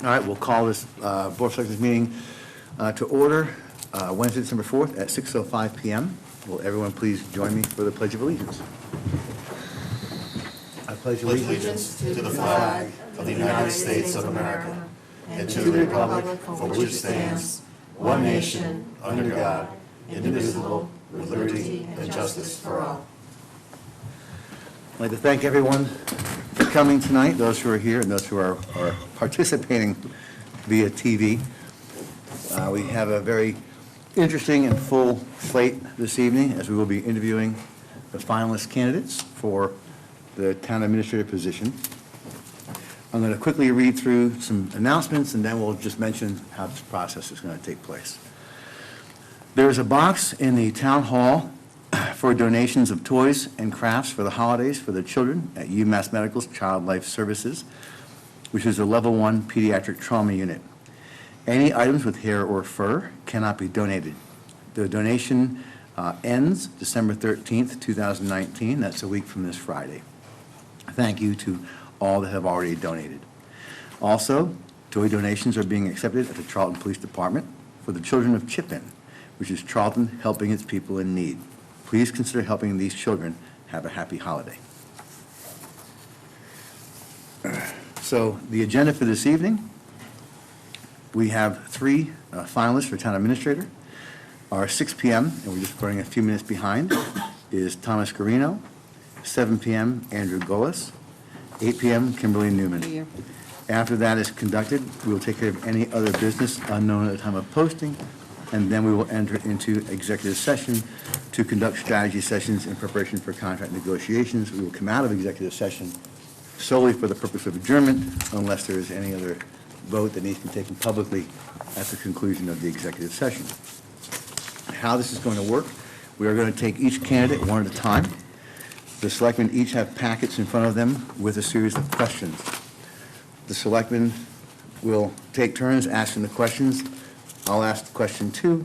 All right, we'll call this Board of Selectmen's meeting to order Wednesday, December 4th at 6:05 p.m. Will everyone please join me for the Pledge of Allegiance? I pledge allegiance to the flag of the United States of America and to the republic for which it stands, one nation, under God, indivisible, with liberty and justice for all. I'd like to thank everyone for coming tonight, those who are here and those who are participating via TV. We have a very interesting and full slate this evening as we will be interviewing the finalist candidates for the town administrator position. I'm going to quickly read through some announcements and then we'll just mention how this process is going to take place. There is a box in the town hall for donations of toys and crafts for the holidays for the children at UMass Medical's Child Life Services, which is a level 1 pediatric trauma unit. Any items with hair or fur cannot be donated. The donation ends December 13th, 2019. That's a week from this Friday. Thank you to all that have already donated. Also, toy donations are being accepted at the Charlton Police Department for the children of Chip-In, which is Charlton helping its people in need. Please consider helping these children have a happy holiday. So the agenda for this evening, we have 3 finalists for town administrator. Our 6 p.m., and we're just running a few minutes behind, is Thomas Garino. 7 p.m., Andrew Gullis. 8 p.m., Kimberly Newman. Here. After that is conducted, we will take care of any other business unknown at the time of posting, and then we will enter into executive session to conduct strategy sessions in preparation for contract negotiations. We will come out of executive session solely for the purpose of adjournment unless there is any other vote that needs to be taken publicly at the conclusion of the executive session. How this is going to work, we are going to take each candidate one at a time. The selectmen each have packets in front of them with a series of questions. The selectmen will take turns asking the questions. I'll ask question 2.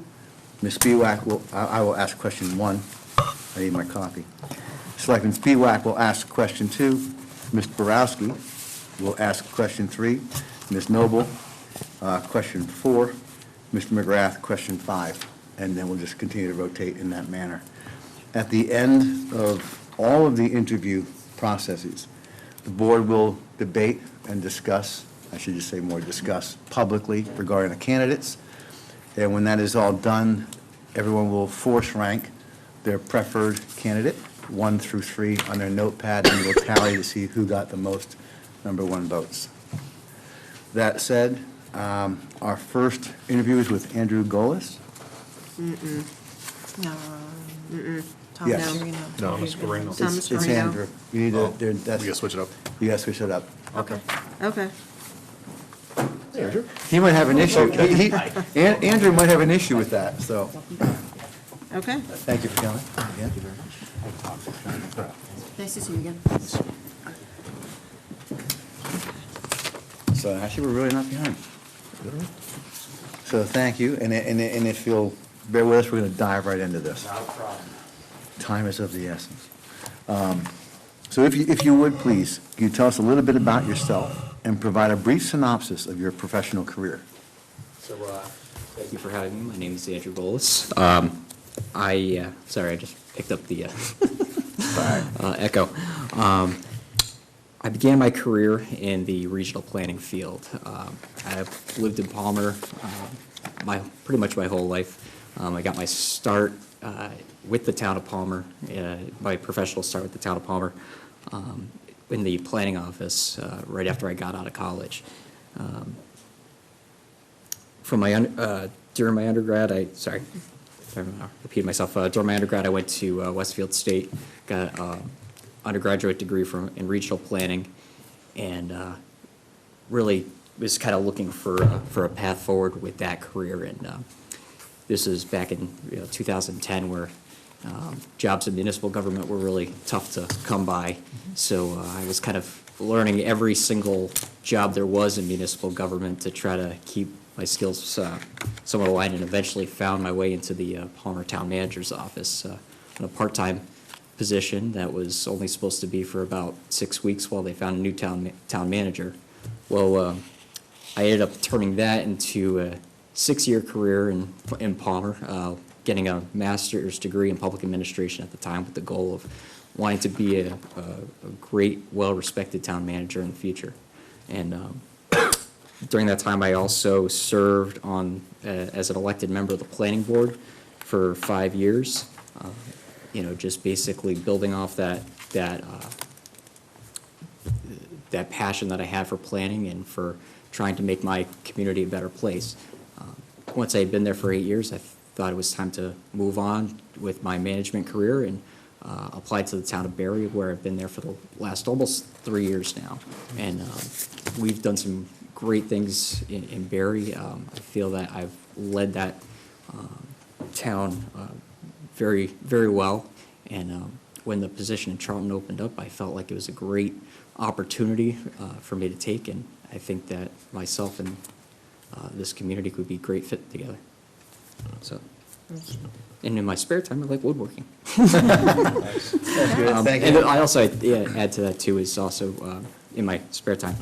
Ms. Spiewak I will ask question 1. I need my copy. Selectman Spiewak will ask question 2. Mr. Borowski will ask question 3. Ms. Noble, question 4. Mr. McGrath, question 5. And then we'll just continue to rotate in that manner. At the end of all of the interview processes, the board will debate and discuss, I should just say more discuss, publicly regarding the candidates. And when that is all done, everyone will force rank their preferred candidate, 1 through 3, on their notepad, and we'll tally to see who got the most number 1 votes. That said, our first interview is with Andrew Gullis. No. Tom Yes. Marino. No, Mr. Marino. Thomas It's Marino. Andrew. You need to, We that's, gotta switch it up. you gotta switch it up. Okay. Okay. He might have an issue. Andrew might have an issue with that, so. Okay. Thank you for coming. Thank you very much. Nice to see you again. So actually, we're really not behind. So thank you, and if you'll bear with us, we're going to dive right into this. Not a problem. Time is of the essence. So if you would, please, can you tell us a little bit about yourself and provide a brief synopsis of your professional career? So, thank you for having me. My name is Andrew Gullis. Sorry, I just picked up the echo. I began my career in the regional planning field. I've lived in Palmer pretty much my whole life. I got my start with the town of Palmer, my professional start with the town of Palmer, in the planning office right after I got out of college. During my undergrad, repeating myself. During my undergrad, I went to Westfield State, got an undergraduate degree in regional planning, and really was kind of looking for a path forward with that career. And this is back in 2010, where jobs in municipal government were really tough to come by. So I was kind of learning every single job there was in municipal government to try to keep my skills somewhat aligned, and eventually found my way into the Palmer Town Manager's office on a part-time position that was only supposed to be for about 6 weeks while they found a new town manager. Well, I ended up turning that into a 6-year career in Palmer, getting a master's degree in public administration at the time with the goal of wanting to be a great, well-respected town manager in the future. And during that time, I also served on as an elected member of the planning board for 5 years. Just basically building off that passion that I had for planning and for trying to make my community a better place. Once I had been there for 8 years, I thought it was time to move on with my management career and applied to the town of Barry, where I've been there for the last almost 3 years now. And we've done some great things in Barry. I feel that I've led that town very, very well. And when the position in Charlton opened up, I felt like it was a great opportunity for me to take, and I think that myself and this community could be a great fit together. So, and in my spare time, I like woodworking. Thank And you. I also add to that too is also in my spare time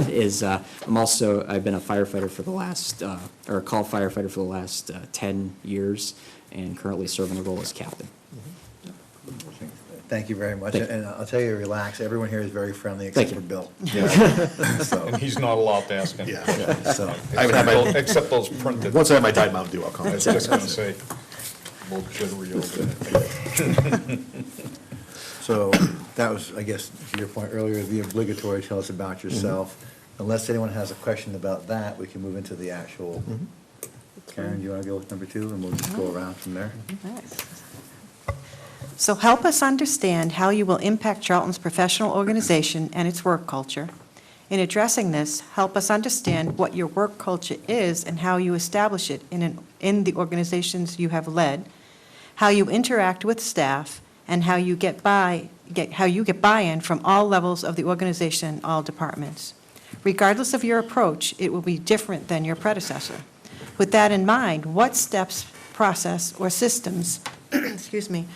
is I've been a firefighter for the last or a call firefighter for the last 10 years, and currently serving the role as captain. Thank you very much. Thank you. And I'll tell you, relax, everyone here is very friendly Thank except for you. Bill. So, And he's not allowed to ask him. so, I would have my, Except those printed. once I have my Diet Mountain Dew, I'll I come. was just gonna say, little jittery over there. so that was, I guess, to your point earlier, the obligatory, tell us about yourself. Unless anyone has a question about that, we can move into the actual. Karen, do you want to go with number 2, and we'll just go around from there? So help us understand how you will impact Charlton's professional organization and its work culture. In addressing this, help us understand what your work culture is and how you establish it in the organizations you have led, how you interact with staff, and how you get buy-in from all levels of the organization and all departments. Regardless of your approach, it will be different than your predecessor. With that in mind, what steps, process, or systems, excuse me,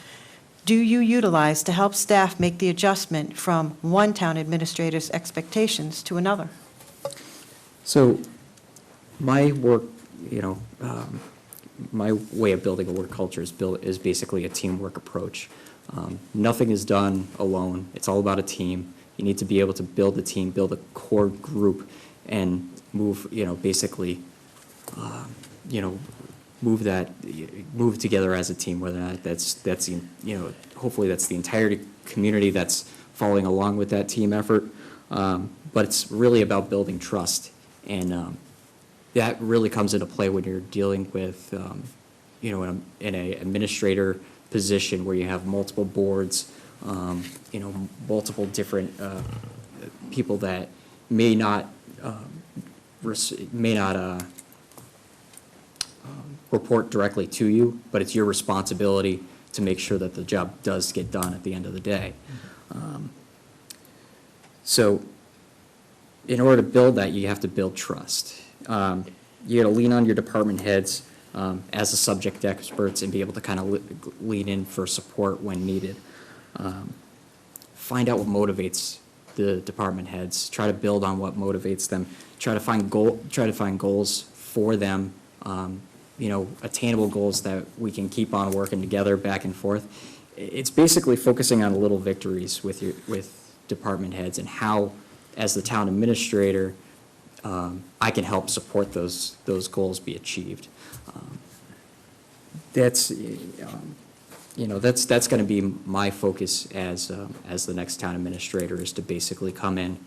do you utilize to help staff make the adjustment from one town administrator's expectations to another? So my work, my way of building a work culture is basically a teamwork approach. Nothing is done alone. It's all about a team. You need to be able to build a team, build a core group, and move, basically, move together as a team, whether or not that's hopefully that's the entire community that's following along with that team effort. But it's really about building trust, and that really comes into play when you're dealing with, in a administrator position where you have multiple boards, multiple different people that may not report directly to you, but it's your responsibility to make sure that the job does get done at the end of the day. So in order to build that, you have to build trust. You got to lean on your department heads as the subject experts and be able to kind of lean in for support when needed. Find out what motivates the department heads. Try to build on what motivates them. Try to find goals for them. Attainable goals that we can keep on working together back and forth. It's basically focusing on little victories with department heads, and how, as the town administrator, I can help support those goals be achieved. That's going to be my focus as the next town administrator, is to basically come in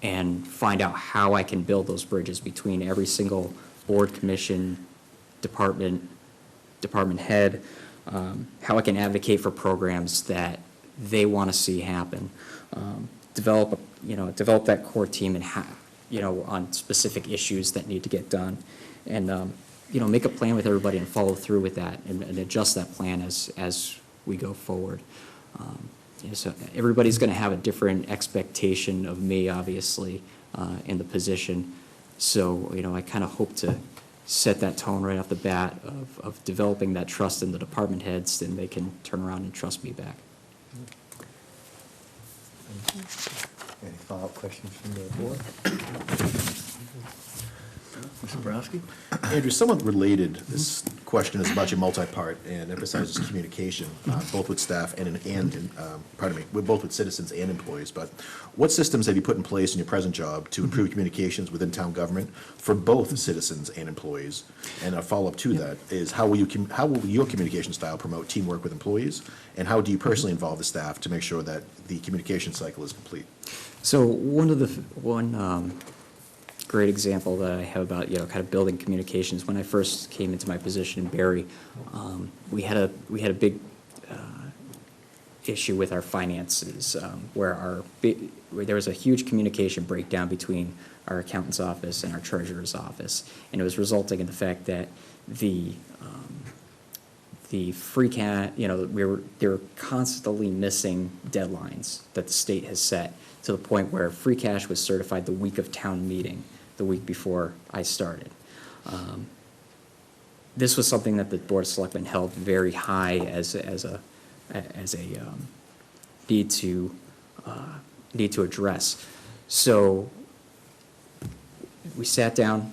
and find out how I can build those bridges between every single board, commission, department head, how I can advocate for programs that they want to see happen, develop that core team and on specific issues that need to get done, and make a plan with everybody and follow through with that, and adjust that plan as we go forward. So everybody's going to have a different expectation of me, obviously, in the position. So I kind of hope to set that tone right off the bat of developing that trust in the department heads, then they can turn around and trust me back. Any follow-up questions from the board? Mr. Borowski? Andrew, somewhat related, this question is much a multi-part and emphasizes communication, both with staff with both with citizens and employees. But what systems have you put in place in your present job to improve communications within town government for both citizens and employees? And a follow-up to that is how will your communication style promote teamwork with employees? And how do you personally involve the staff to make sure that the communication cycle is complete? So one great example that I have about, kind of building communications, when I first came into my position in Barry, we had a big issue with our finances, where there was a huge communication breakdown between our accountant's office and our treasurer's office, and it was resulting in the fact that the free cash, they were constantly missing deadlines that the state has set, to the point where free cash was certified the week of town meeting, the week before I started. This was something that the Board of Selectmen held very high as a need to address. So we sat down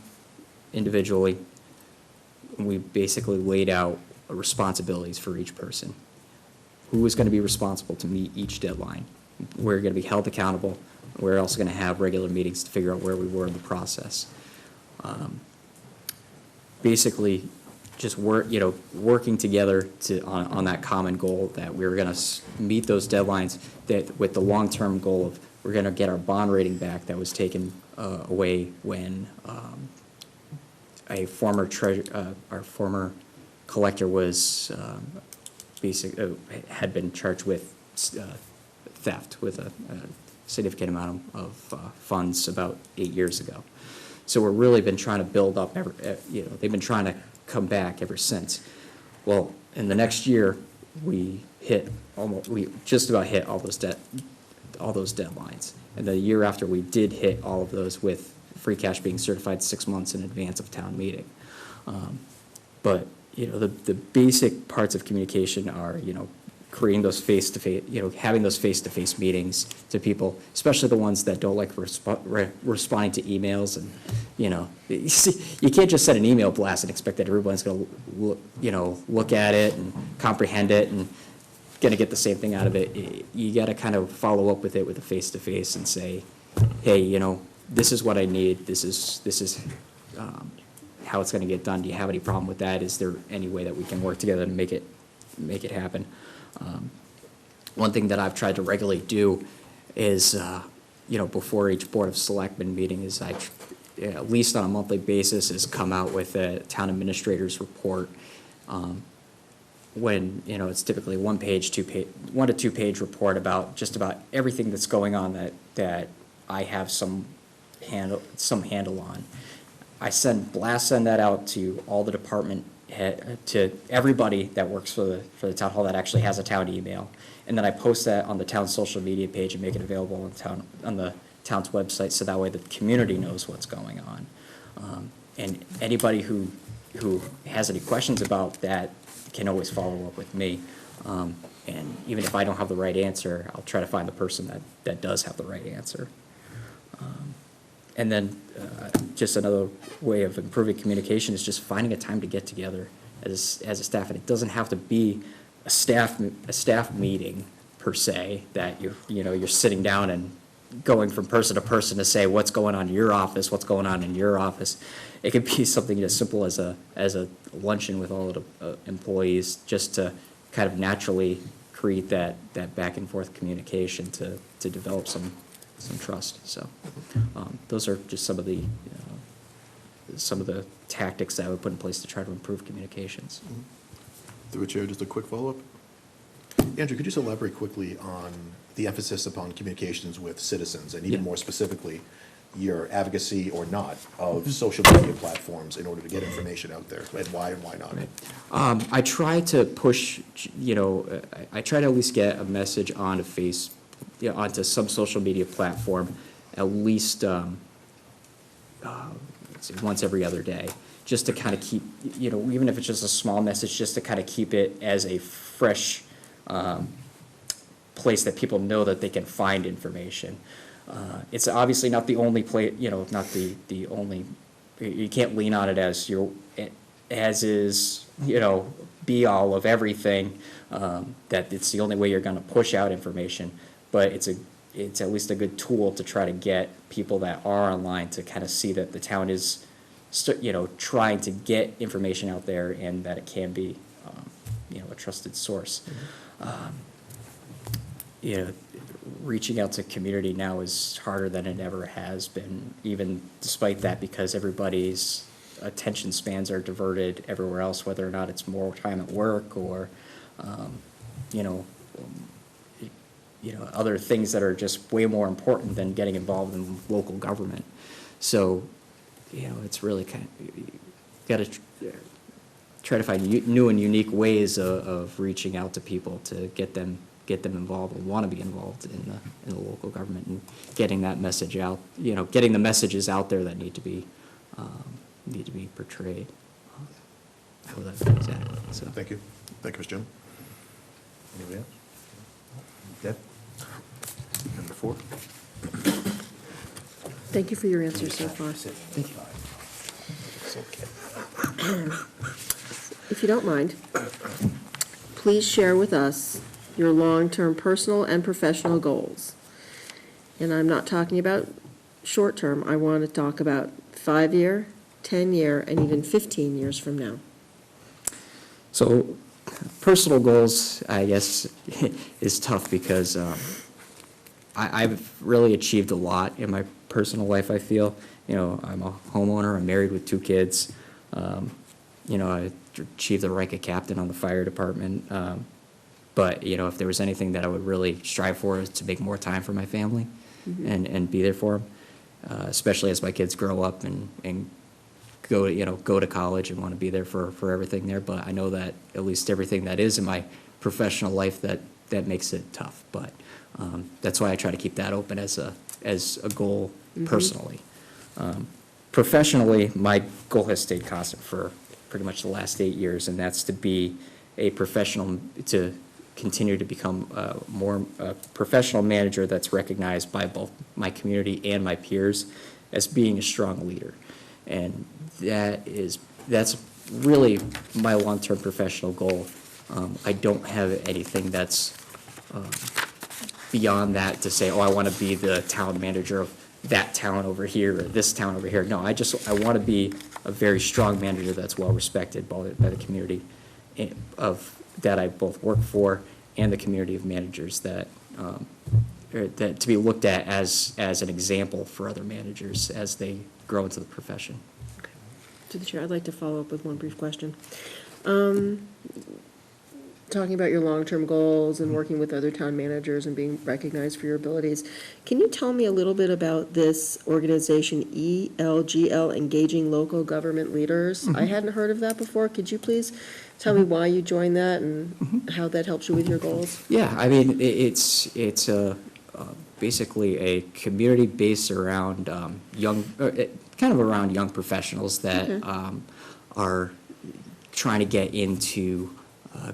individually, and we basically laid out responsibilities for each person. Who was going to be responsible to meet each deadline? We're going to be held accountable. We're also going to have regular meetings to figure out where we were in the process. Basically, just working together on that common goal that we were going to meet those deadlines, that with the long-term goal of we're going to get our bond rating back that was taken away when our former collector was had been charged with theft with a significant amount of funds about 8 years ago. So we're really been trying to build up, they've been trying to come back ever since. Well, in the next year, we just about hit all those deadlines. And the year after, we did hit all of those with free cash being certified 6 months in advance of town meeting. But, the basic parts of communication are, creating those face-to-face, having those face-to-face meetings to people, especially the ones that don't like responding to emails. And, you can't just send an email blast and expect that everyone's going to, look at it and comprehend it and going to get the same thing out of it. You got to kind of follow up with it with a face-to-face and say, hey, this is what I need. This is how it's going to get done. Do you have any problem with that? Is there any way that we can work together to make it happen? One thing that I've tried to regularly do is, before each Board of Selectmen meeting is at least on a monthly basis, is come out with a town administrator's report. When, it's typically 1 to 2 page report about just about everything that's going on that I have some handle on. I send that out to all the department head, to everybody that works for the town hall that actually has a town email, and then I post that on the town's social media page and make it available on the town's website, so that way the community knows what's going on. And anybody who has any questions about that can always follow up with me. And even if I don't have the right answer, I'll try to find the person that does have the right answer. And then just another way of improving communication is just finding a time to get together as a staff. And it doesn't have to be a staff meeting per se, that you're sitting down and going from person to person to say what's going on in your office, what's going on in your office. It could be something as simple as a luncheon with all of the employees, just to kind of naturally create that back and forth communication to develop some trust. So those are just some of the tactics that I would put in place to try to improve communications. Through the chair, just a quick follow-up. Andrew, could you just elaborate quickly on the emphasis upon communications with citizens, and even more specifically, your advocacy or not of social media platforms in order to get information out there, and why not? Right. I try to push, I try to at least get a message on onto some social media platform at least once every other day, just to kind of keep, even if it's just a small message, just to kind of keep it as a fresh place that people know that they can find information. It's obviously not the only not the only, you can't lean on it as as is, be all of everything, that it's the only way you're gonna push out information, but it's at least a good tool to try to get people that are online to kind of see that the town is, trying to get information out there and that it can be, a trusted source. Reaching out to community now is harder than it ever has been, even despite that, because everybody's attention spans are diverted everywhere else, whether or not it's more time at work or, other things that are just way more important than getting involved in local government. So, it's really got to try to find new and unique ways of reaching out to people to get them involved and want to be involved in the local government and getting that message out, getting the messages out there that need to be portrayed. How that goes at, so. Thank you. Thank you, Mr. Jim. Anybody else? Deb? Number 4? Thank you for your answers so far. Thank you. If you don't mind, please share with us your long-term personal and professional goals. And I'm not talking about short-term, I want to talk about 5-year, 10-year, and even 15 years from now. So personal goals, I guess, is tough because I've really achieved a lot in my personal life, I feel. I'm a homeowner, I'm married with 2 kids. I achieved the rank of captain on the fire department. But, if there was anything that I would really strive for is to make more time for my family and be there for them, especially as my kids grow up and go to college and want to be there for everything there. But I know that at least everything that is in my professional life that makes it tough. But that's why I try to keep that open as a goal personally. Professionally, my goal has stayed constant for pretty much the last 8 years, and that's to be a professional, to continue to become more professional manager that's recognized by both my community and my peers as being a strong leader. And that's really my long-term professional goal. I don't have anything that's beyond that to say, I want to be the town manager of that town over here or this town over here. No, I want to be a very strong manager that's well-respected by the community that I both work for and the community of managers that to be looked at as an example for other managers as they grow into the profession. To the chair, I'd like to follow up with one brief question. Talking about your long-term goals and working with other town managers and being recognized for your abilities, can you tell me a little bit about this organization, ELGL, Engaging Local Government Leaders? I hadn't heard of that before. Could you please tell me why you joined that and how that helps you with your goals? Yeah, I mean, it's basically a community based around kind of around young professionals that are trying to get into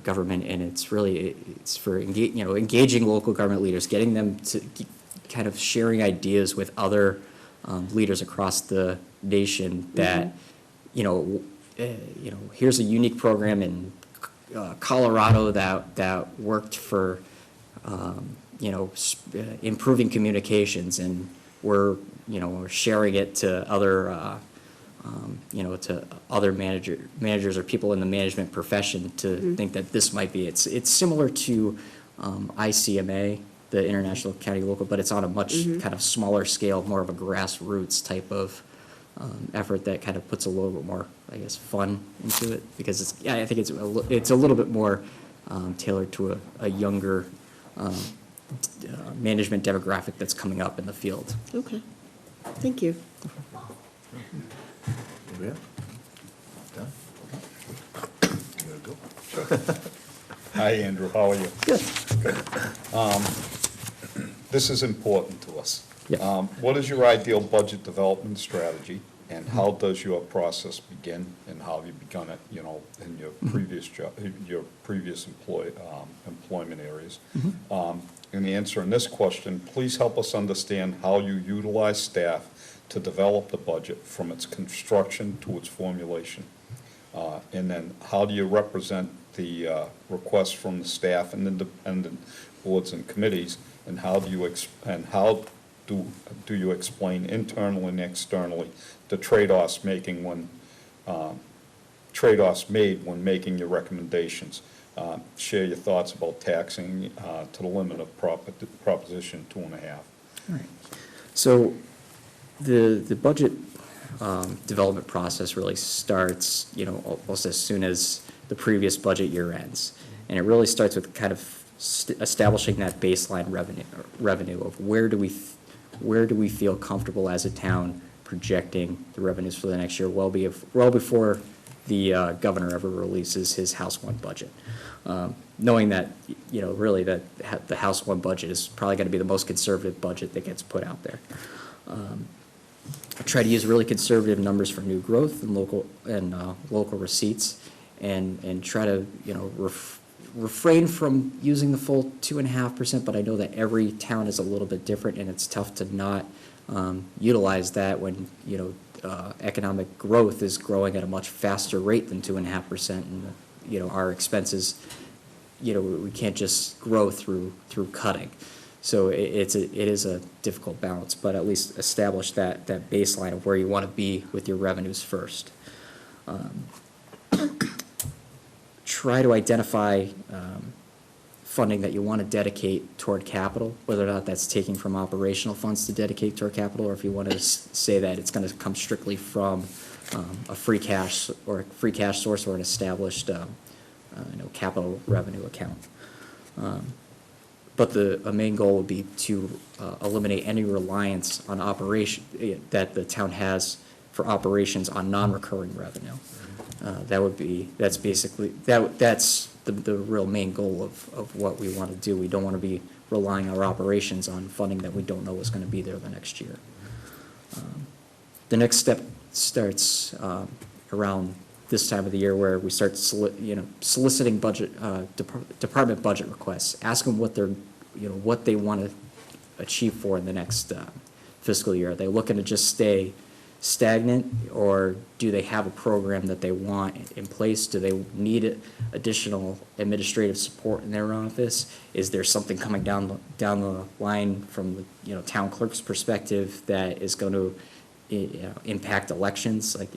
government, and it's for engaging local government leaders, getting them to kind of sharing ideas with other leaders across the nation that here's a unique program in Colorado that worked for improving communications, and we're sharing it to other to other managers or people in the management profession to think that this might be. It's similar to ICMA, the International County Local, but it's on a much kind of smaller scale, more of a grassroots type of effort that kind of puts a little bit more, I guess, fun into it, because I think it's a little bit more tailored to a younger management demographic that's coming up in the field. Okay, thank you. Anybody else? Done? You gotta go. Hi, Andrew, how are you? Good. This is important to us. Yeah. What is your ideal budget development strategy? And how does your process begin, and how have you begun it, you know, in your previous job, your previous employment areas? In answering this question, please help us understand how you utilize staff to develop the budget from its construction to its formulation. And then how do you represent the requests from the staff and independent boards and committees, and how do you do you explain internally and externally the trade-offs made when making your recommendations? Share your thoughts about taxing to the limit of Proposition 2.5. So the budget development process really starts, you know, almost as soon as the previous budget year ends. And it really starts with kind of establishing that baseline revenue of where do we feel comfortable as a town projecting the revenues for the next year, well before the governor ever releases his House 1 budget. Knowing that, you know, really that the House 1 budget is probably going to be the most conservative budget that gets put out there. I try to use really conservative numbers for new growth and local receipts, and try to, you know, refrain from using the full 2.5%, but I know that every town is a little bit different, and it's tough to not utilize that when, you know, economic growth is growing at a much faster rate than 2.5%, and, you know, our expenses, you know, we can't just grow through cutting. So it is a difficult balance, but at least establish that baseline of where you want to be with your revenues first. Try to identify funding that you want to dedicate toward capital, whether or not that's taking from operational funds to dedicate toward capital, or if you want to say that it's going to come strictly from a free cash source or an established capital revenue account. But a main goal would be to eliminate any reliance on that the town has for operations on non-recurring revenue. That's basically the real main goal of what we want to do. We don't want to be relying our operations on funding that we don't know is going to be there the next year. The next step starts around this time of the year, where we start soliciting department budget requests. Ask them what they want to achieve for in the next fiscal year. Are they looking to just stay stagnant, or do they have a program that they want in place? Do they need additional administrative support in their office? Is there something coming down the line from the town clerk's perspective that is going to impact elections? Like,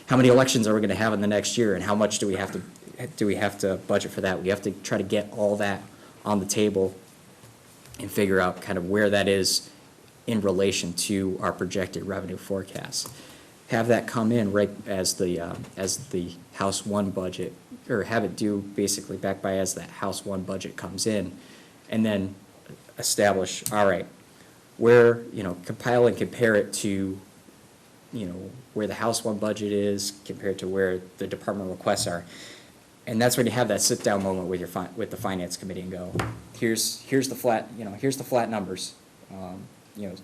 how many elections are we going to have in the next year, and how much do we have to budget for that? We have to try to get all that on the table and figure out kind of where that is in relation to our projected revenue forecast. Have that come in right as the House 1 budget, or have it due basically back by as that House 1 budget comes in, and then establish, all right, where, compile and compare it to, where the House 1 budget is compared to where the department requests are. And that's when you have that sit-down moment with the finance committee and go, here's the flat numbers.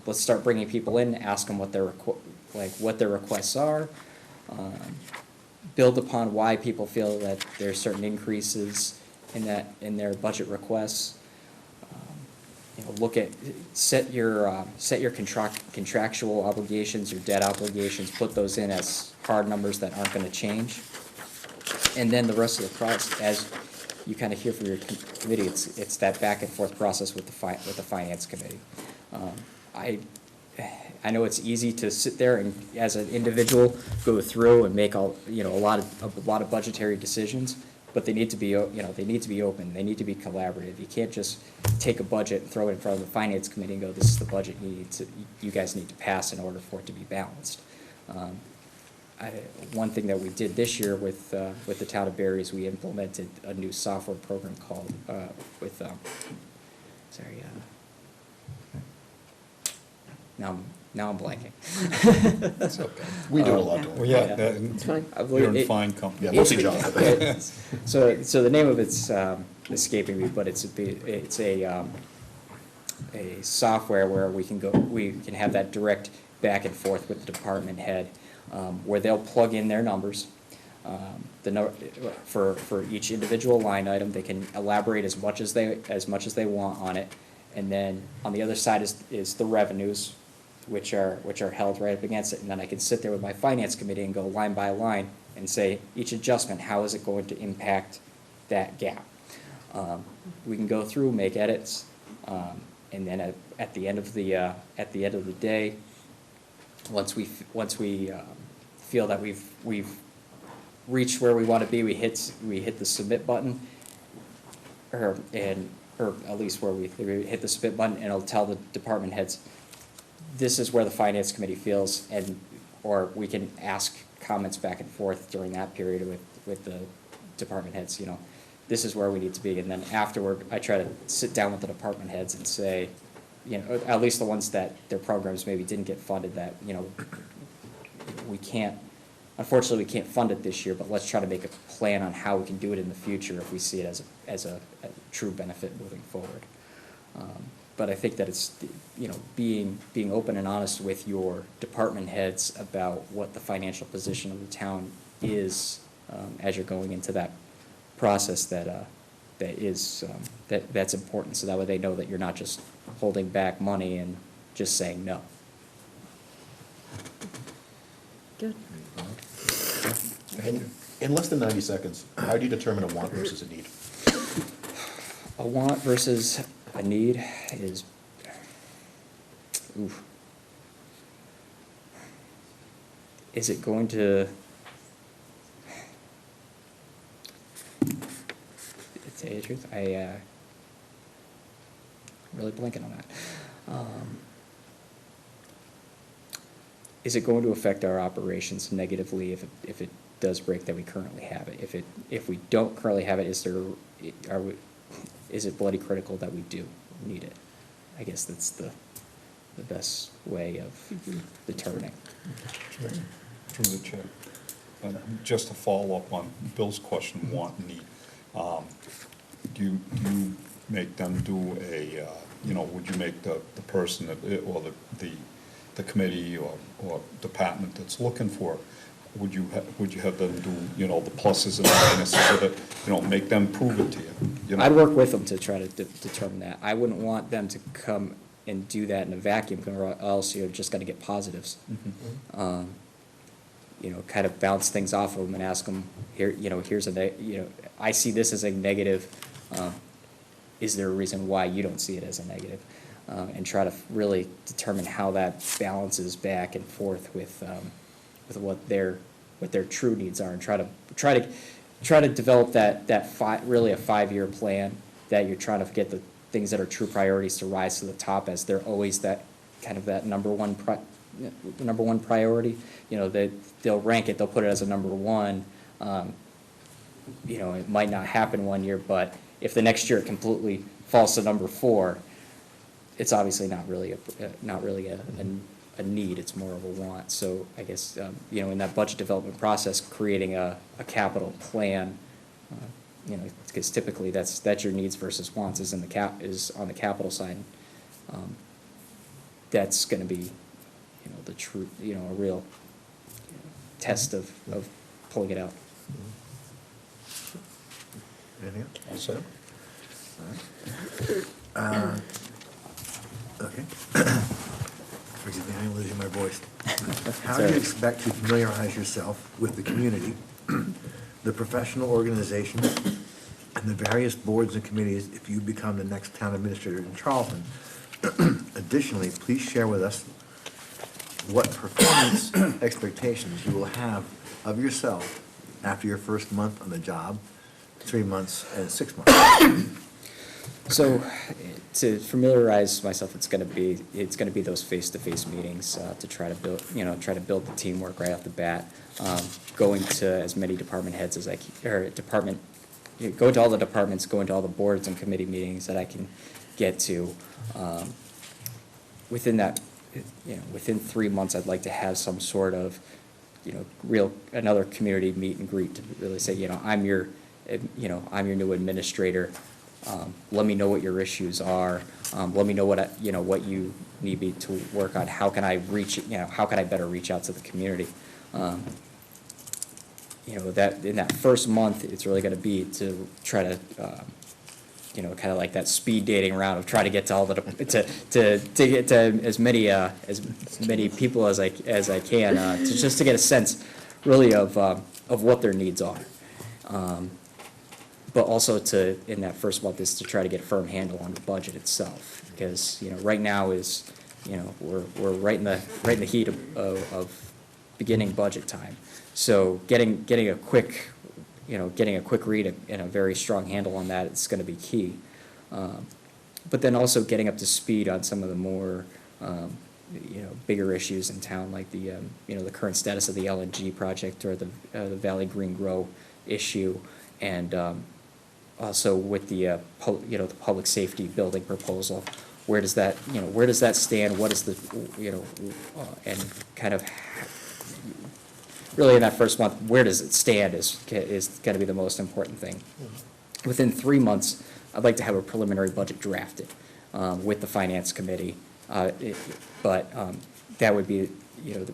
Let's start bringing people in, ask them what their requests are, build upon why people feel that there's certain increases in their budget requests. Set your contractual obligations, your debt obligations, put those in as hard numbers that aren't going to change. And then the rest of the process, as you kind of hear from your committee, it's that back and forth process with the finance committee. I know it's easy to sit there and, as an individual, go through and make a lot of budgetary decisions, but they need to be open. They need to be collaborative. You can't just take a budget and throw it in front of the finance committee and go, "This is the budget you guys need to pass in order for it to be balanced." One thing that we did this year with the town of Barre is we implemented a new software program called Now I'm blanking. That's okay. We do a lot to Yeah. It's fine. You're in fine company. Yeah, what's the job? So the name of it's escaping me, but it's a software where we can have that direct back and forth with the department head where they'll plug in their numbers. For each individual line item, they can elaborate as much as they want on it. And then on the other side is the revenues, which are held right up against it. And then I can sit there with my finance committee and go line by line and say, each adjustment, how is it going to impact that gap? We can go through, make edits, and then at the end of the day, once we feel that we've reached where we want to be, we hit the submit button, or at least where we hit the submit button, and it'll tell the department heads, this is where the finance committee feels, or we can ask comments back and forth during that period with the department heads, this is where we need to be. And then afterward, I try to sit down with the department heads and say, at least the ones that their programs maybe didn't get funded, that, unfortunately, we can't fund it this year, but let's try to make a plan on how we can do it in the future if we see it as a true benefit moving forward. But I think that it's, being open and honest with your department heads about what the financial position of the town is, as you're going into that process, that's important, so that way they know that you're not just holding back money and just saying no. Good. In less than 90 seconds, how do you determine a want versus a need? A want versus a need is, is it going to, to tell you the truth, I'm really blanking on that. Is it going to affect our operations negatively if it does break that we currently have it? If we don't currently have it, is it bloody critical that we do need it? I guess that's the best way of determining. Through the chair. Just to follow up on Bill's question, want and need. Do you make them do a, would you make the person or the committee or department that's looking for it, would you have them do, the pluses and minuses of it, make them prove it to you? I'd work with them to try to determine that. I wouldn't want them to come and do that in a vacuum, or else you're just gonna get positives. Kind of bounce things off of them and ask them, here's I see this as a negative. Is there a reason why you don't see it as a negative? And try to really determine how that balances back and forth with what their true needs are, and try to develop really a 5-year plan that you're trying to get the things that are true priorities to rise to the top, as they're always that number one priority. They'll rank it, they'll put it as a number one. It might not happen one year, but if the next year it completely falls to number 4, it's obviously not really a need, it's more of a want. So I guess, in that budget development process, creating a capital plan, because typically that's your needs versus wants is on the capital side. That's gonna be, the true, a real test of pulling it out. Anything else? Also, Okay. Forgive me, I'm losing my voice. How do you expect to familiarize yourself with the community, the professional organizations, and the various boards and committees if you become the next town administrator in Charlton? Additionally, please share with us what performance expectations you will have of yourself after your first month on the job, 3 months, and 6 months. So, to familiarize myself, it's gonna be those face-to-face meetings, to try to build the teamwork right off the bat. Going to as many department heads as go to all the departments, going to all the boards and committee meetings that I can get to. Within 3 months, I'd like to have some sort of, another community meet and greet to really say, I'm your new administrator. Let me know what your issues are. Let me know what you need me to work on. How can I better reach out to the community? You know, that, in that first month, it's really gonna be to try to, you know, kind of like that speed dating round of trying to get to all the, to get to as many people as I can, to get a sense really of what their needs are. But also to, in that first month, is to try to get a firm handle on the budget itself. Because, you know, right now is, you know, we're right in the heat of beginning budget time. So getting a quick read and a very strong handle on that is gonna be key. But then also getting up to speed on some of the more, you know, bigger issues in town, like the, you know, the current status of the LNG project or the Valley Green Grow issue, and also with the, you know, the public safety building proposal. Where does that stand? What is the, you know, and kind of really in that first month, where does it stand is gonna be the most important thing. Within 3 months, I'd like to have a preliminary budget drafted with the finance committee. But that would be, you know,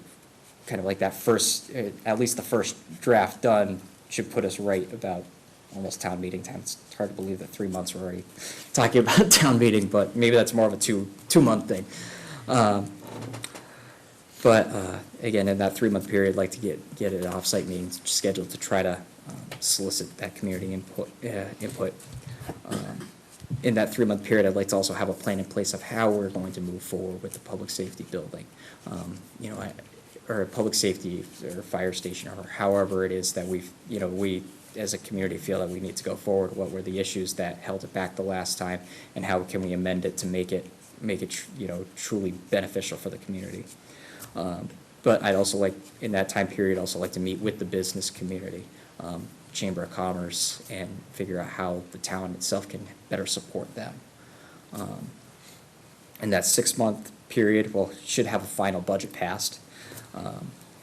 kind of like that first, at least the first draft done should put us right about almost town meeting time. It's hard to believe that 3 months we're already talking about town meeting, but maybe that's more of a two-month thing. But again, in that 3-month period, I'd like to get an off-site meeting scheduled to try to solicit that community input. In that 3-month period, I'd like to also have a plan in place of how we're going to move forward with the public safety building. You know, or public safety or fire station, or however it is that we as a community feel that we need to go forward. What were the issues that held it back the last time, and how can we amend it to make it you know, truly beneficial for the community. But I'd also like, in that time period, also like to meet with the business community, Chamber of Commerce, and figure out how the town itself can better support them. In that 6-month period, should have a final budget passed.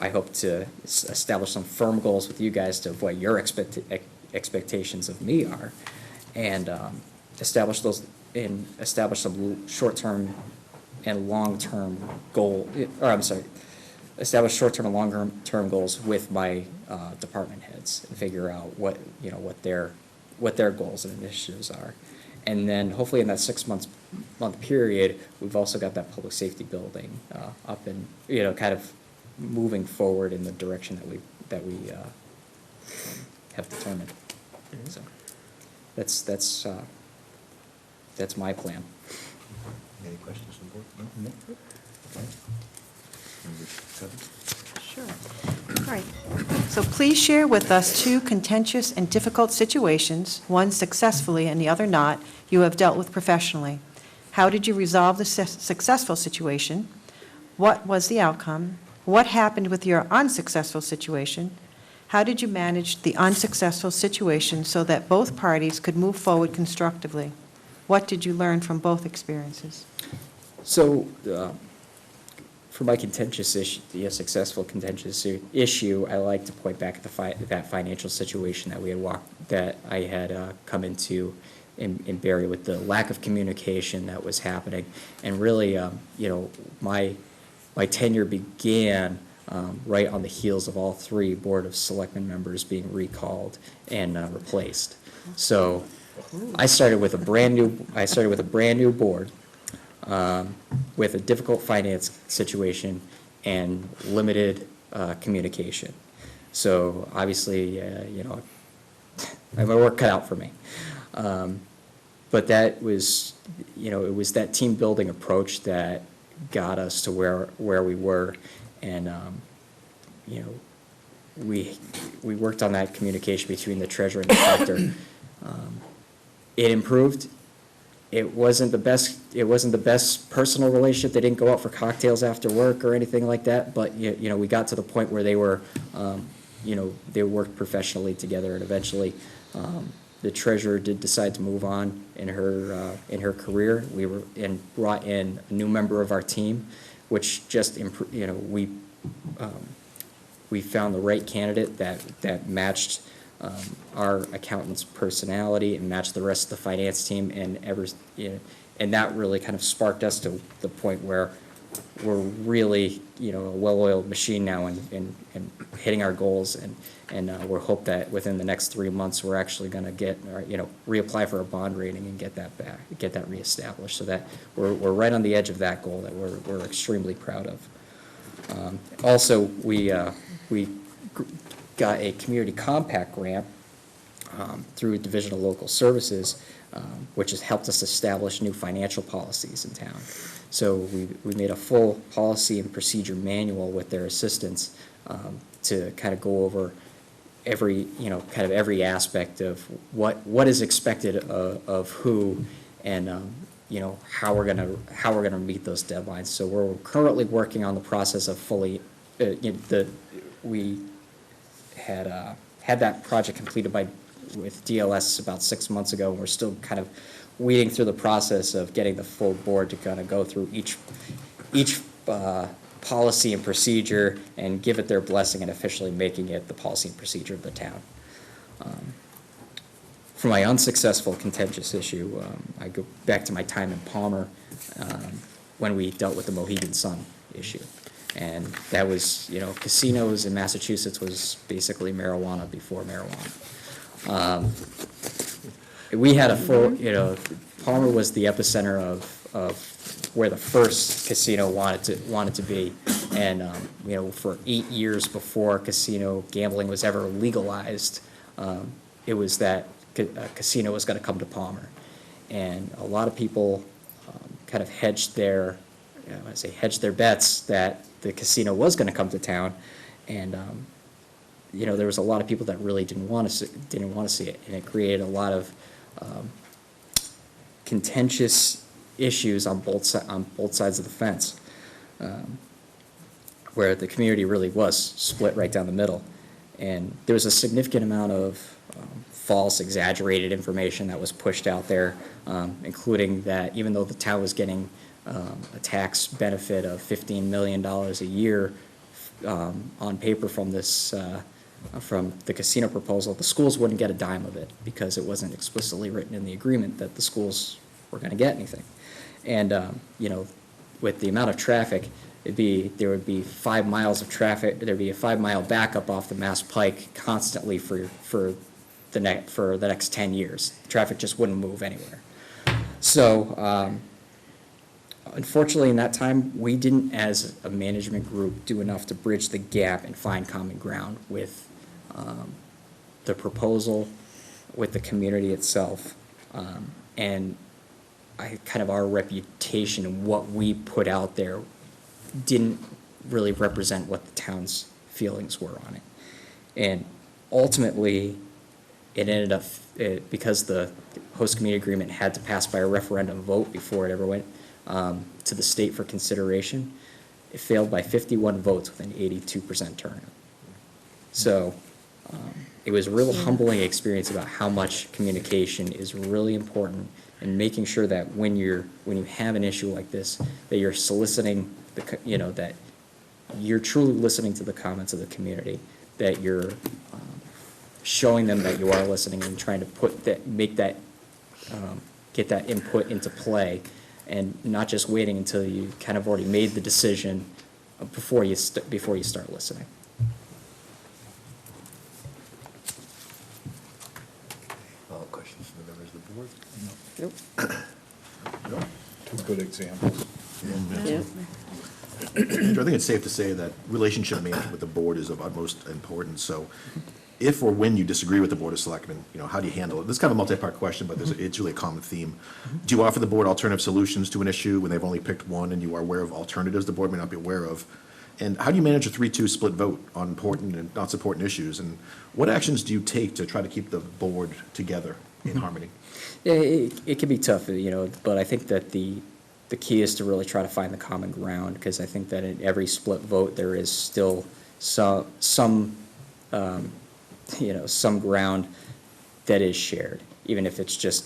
I hope to establish some firm goals with you guys to what your expectations of me are, and establish some short-term and long-term establish short-term and long-term goals with my department heads, and figure out what their goals and initiatives are. And then hopefully in that 6-month period, we've also got that public safety building up and, you know, kind of moving forward in the direction that we have determined. So that's my plan. Any questions from the board? No? Okay. Number 7. Sure. All right. So please share with us 2 contentious and difficult situations, one successfully and the other not, you have dealt with professionally. How did you resolve the successful situation? What was the outcome? What happened with your unsuccessful situation? How did you manage the unsuccessful situation so that both parties could move forward constructively? What did you learn from both experiences? So, for my contentious issue, the successful contentious issue, I like to point back at that financial situation that I had come into in Barry, with the lack of communication that was happening, and really, you know, my tenure began right on the heels of all 3 Board of Selectmen members being recalled and replaced. So I started with a brand new board with a difficult finance situation and limited communication. So obviously, you know, I have my work cut out for me. But that was, you know, it was that team building approach that got us to where we were, and you know, we worked on that communication between the treasurer and the collector. It improved. It wasn't the best personal relationship. They didn't go out for cocktails after work or anything like that. But you know, we got to the point where they were, you know, they worked professionally together, and eventually, the treasurer did decide to move on in her career. We brought in a new member of our team, which just you know, we found the right candidate that matched our accountant's personality and matched the rest of the finance team, and you know, and that really kind of sparked us to the point where we're really, a well-oiled machine now and hitting our goals, and we're hope that within the next 3 months, we're actually gonna get, reapply for a bond rating and get that back, get that reestablished, so that we're right on the edge of that goal that we're extremely proud of. Also, we got a community compact grant through Division of Local Services, which has helped us establish new financial policies in town. So we made a full policy and procedure manual with their assistance to kind of go over every, every aspect of what is expected of who, and how we're gonna meet those deadlines. So we're currently working on the process of fully, we had that project completed with DLS about 6 months ago, and we're still kind of weeding through the process of getting the full board to kind of go through each policy and procedure and give it their blessing and officially making it the policy and procedure of the town. For my unsuccessful contentious issue, I go back to my time in Palmer when we dealt with the Mohegan Sun issue. And that was, casinos in Massachusetts was basically marijuana before marijuana. We had a full, Palmer was the epicenter of where the first casino wanted to be. And, for 8 years before casino gambling was ever legalized, it was that a casino was gonna come to Palmer. And a lot of people kind of hedged their bets that the casino was gonna come to town. And, there was a lot of people that really didn't want to see it, and it created a lot of contentious issues on both sides of the fence, where the community really was split right down the middle, and there was a significant amount of false, exaggerated information that was pushed out there, including that even though the town was getting a tax benefit of $15 million a year on paper from this. From the casino proposal, the schools wouldn't get a dime of it because it wasn't explicitly written in the agreement that the schools were going to get anything. And, with the amount of traffic, there would be 5 miles of traffic, there'd be a 5-mile backup off the Mass Pike constantly for the next 10 years. Traffic just wouldn't move anywhere. So, unfortunately, in that time, we didn't, as a management group, do enough to bridge the gap and find common ground with the proposal, with the community itself, and our reputation and what we put out there didn't really represent what the town's feelings were on it. And ultimately, it ended up, because the host community agreement had to pass by a referendum vote before it ever went to the state for consideration, it failed by 51 votes with an 82% turnout. So it was a real humbling experience about how much communication is really important, and making sure that when you have an issue like this, that you're soliciting that you're truly listening to the comments of the community, that you're showing them that you are listening and trying to get that input into play, and not just waiting until you kind of already made the decision before you start listening. Questions from the members of the board? Nope. Two good examples. Yeah. I think it's safe to say that relationship management with the board is of utmost importance. So if or when you disagree with the Board of Selectmen, how do you handle it? This is kind of a multi-part question, but it's really a common theme. Do you offer the board alternative solutions to an issue when they've only picked one and you are aware of alternatives the board may not be aware of? And how do you manage a 3-2 split vote on important and not important issues? And what actions do you take to try to keep the board together in harmony? Yeah, it can be tough, but I think that the key is to really try to find the common ground, because I think that in every split vote, there is still some ground that is shared, even if it's just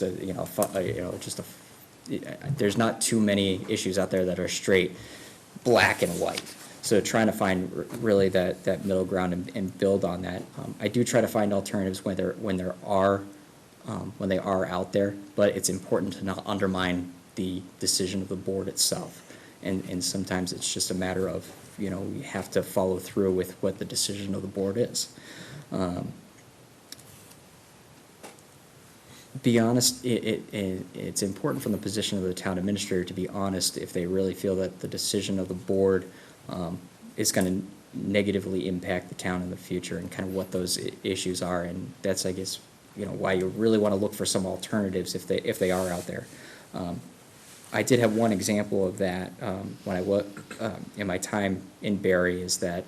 there's not too many issues out there that are straight black and white. So trying to find really that middle ground and build on that. I do try to find alternatives when they are out there, but it's important to not undermine the decision of the board itself. and sometimes it's just a matter of, you know, we have to follow through with what the decision of the board is. Be honest, it's important from the position of the town administrator to be honest if they really feel that the decision of the board is going to negatively impact the town in the future, and kind of what those issues are. And that's, I guess, you know, why you really want to look for some alternatives if they are out there. I did have one example of that when I was in my time in Barry, is that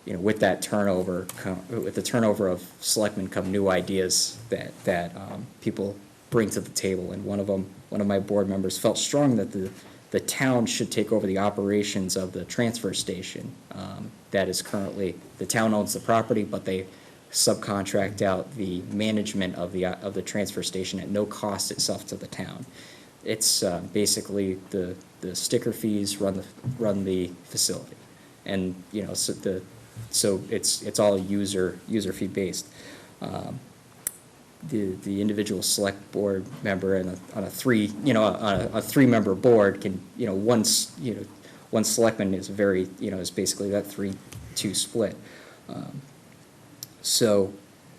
you know, with that turnover, with the turnover of selectmen come new ideas that people bring to the table. And one of my board members felt strong that the town should take over the operations of the transfer station. That is currently, the town owns the property, but they subcontract out the management of the transfer station at no cost itself to the town. It's basically the sticker fees run the facility, and you know, so it's all user fee based. The individual select board member and on a 3-member board can, you know, one selectman is very, you know, is basically that 3-2 split. So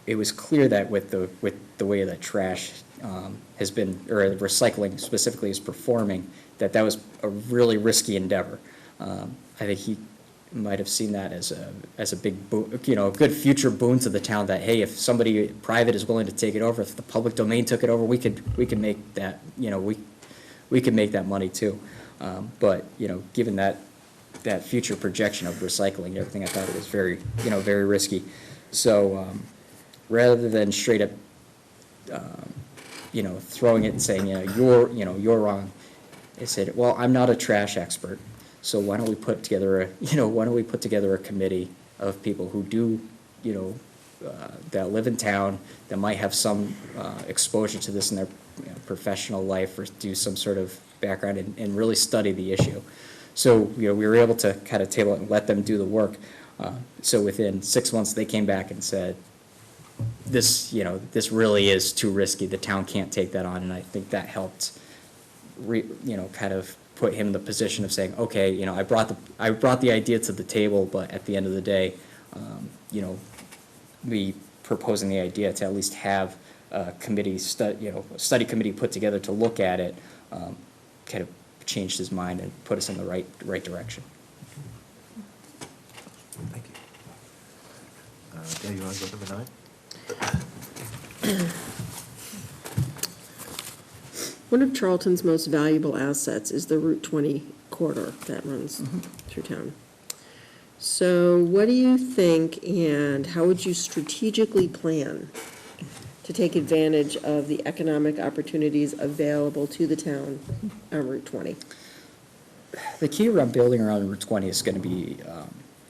it was clear that with the way that trash has been, or recycling specifically is performing, that was a really risky endeavor. I think he might have seen that as a big boon, you know, a good future boon to the town, that, hey, if somebody private is willing to take it over, if the public domain took it over, we could make that, you know, we could make that money too. But, you know, given that future projection of recycling and everything, I thought it was very, you know, very risky. So rather than straight up, you know, throwing it and saying, you're wrong, I said, well, I'm not a trash expert. So why don't we put together a committee of people who do, you know, that live in town, that might have some exposure to this in their, you know, professional life, or do some sort of background and really study the issue. So, you know, we were able to kind of table it and let them do the work. So within 6 months, they came back and said, this really is too risky. The town can't take that on. And I think that helped, kind of put him in the position of saying, okay, you know, I brought the idea to the table, but at the end of the day, you know, me proposing the idea to at least have a committee, study committee put together to look at it, kind of changed his mind and put us in the right direction. Thank you. Dan, you want to go to number 9? One of Charlton's most valuable assets is the Route 20 corridor that runs through town. So what do you think, and how would you strategically plan to take advantage of the economic opportunities available to the town on Route 20? The key around building around Route 20 is going to be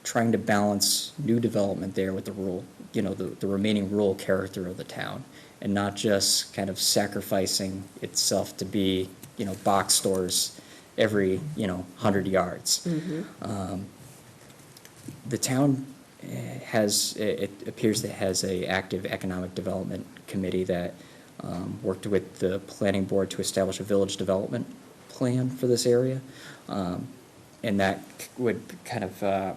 trying to balance new development there with the rural, you know, the remaining rural character of the town, and not just kind of sacrificing itself to be, you know, box stores every, you know, 100 yards. The town it appears that it has a active economic development committee that worked with the planning board to establish a village development plan for this area. And that would kind of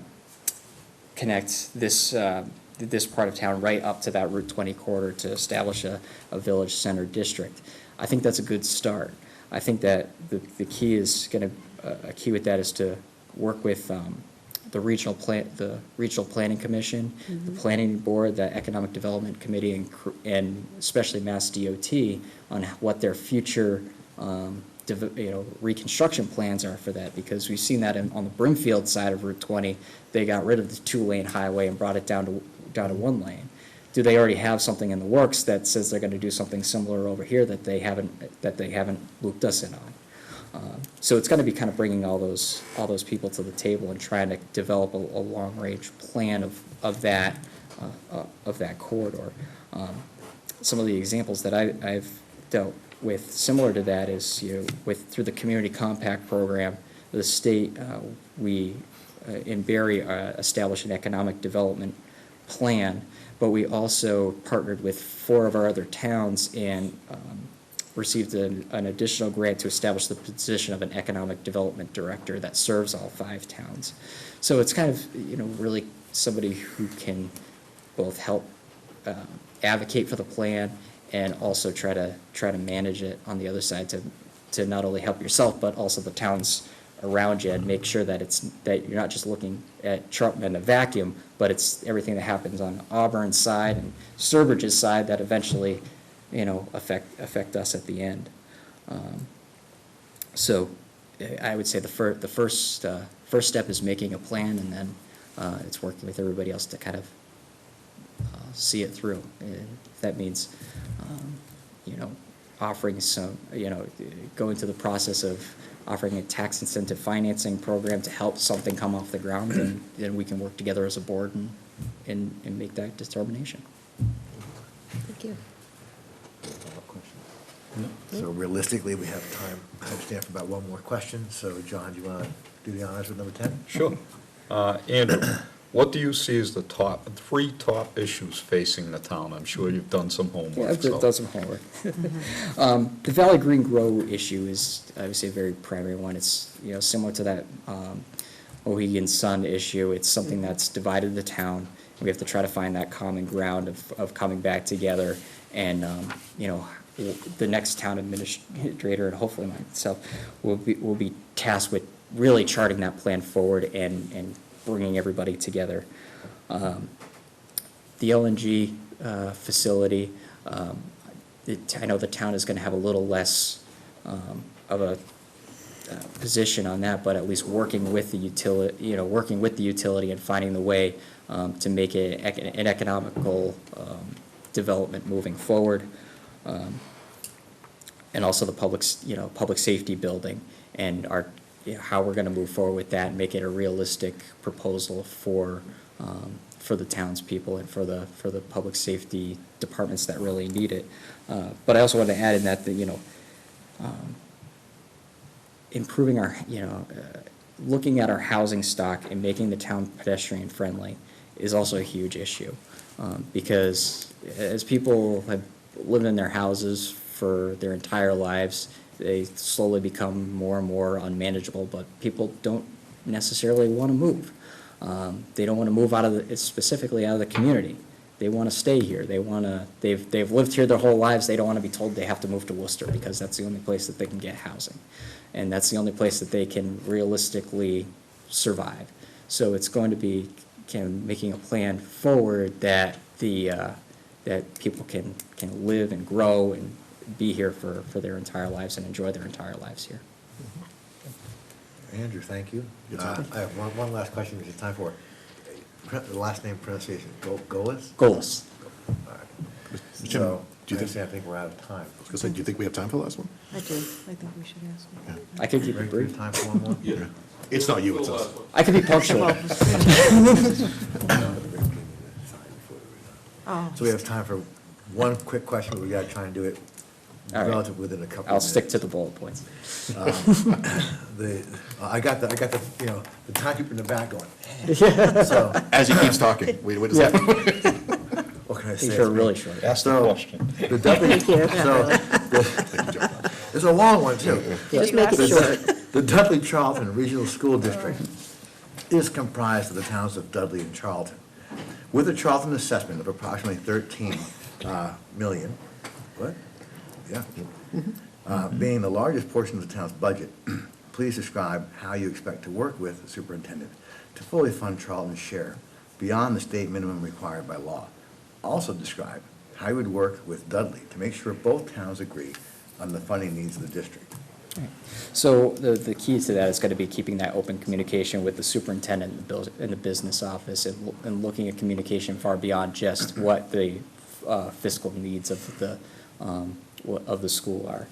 connect this part of town right up to that Route 20 corridor to establish a village center district. I think that's a good start. I think that the key is going to, a key with that is to work with the regional planning commission, the planning board, the economic development committee, and especially Mass DOT on what their future reconstruction plans are for that, because we've seen that on the Brimfield side of Route 20, they got rid of the 2-lane highway and brought it down to 1 lane. Do they already have something in the works that says they're going to do something similar over here that they haven't looped us in on? So it's going to be kind of bringing all those people to the table and trying to develop a long-range plan of that corridor. Some of the examples that I've dealt with similar to that is, you know, through the Community Compact Program, the state, we in Barry established an economic development plan, but we also partnered with 4 of our other towns and received an additional grant to establish the position of an economic development director that serves all 5 towns. So it's kind of, really somebody who can both help advocate for the plan and also try to manage it on the other side to not only help yourself, but also the towns around you, and make sure that that you're not just looking at Charlton in a vacuum, but it's everything that happens on Auburn's side and Sturbridge's side that eventually, affect us at the end. So I would say the first step is making a plan, and then it's working with everybody else to kind of see it through. And if that means, offering some, going through the process of offering a tax incentive financing program to help something come off the ground, then we can work together as a board and make that determination. Thank you. So realistically, we have time, I understand, for about one more question. So John, do you want to do the honors with number 10? Sure. Andrew, what do you see as the three top issues facing the town? I'm sure you've done some homework. Yeah, I've so- done some homework. The Valley Green Grow issue is, I would say, a very primary one. It's, similar to that Mohegan Sun issue. It's something that's divided the town. We have to try to find that common ground of coming back together, and, the next town administrator, and hopefully myself, will be tasked with really charting that plan forward and bringing everybody together. The LNG facility, I know the town is going to have a little less of a position on that, but at least working with the utility, and finding the way to make it an economical development moving forward. And also the public safety building, and how we're going to move forward with that and make it a realistic proposal for the townspeople and for the public safety departments that really need it. But I also want to add in that, improving our, looking at our housing stock and making the town pedestrian friendly is also a huge issue. Because as people have lived in their houses for their entire lives, they slowly become more and more unmanageable, but people don't necessarily want to move. They don't want to move specifically out of the community. They want to stay here. They've lived here their whole lives. They don't want to be told they have to move to Worcester, because that's the only place that they can get housing. And that's the only place that they can realistically survive. So it's going to be making a plan forward that that people can live and grow and be here for their entire lives and enjoy their entire lives here. Andrew, thank you. Good I time. have one last question, we have time for. The last name pronunciation, Golis? Goals. All right. Jim, So, do you think- I think we're out of time. I was gonna say, do you think we have time for the last one? I do. I think we should ask him. I could keep Rick, it do we have brief. time for one more? Yeah. It's not you, it's us. I could be punctual. Oh, So we have time for one quick question, but we gotta try and do it All right. relative within a couple of I'll minutes. stick to the bullet points. I got the timekeeper in the back going. So, As he keeps talking, wait a second. what can I say? These are really short. Ask the So, question. the deputy, so, it's a long one too. Just make it short. The Dudley Charlton Regional School District is comprised of the towns of Dudley and Charlton. With a Charlton assessment of approximately 13 million, what? Yeah. Being the largest portion of the town's budget, please describe how you expect to work with the superintendent to fully fund Charlton's share beyond the state minimum required by law. Also describe how you would work with Dudley to make sure both towns agree on the funding needs of the district. So the key to that is going to be keeping that open communication with the superintendent in the business office, and looking at communication far beyond just what the fiscal needs of the school are.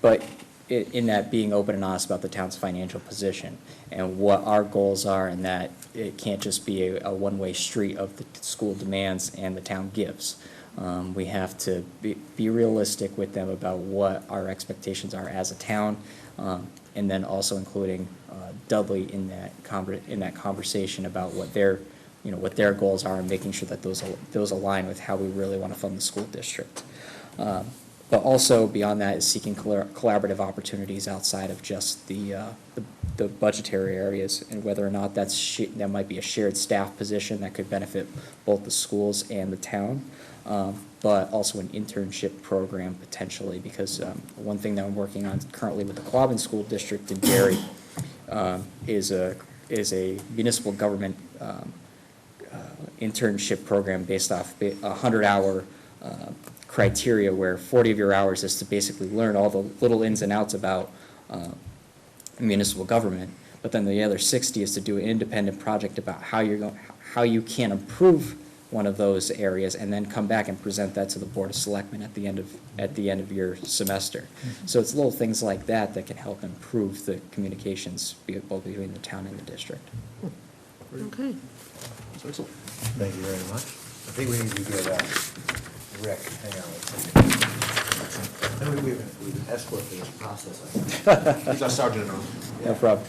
But in that, being open and honest about the town's financial position and what our goals are, and that it can't just be a one-way street of the school demands and the town gives. We have to be realistic with them about what our expectations are as a town, and then also including Dudley in that conversation about what their goals are, and making sure that those align with how we really want to fund the school district. But also beyond that is seeking collaborative opportunities outside of just the budgetary areas, and whether or not that might be a shared staff position that could benefit both the schools and the town, but also an internship program potentially, because one thing that I'm working on currently with the Quabbin School District in Gary is a municipal government internship program based off a 100-hour criteria, where 40 of your hours is to basically learn all the little ins and outs about municipal government, but then the other 60 is to do an independent project about how you can improve one of those areas, and then come back and present that to the Board of Selectmen at the end of your semester. So it's little things like that that can help improve the communications both between the town and the district. Okay. Excellent. Thank you very much. I think we need to get Rick, hang on a second. I mean, we've escorted this process. He's our sergeant at arms. No problem.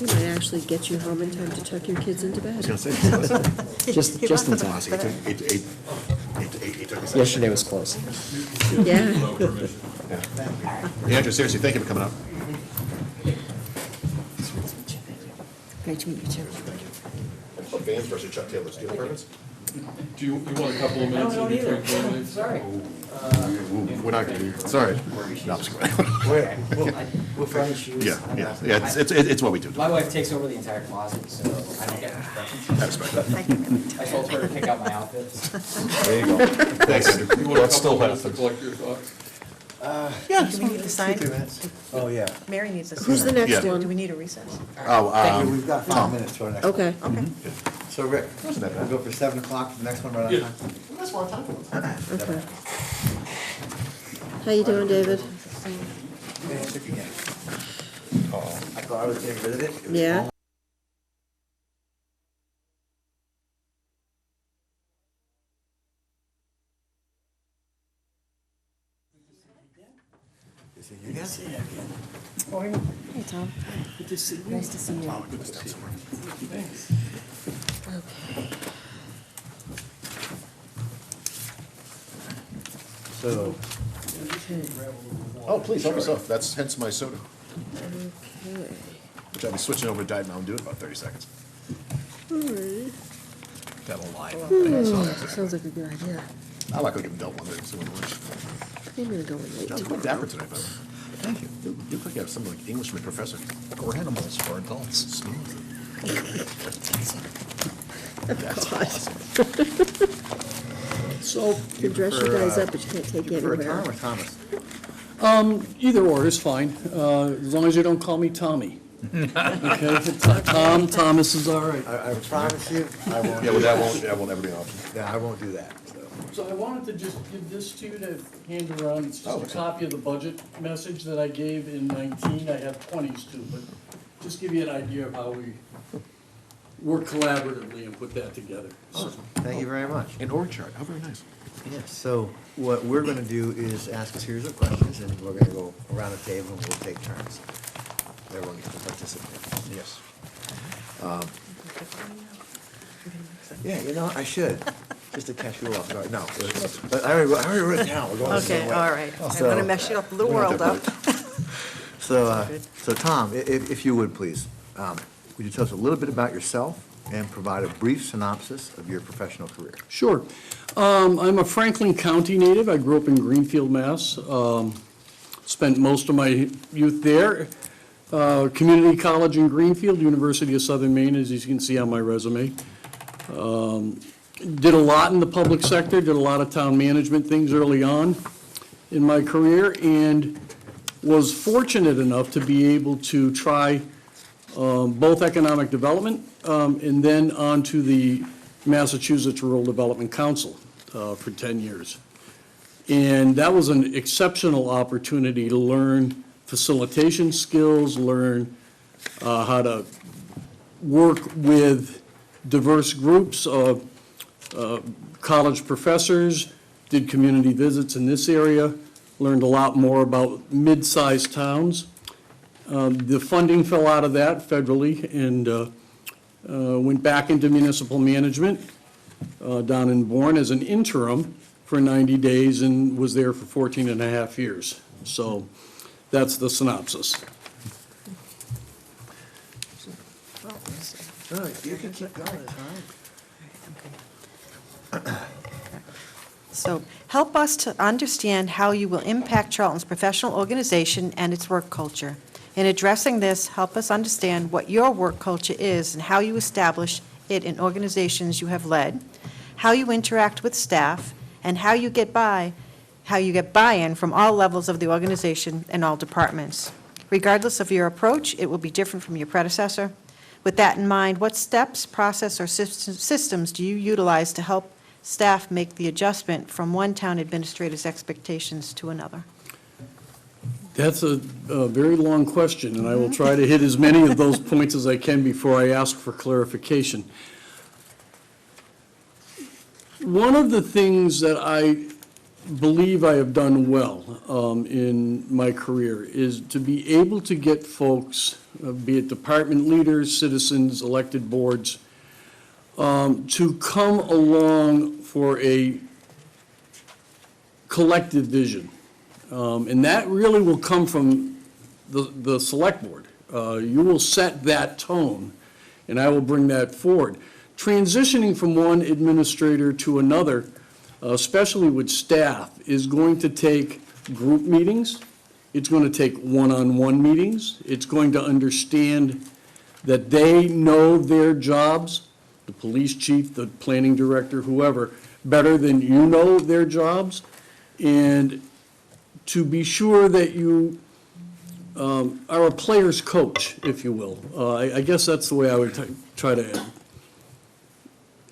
We might actually get you home in time to tuck your kids into bed. I was gonna say, Just in time. honestly, 8:30. Yesterday was close. Yeah. Yeah, Andrew, seriously, thank you for coming up. Great to meet you, too. Vans versus Chuck Taylor steel permits? Do you want a couple of minutes in between candidates? Sorry. We're not gonna do, sorry. No, I'm just kidding. We'll furnish you. Yeah, it's what we do. My wife takes over the entire closet, so I don't get instructions. I respect that. I told her to pick out my outfits. There you go. Thanks, Andrew. You want a That still couple of minutes to happens. collect your thoughts? Yeah. Do we need to sign? 2 minutes. Oh, yeah. Mary needs a sign. Who's the next Yeah. Do one? we need a recess? Oh, We've got 5 minutes for our next one. Okay. Okay. So Rick, Wasn't that we'll bad. go for 7 o'clock for the next one right on Yeah. time? That's a long time for us. Okay. How you doing, David? Yeah, sick again. I thought I was getting rid of it. It was Yeah? all- Is it you again? Hey, Tom. Nice to see you. So, Oh, please, help us out. That's hence my soda, Okay. which I'll be switching over to Diet Mountain Dew in about 30 seconds. That'll lie. Sounds like a good idea. I'm not gonna give him Del one, so it works. I'm gonna go in late John's tomorrow. quite dapper today, by the way. Thank you. You look like you have some like Englishman professor. We're animals for adults. Smooth. That's awesome. So, You can dress you guys up, but you can't take you for anywhere. Tom or Thomas? either or is fine, as long as you don't call me Tommy. Okay, Thomas is all right. I promise you, I won't. Yeah, well, that won't ever be an option. Yeah, I won't do that, so. So I wanted to just give this to you to hand around. It's Oh, just a okay. copy of the budget message that I gave in 19. I have 20s too, but just give you an idea of how we work collaboratively and put that together. Thank you very much. An org chart, how very nice. Yes, so what we're gonna do is ask a series of questions, and we're gonna go around the table and we'll take turns. Everyone gets to participate. Yes. Yeah, you know, I should, just to catch you off guard. No, but I already wrote it down. We're going the Okay, same way. all right. I'm So- going to mess you up a little world up. So Tom, if you would, please, would you tell us a little bit about yourself and provide a brief synopsis of your professional career? Sure. I'm a Franklin County native. I grew up in Greenfield, Mass. Spent most of my youth there. Community college in Greenfield, University of Southern Maine, as you can see on my resume. Did a lot in the public sector, did a lot of town management things early on in my career, and was fortunate enough to be able to try both economic development and then onto the Massachusetts Rural Development Council for 10 years. And that was an exceptional opportunity to learn facilitation skills, learn how to work with diverse groups of college professors, did community visits in this area, learned a lot more about mid-sized towns. The funding fell out of that federally and went back into municipal management. down in Bourne as an interim for 90 days and was there for 14 and a half years. So that's the synopsis. All right, you can keep going, So help us to understand how you will impact Charlton's professional organization and its work culture. In addressing this, help us understand what your work culture is and how you establish it in organizations you have led, how you interact with staff, and how you get buy-in from all levels of the organization and all departments. Regardless of your approach, it will be different from your predecessor. With that in mind, what steps, process, or systems do you utilize to help staff make the adjustment from one town administrator's expectations to another? That's a very long question, and I will try to hit as many of those points as I can before I ask for clarification. One of the things that I believe I have done well in my career is to be able to get folks, be it department leaders, citizens, elected boards, to come along for a collective vision. And that really will come from the select board. You will set that tone, and I will bring that forward. Transitioning from one administrator to another, especially with staff, is going to take group meetings. It's going to take one-on-one meetings. It's going to understand that they know their jobs, the police chief, the planning director, whoever, better than you know their jobs. And to be sure that you are a player's coach, if you will. I guess that's the way I would try to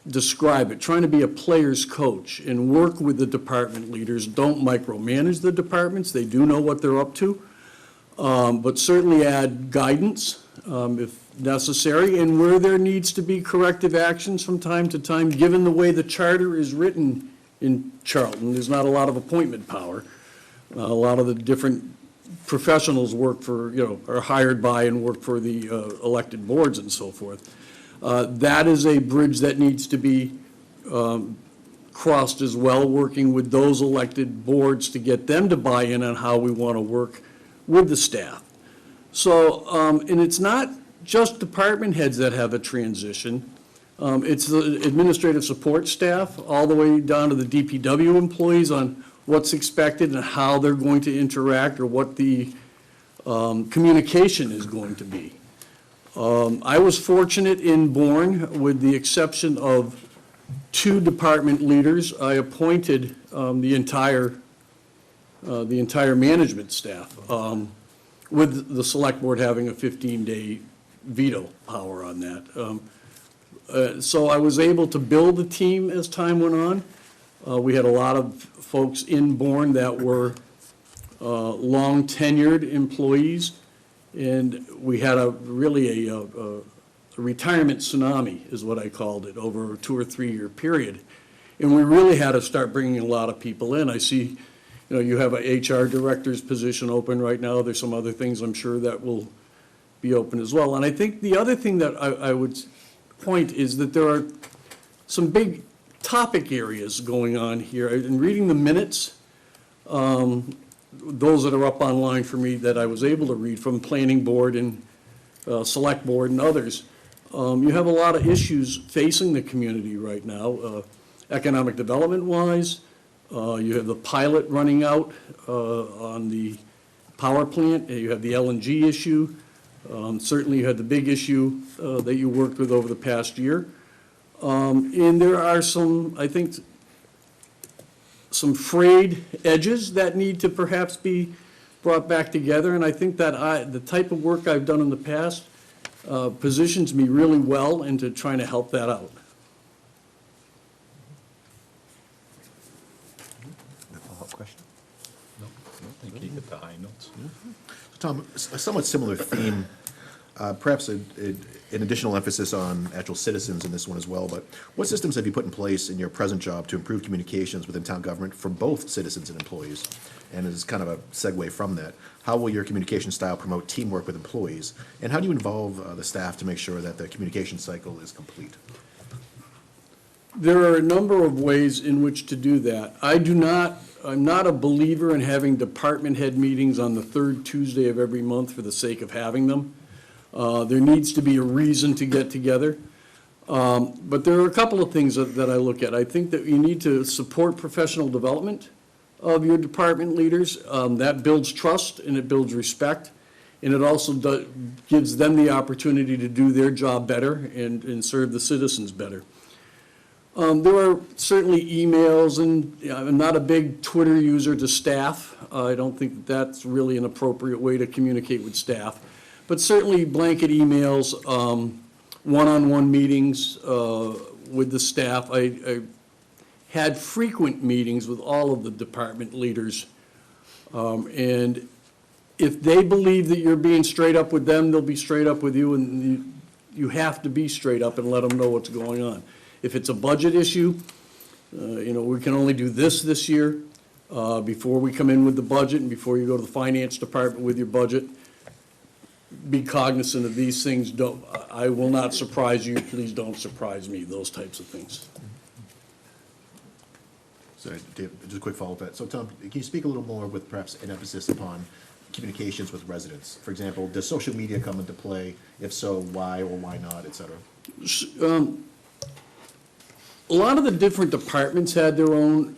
describe it, trying to be a player's coach and work with the department leaders. Don't micromanage the departments. They do know what they're up to, but certainly add guidance if necessary, and where there needs to be corrective actions from time to time, given the way the charter is written in Charlton. There's not a lot of appointment power. A lot of the different professionals work for, are hired by and work for the elected boards and so forth. That is a bridge that needs to be crossed as well, working with those elected boards to get them to buy in on how we want to work with the staff. So, and it's not just department heads that have a transition. It's the administrative support staff, all the way down to the DPW employees on what's expected and how they're going to interact, or what the communication is going to be. I was fortunate in Bourne, with the exception of 2 department leaders. I appointed the entire management staff, with the select board having a 15-day veto power on that. So I was able to build a team as time went on. We had a lot of folks in Bourne that were long tenured employees, and we had a retirement tsunami is what I called it, over a 2 or 3 year period. And we really had to start bringing a lot of people in. I see, you have a HR director's position open right now. There's some other things I'm sure that will be open as well. And I think the other thing that I would point is that there are some big topic areas going on here. In reading the minutes, those that are up online for me that I was able to read from planning board and select board and others, you have a lot of issues facing the community right now, economic development wise. You have the pilot running out on the power plant. You have the LNG issue. Certainly you had the big issue that you worked with over the past year. And there are some, I think, some frayed edges that need to perhaps be brought back together. And I think that the type of work I've done in the past positions me really well into trying to help that out. Follow-up question? I think you hit the high notes. Tom, a somewhat similar theme, perhaps an additional emphasis on actual citizens in this one as well, but what systems have you put in place in your present job to improve communications within town government for both citizens and employees? And as kind of a segue from that, how will your communication style promote teamwork with employees? And how do you involve the staff to make sure that the communication cycle is complete? There are a number of ways in which to do that. I'm not a believer in having department head meetings on the third Tuesday of every month for the sake of having them. There needs to be a reason to get together. But there are a couple of things that I look at. I think that you need to support professional development of your department leaders. That builds trust and it builds respect. And it also gives them the opportunity to do their job better and serve the citizens better. There are certainly emails, and I'm not a big Twitter user to staff. I don't think that's really an appropriate way to communicate with staff. But certainly blanket emails, one-on-one meetings with the staff. I had frequent meetings with all of the department leaders. And if they believe that you're being straight up with them, they'll be straight up with you, and you have to be straight up and let them know what's going on. If it's a budget issue, we can only do this year, before we come in with the budget and before you go to the finance department with your budget. Be cognizant of these things. I will not surprise you, please don't surprise me, those types of things. So, Dave, just a quick follow-up to that. So, Tom, can you speak a little more with perhaps an emphasis upon communications with residents? For example, does social media come into play? If so, why or why not, et cetera? A lot of the different departments had their own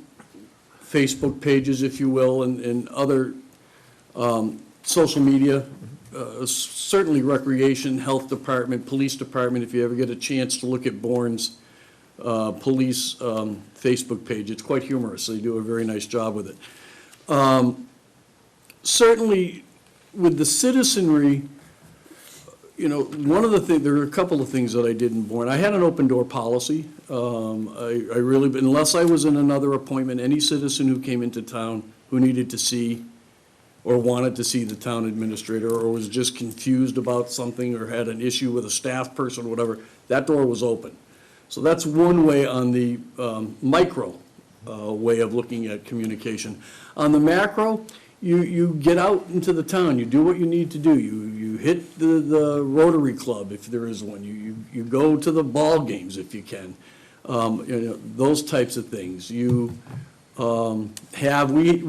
Facebook pages, if you will, and other social media. Certainly recreation, health department, police department, if you ever get a chance to look at Bourne's police Facebook page, it's quite humorous. They do a very nice job with it. Certainly with the citizenry, one of the things, there are a couple of things that I did in Bourne. I had an open door policy. I really, unless I was in another appointment, any citizen who came into town who needed to see or wanted to see the town administrator or was just confused about something or had an issue with a staff person or whatever, that door was open. So that's one way on the micro way of looking at communication. On the macro, you get out into the town, you do what you need to do. You hit the Rotary Club if there is one. You go to the ball games if you can. Those types of things. We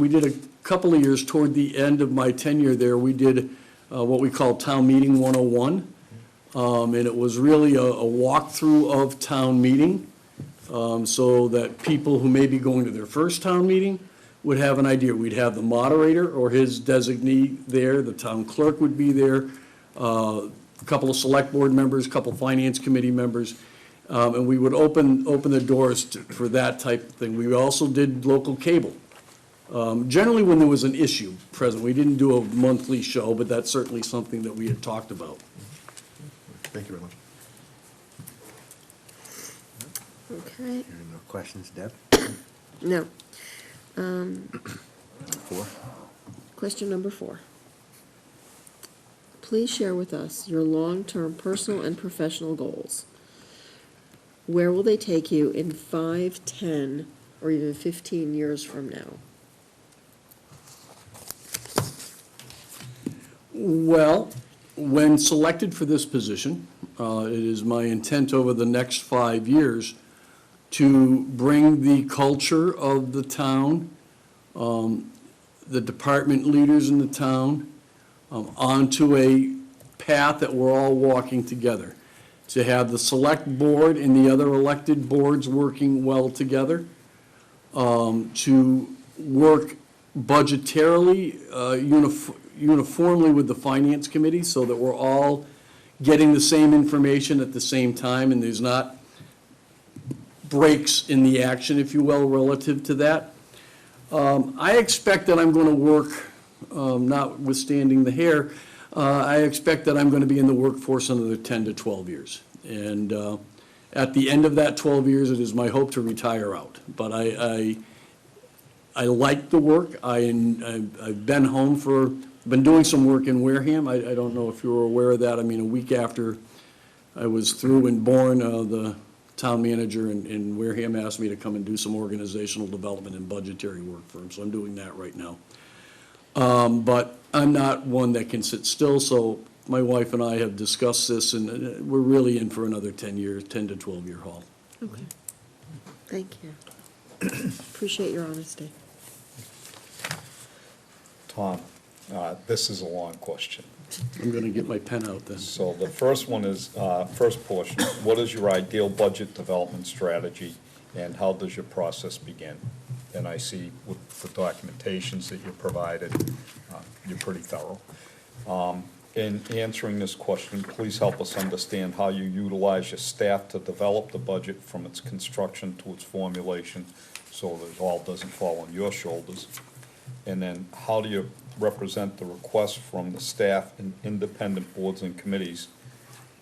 did a couple of years toward the end of my tenure there, we did what we call Town Meeting 101. And it was really a walkthrough of town meeting, so that people who may be going to their first town meeting would have an idea. We'd have the moderator or his designee there, the town clerk would be there, a couple of select board members, a couple of finance committee members, and we would open the doors for that type of thing. We also did local cable. Generally when there was an issue present. We didn't do a monthly show, but that's certainly something that we had talked about. Thank you very much. Okay, No questions, Deb? no. 4. Question number 4. Please share with us your long-term personal and professional goals. Where will they take you in 5, 10, or even 15 years from now? Well, when selected for this position, it is my intent over the next 5 years to bring the culture of the town, the department leaders in the town, onto a path that we're all walking together. To have the select board and the other elected boards working well together, to work budgetarily, uniformly with the finance committee so that we're all getting the same information at the same time and there's not breaks in the action, if you will, relative to that. I expect that I'm going to work, notwithstanding the hair, I expect that I'm going to be in the workforce another 10 to 12 years. And at the end of that 12 years, it is my hope to retire out. But I like the work. I've been home been doing some work in Wareham. I don't know if you were aware of that. I mean, a week after I was through in Bourne, the town manager in Wareham asked me to come and do some organizational development and budgetary work for him, so I'm doing that right now. But I'm not one that can sit still, so my wife and I have discussed this, and we're really in for another 10 to 12 year haul. Okay. Thank you. Appreciate your honesty. Tom, this is a long question. I'm going to get my pen out then. So the first one is, first portion, what is your ideal budget development strategy, and how does your process begin? And I see with the documentations that you provided, you're pretty thorough. In answering this question, please help us understand how you utilize your staff to develop the budget from its construction to its formulation, so that it all doesn't fall on your shoulders. And then how do you represent the requests from the staff and independent boards and committees?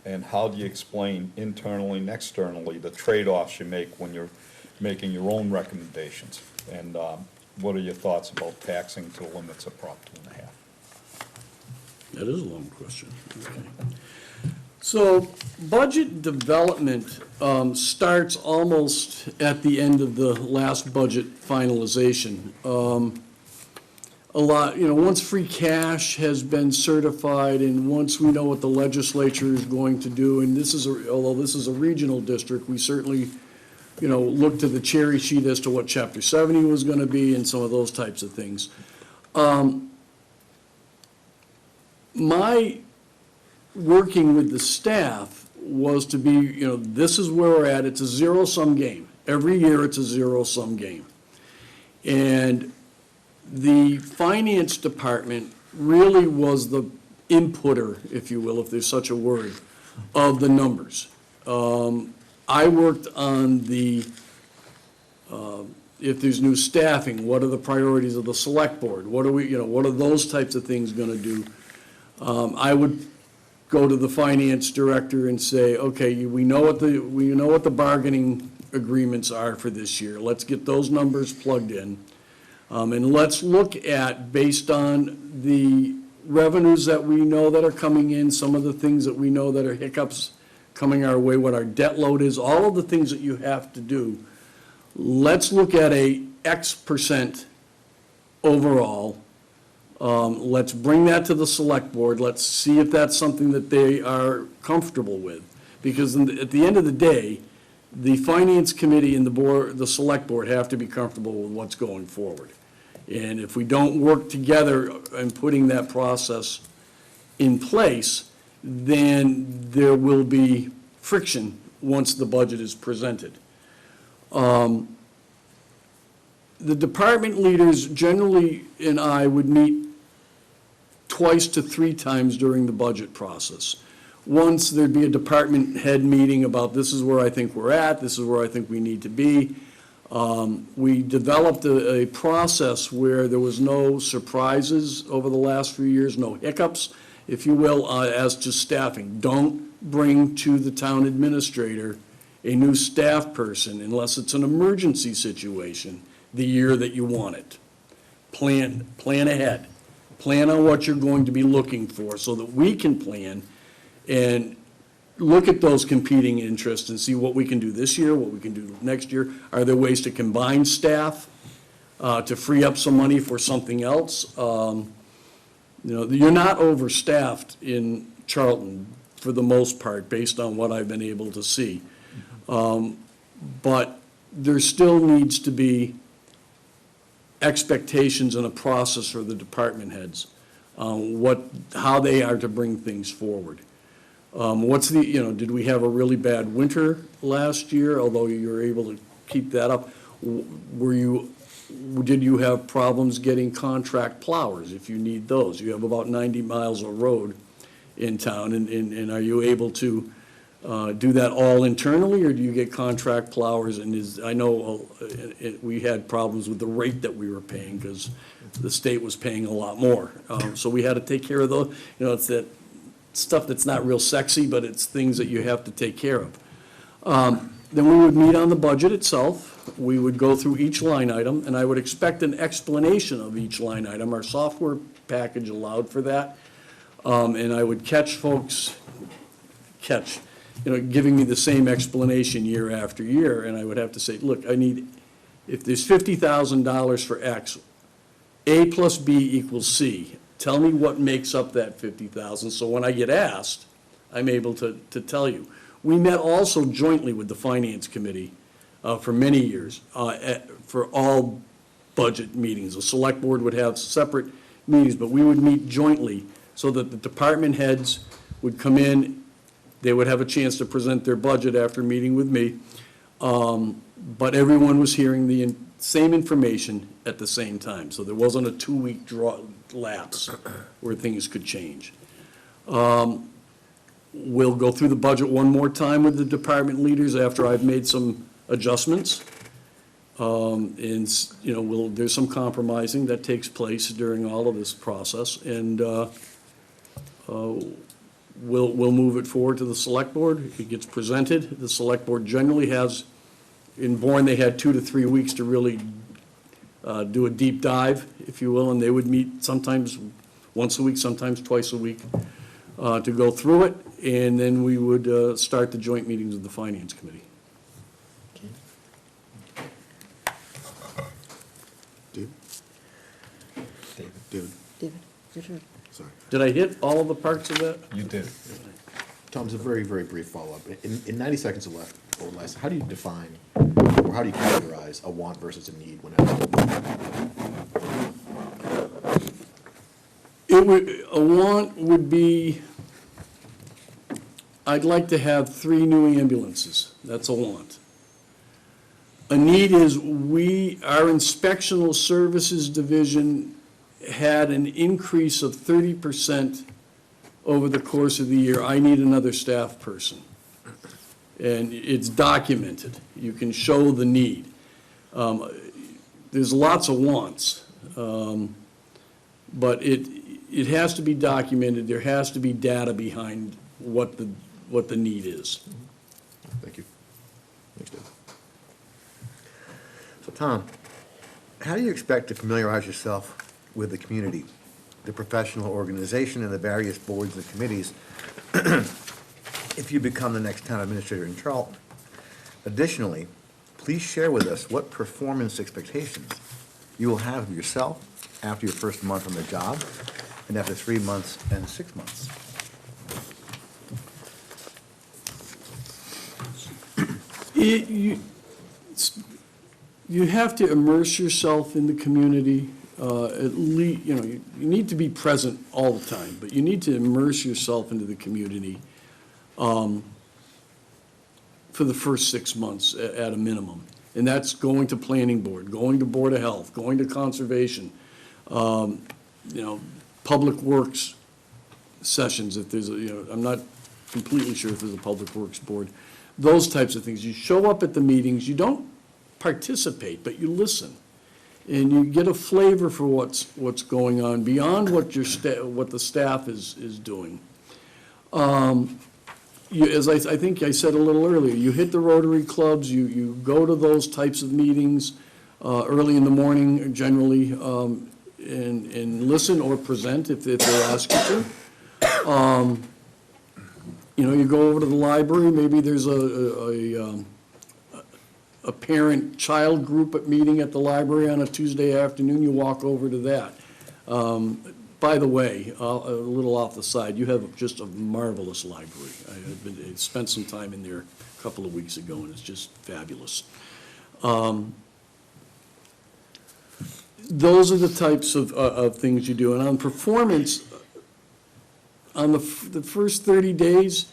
And how do you explain internally and externally the trade-offs you make when you're making your own recommendations? And what are your thoughts about taxing to the limits of Prop 2.5? That is a long question. Okay. So budget development starts almost at the end of the last budget finalization. A lot, once free cash has been certified and once we know what the legislature is going to do, and although this is a regional district, we certainly, look to the cherry sheet as to what Chapter 70 was going to be and some of those types of things. My working with the staff was to be, this is where we're at. It's a zero-sum game. Every year it's a zero-sum game. And the finance department really was the inputter, if you will, if there's such a word, of the numbers. I worked on if there's new staffing, what are the priorities of the select board? What are those types of things gonna do? I would go to the finance director and say, okay, we know what the bargaining agreements are for this year. Let's get those numbers plugged in. And let's look at, based on the revenues that we know that are coming in, some of the things that we know that are hiccups coming our way, what our debt load is, all of the things that you have to do. Let's look at a X% overall. Let's bring that to the select board. Let's see if that's something that they are comfortable with. Because at the end of the day, the finance committee and the select board have to be comfortable with what's going forward. And if we don't work together in putting that process in place, then there will be friction once the budget is presented. The department leaders generally and I would meet twice to 3 times during the budget process. Once there'd be a department head meeting about this is where I think we're at, this is where I think we need to be. We developed a process where there was no surprises over the last few years, no hiccups, if you will, as to staffing. Don't bring to the town administrator a new staff person unless it's an emergency situation the year that you want it. Plan ahead. Plan on what you're going to be looking for so that we can plan and look at those competing interests and see what we can do this year, what we can do next year. Are there ways to combine staff to free up some money for something else? You're not overstaffed in Charlton for the most part, based on what I've been able to see. But there still needs to be expectations and a process for the department heads, how they are to bring things forward. Did we have a really bad winter last year, although you were able to keep that up? Did you have problems getting contract plowers if you need those? You have about 90 miles of road in town, and are you able to do that all internally, or do you get contract plowers? And I know we had problems with the rate that we were paying because the state was paying a lot more. So we had to take care of those. It's that stuff that's not real sexy, but it's things that you have to take care of. Then we would meet on the budget itself. We would go through each line item, and I would expect an explanation of each line item. Our software package allowed for that. And I would catch folks, giving me the same explanation year after year, and I would have to say, look, if there's $50,000 for X, A plus B equals C. Tell me what makes up that 50,000, so when I get asked, I'm able to tell you. We met also jointly with the Finance Committee for many years, for all budget meetings. The select board would have separate meetings, but we would meet jointly so that the department heads would come in, they would have a chance to present their budget after meeting with me, but everyone was hearing the same information at the same time, so there wasn't a 2-week lapse where things could change. We'll go through the budget one more time with the department leaders after I've made some adjustments. And, you know, there's some compromising that takes place during all of this process, and we'll move it forward to the select board. It gets presented. The select board generally has, in Bourne, they had 2 to 3 weeks to really do a deep dive, if you will, and they would meet sometimes once a week, sometimes twice a week, to go through it, and then we would start the joint meetings with the finance committee. David, David, your turn. sorry. Did I hit all of the parts of that? You did. Tom's a very, very brief follow-up. In 90 seconds or less, how do you define, or how do you categorize a want versus a need when A want would be, I'd like to have 3 new ambulances. That's a want. A need is our inspectional services division had an increase of 30% over the course of the year. I need another staff person. And it's documented. You can show the need. There's lots of wants, but it has to be documented. There has to be data behind what the need is. Thank you. Thanks, David. So Tom, how do you expect to familiarize yourself with the community, the professional organization, and the various boards and committees if you become the next town administrator in Charlton? Additionally, please share with us what performance expectations you will have of yourself after your first month on the job and after 3 months and 6 months. You have to immerse yourself in the community. At least, you know, you need to be present all the time, but you need to immerse yourself into the community for the first 6 months at a minimum. And that's going to planning board, going to Board of Health, going to conservation, you know, public works sessions, if there's a, you know, I'm not completely sure if there's a public works board, those types of things. You show up at the meetings, you don't participate, but you listen. And you get a flavor for what's going on beyond what the staff is doing. As I think I said a little earlier, you hit the Rotary clubs, you go to those types of meetings early in the morning generally, and listen or present if they ask you to. You know, you go over to the library, maybe there's a parent-child group meeting at the library on a Tuesday afternoon, you walk over to that. By the way, a little off the side, you have just a marvelous library. I spent some time in there a couple of weeks ago, and it's just fabulous. Those are the types of things you do. And on performance, on the first 30 days,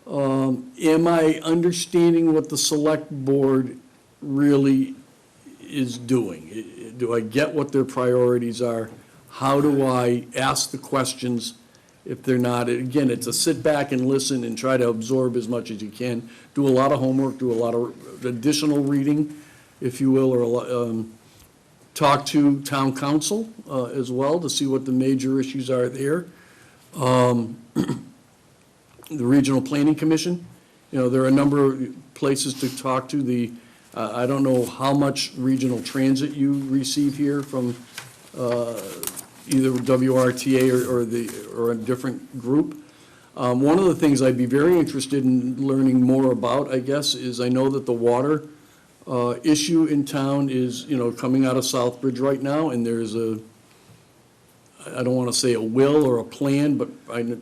am I understanding what the select board really is doing? Do I get what their priorities are? How do I ask the questions if they're not? Again, it's a sit back and listen and try to absorb as much as you can. Do a lot of homework, do a lot of additional reading, if you will, or talk to town council as well to see what the major issues are there. The Regional Planning Commission, you know, there are a number of places to talk to. I don't know how much regional transit you receive here from either WRTA or a different group. One of the things I'd be very interested in learning more about, I guess, is I know that the water issue in town is, you know, coming out of Southbridge right now, and there's I don't want to say a will or a plan, but a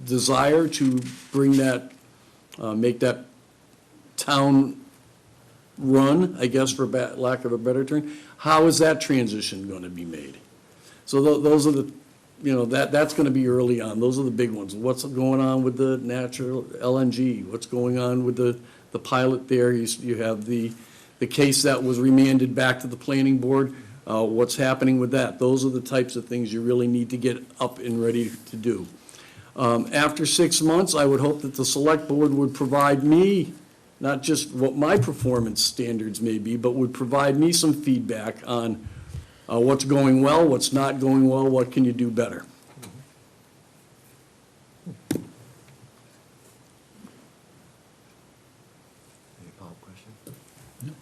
desire to bring that, make that town run, I guess, for lack of a better term, how is that transition going to be made? So those are the, that's going to be early on. Those are the big ones. What's going on with the natural LNG? What's going on with the pilot there? You have the case that was remanded back to the planning board. What's happening with that? Those are the types of things you really need to get up and ready to do. After 6 months, I would hope that the select board would provide me, not just what my performance standards may be, but would provide me some feedback on what's going well, what's not going well, what can you do better. Any follow-up question? No.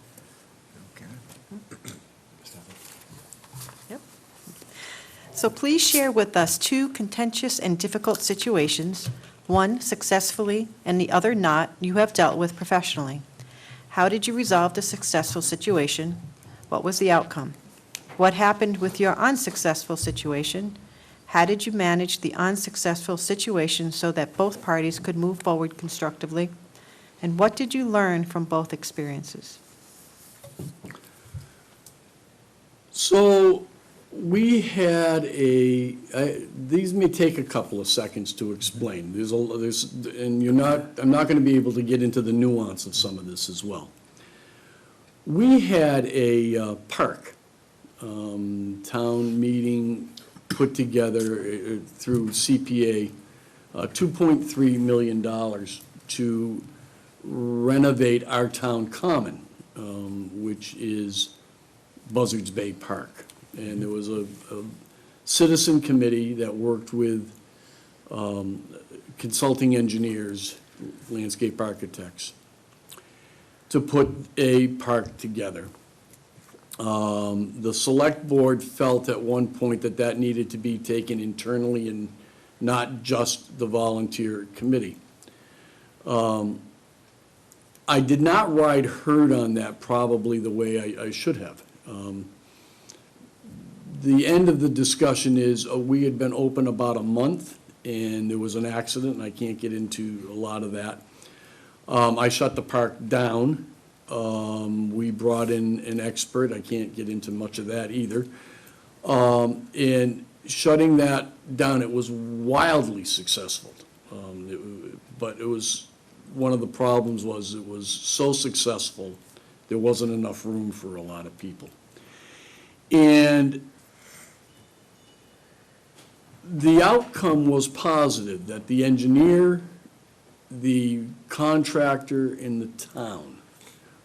Okay. Yep. So please share with us 2 contentious and difficult situations, one successfully and the other not, you have dealt with professionally. How did you resolve the successful situation? What was the outcome? What happened with your unsuccessful situation? How did you manage the unsuccessful situation so that both parties could move forward constructively? And what did you learn from both experiences? So we had these may take a couple of seconds to explain. And I'm not going to be able to get into the nuance of some of this as well. We had a park, town meeting put together through CPA, $2.3 million to renovate our town common, which is Buzzards Bay Park. And there was a citizen committee that worked with consulting engineers, landscape architects, to put a park together. The select board felt at one point that needed to be taken internally and not just the volunteer committee. I did not ride herd on that probably the way I should have. The end of the discussion is we had been open about a month and there was an accident, and I can't get into a lot of that. I shut the park down. We brought in an expert. I can't get into much of that either. And shutting that down, it was wildly successful. But it was, one of the problems was it was so successful, there wasn't enough room for a lot of people. And the outcome was positive, that the engineer, the contractor, and the town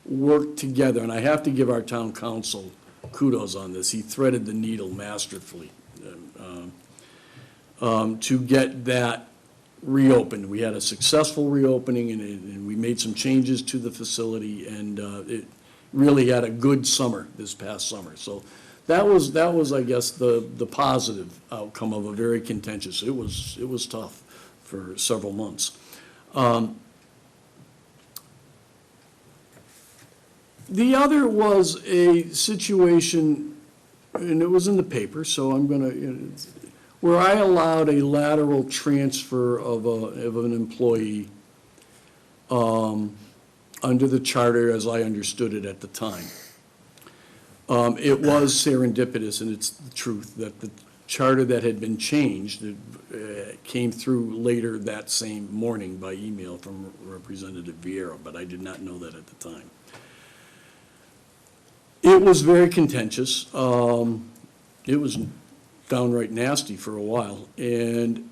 worked together, and I have to give our town council kudos on this. He threaded the needle masterfully to get that reopened. We had a successful reopening, and we made some changes to the facility, and it really had a good summer this past summer. So that was, I guess, the positive outcome of a very contentious. It was tough for several months. The other was a situation, and it was in the paper, so I'm going to, where I allowed a lateral transfer of an employee under the charter as I understood it at the time. It was serendipitous, and it's the truth, that the charter that had been changed came through later that same morning by email from Representative Vieira, but I did not know that at the time. It was very contentious. It was downright nasty for a while, and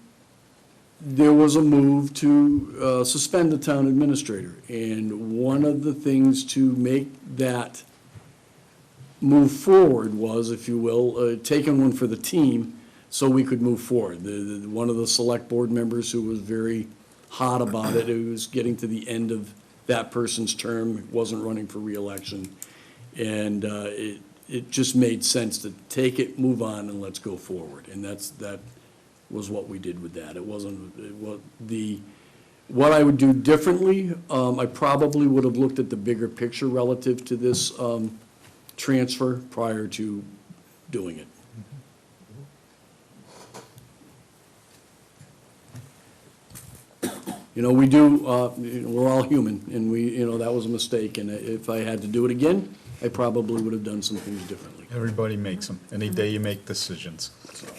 there was a move to suspend the town administrator. And one of the things to make that move forward was, if you will, taking one for the team so we could move forward. One of the select board members who was very hot about it, who was getting to the end of that person's term, wasn't running for reelection. And it just made sense to take it, move on, and let's go forward. And that was what we did with that. What I would do differently, I probably would have looked at the bigger picture relative to this transfer prior to doing it. You know, we do, we're all human, and that was a mistake, and if I had to do it again, I probably would have done some things differently. Everybody makes them. Any day you make decisions.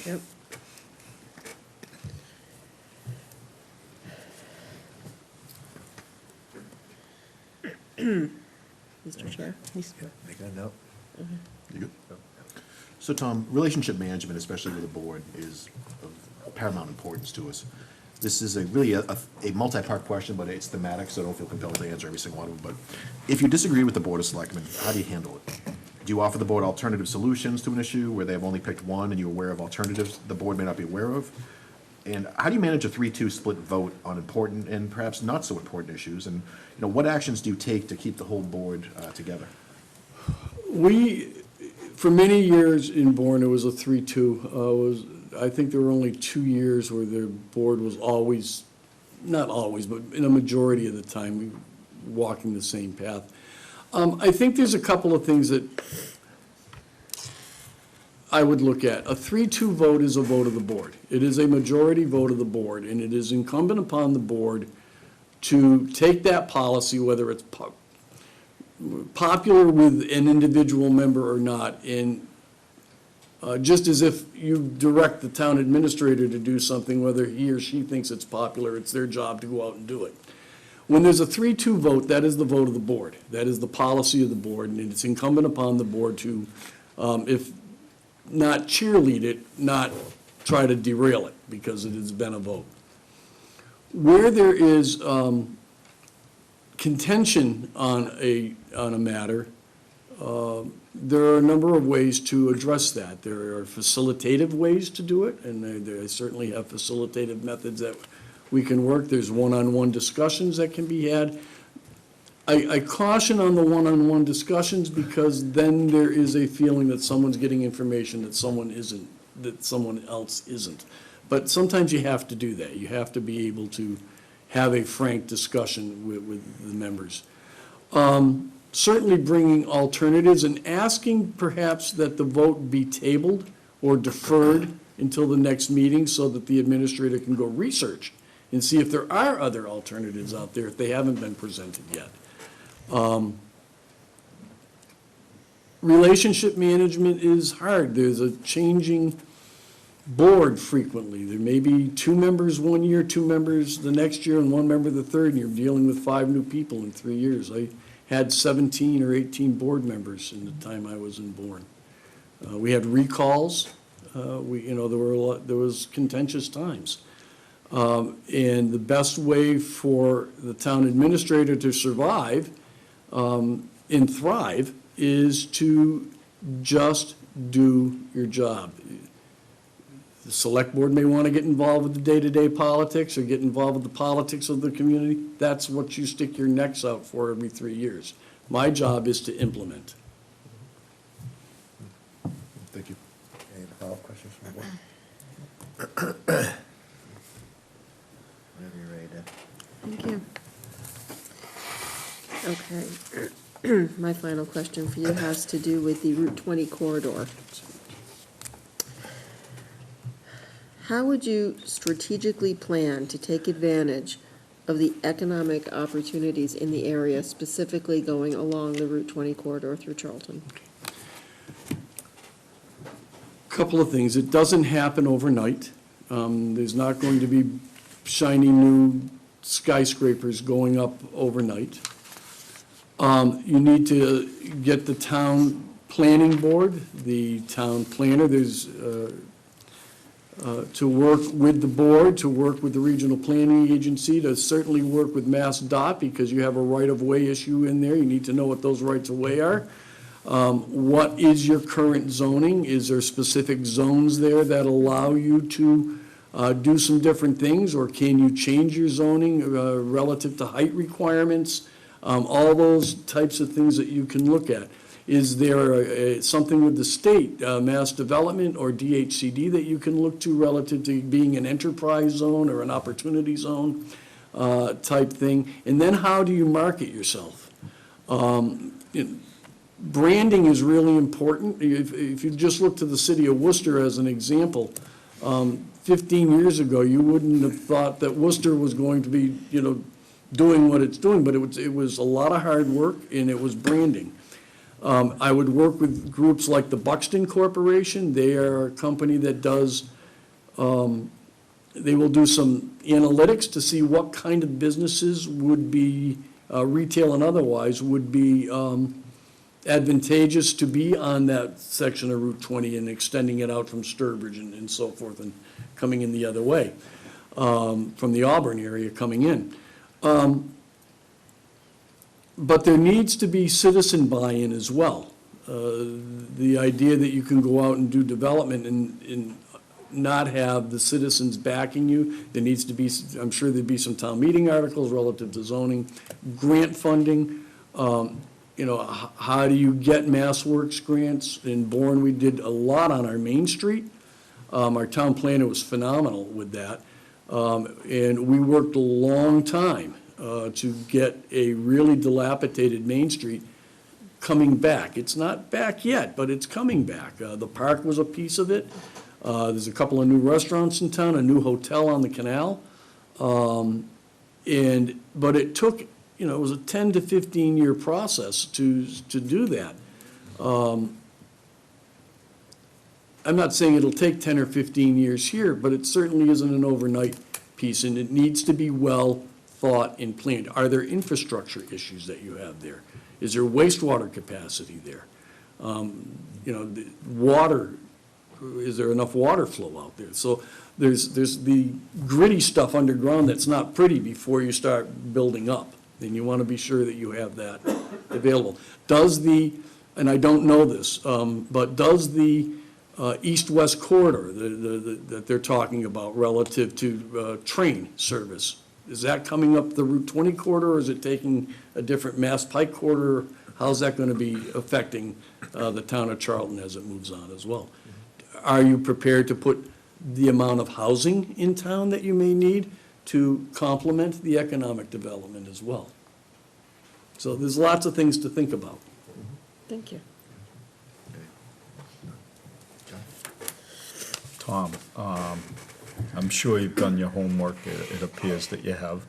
Yep. Mr. Chair? Make a note. You good? So Tom, relationship management, especially with the board, is of paramount importance to us. This is really a multi-part question, but it's thematic, so I don't feel compelled to answer every single one of them. But if you disagree with the Board of Selectmen, how do you handle it? Do you offer the board alternative solutions to an issue where they have only picked one and you're aware of alternatives the board may not be aware of? And how do you manage a 3-2 split vote on important and perhaps not so important issues? And, what actions do you take to keep the whole board together? For many years in Bourne, it was a 3-2. I think there were only 2 years where the board was always, not always, but in a majority of the time, walking the same path. I think there's a couple of things that I would look at. A 3-2 vote is a vote of the board. It is a majority vote of the board, and it is incumbent upon the board to take that policy, whether it's popular with an individual member or not, and just as if you direct the town administrator to do something, whether he or she thinks it's popular, it's their job to go out and do it. When there's a 3-2 vote, that is the vote of the board. That is the policy of the board, and it's incumbent upon the board to, if not cheerlead it, not try to derail it, because it has been a vote. Where there is contention on a matter, there are a number of ways to address that. There are facilitative ways to do it, and they certainly have facilitative methods that we can work. There's one-on-one discussions that can be had. I caution on the one-on-one discussions because then there is a feeling that someone's getting information that someone isn't, that someone else isn't. But sometimes you have to do that. You have to be able to have a frank discussion with the members. Certainly bringing alternatives and asking perhaps that the vote be tabled or deferred until the next meeting so that the administrator can go research and see if there are other alternatives out there if they haven't been presented yet. Relationship management is hard. There's a changing board frequently. There may be 2 members one year, 2 members the next year, and 1 member the third, and you're dealing with 5 new people in 3 years. I had 17 or 18 board members in the time I was in Bourne. We had recalls. There was contentious times. And the best way for the town administrator to survive and thrive is to just do your job. The select board may want to get involved with the day-to-day politics or get involved with the politics of the community. That's what you stick your necks out for every 3 years. My job is to implement. Thank you. Any follow-up questions from the board? Whenever you're ready, Deb. Thank you. Okay. My final question for you has to do with the Route 20 corridor. How would you strategically plan to take advantage of the economic opportunities in the area, specifically going along the Route 20 corridor through Charlton? Couple of things. It doesn't happen overnight. There's not going to be shiny new skyscrapers going up overnight. You need to get the town planning board, the town planner, to work with the board, to work with the regional planning agency, to certainly work with MassDOT, because you have a right-of-way issue in there. You need to know what those rights-of-way are. What is your current zoning? Is there specific zones there that allow you to do some different things, or can you change your zoning relative to height requirements? All those types of things that you can look at. Is there something with the state, Mass Development or DHCD, that you can look to relative to being an enterprise zone or an opportunity zone type thing? And then how do you market yourself? Branding is really important. If you just look to the city of Worcester as an example, 15 years ago, you wouldn't have thought that Worcester was going to be, doing what it's doing, but it was a lot of hard work, and it was branding. I would work with groups like the Buxton Corporation. They are a company that does, they will do some analytics to see what kind of businesses would be, retail and otherwise, would be advantageous to be on that section of Route 20 and extending it out from Sturbridge and so forth and coming in the other way, from the Auburn area coming in. But there needs to be citizen buy-in as well. The idea that you can go out and do development and not have the citizens backing you, there needs to be, I'm sure there'd be some town meeting articles relative to zoning, grant funding, how do you get MassWorks grants? In Bourne, we did a lot on our Main Street. Our town planner was phenomenal with that. And we worked a long time to get a really dilapidated Main Street coming back. It's not back yet, but it's coming back. The park was a piece of it. There's a couple of new restaurants in town, a new hotel on the canal. But it took, it was a 10 to 15-year process to do that. I'm not saying it'll take 10 or 15 years here, but it certainly isn't an overnight piece, and it needs to be well thought and planned. Are there infrastructure issues that you have there? Is there wastewater capacity there? The water, is there enough water flow out there? So there's the gritty stuff underground that's not pretty before you start building up. And you want to be sure that you have that available. And I don't know this, but does the east-west corridor that they're talking about relative to train service, is that coming up the Route 20 corridor, or is it taking a different Mass Pike corridor? How's that going to be affecting the town of Charlton as it moves on as well? Are you prepared to put the amount of housing in town that you may need to complement the economic development as well? So there's lots of things to think about. Thank you. Tom, I'm sure you've done your homework, it appears that you have.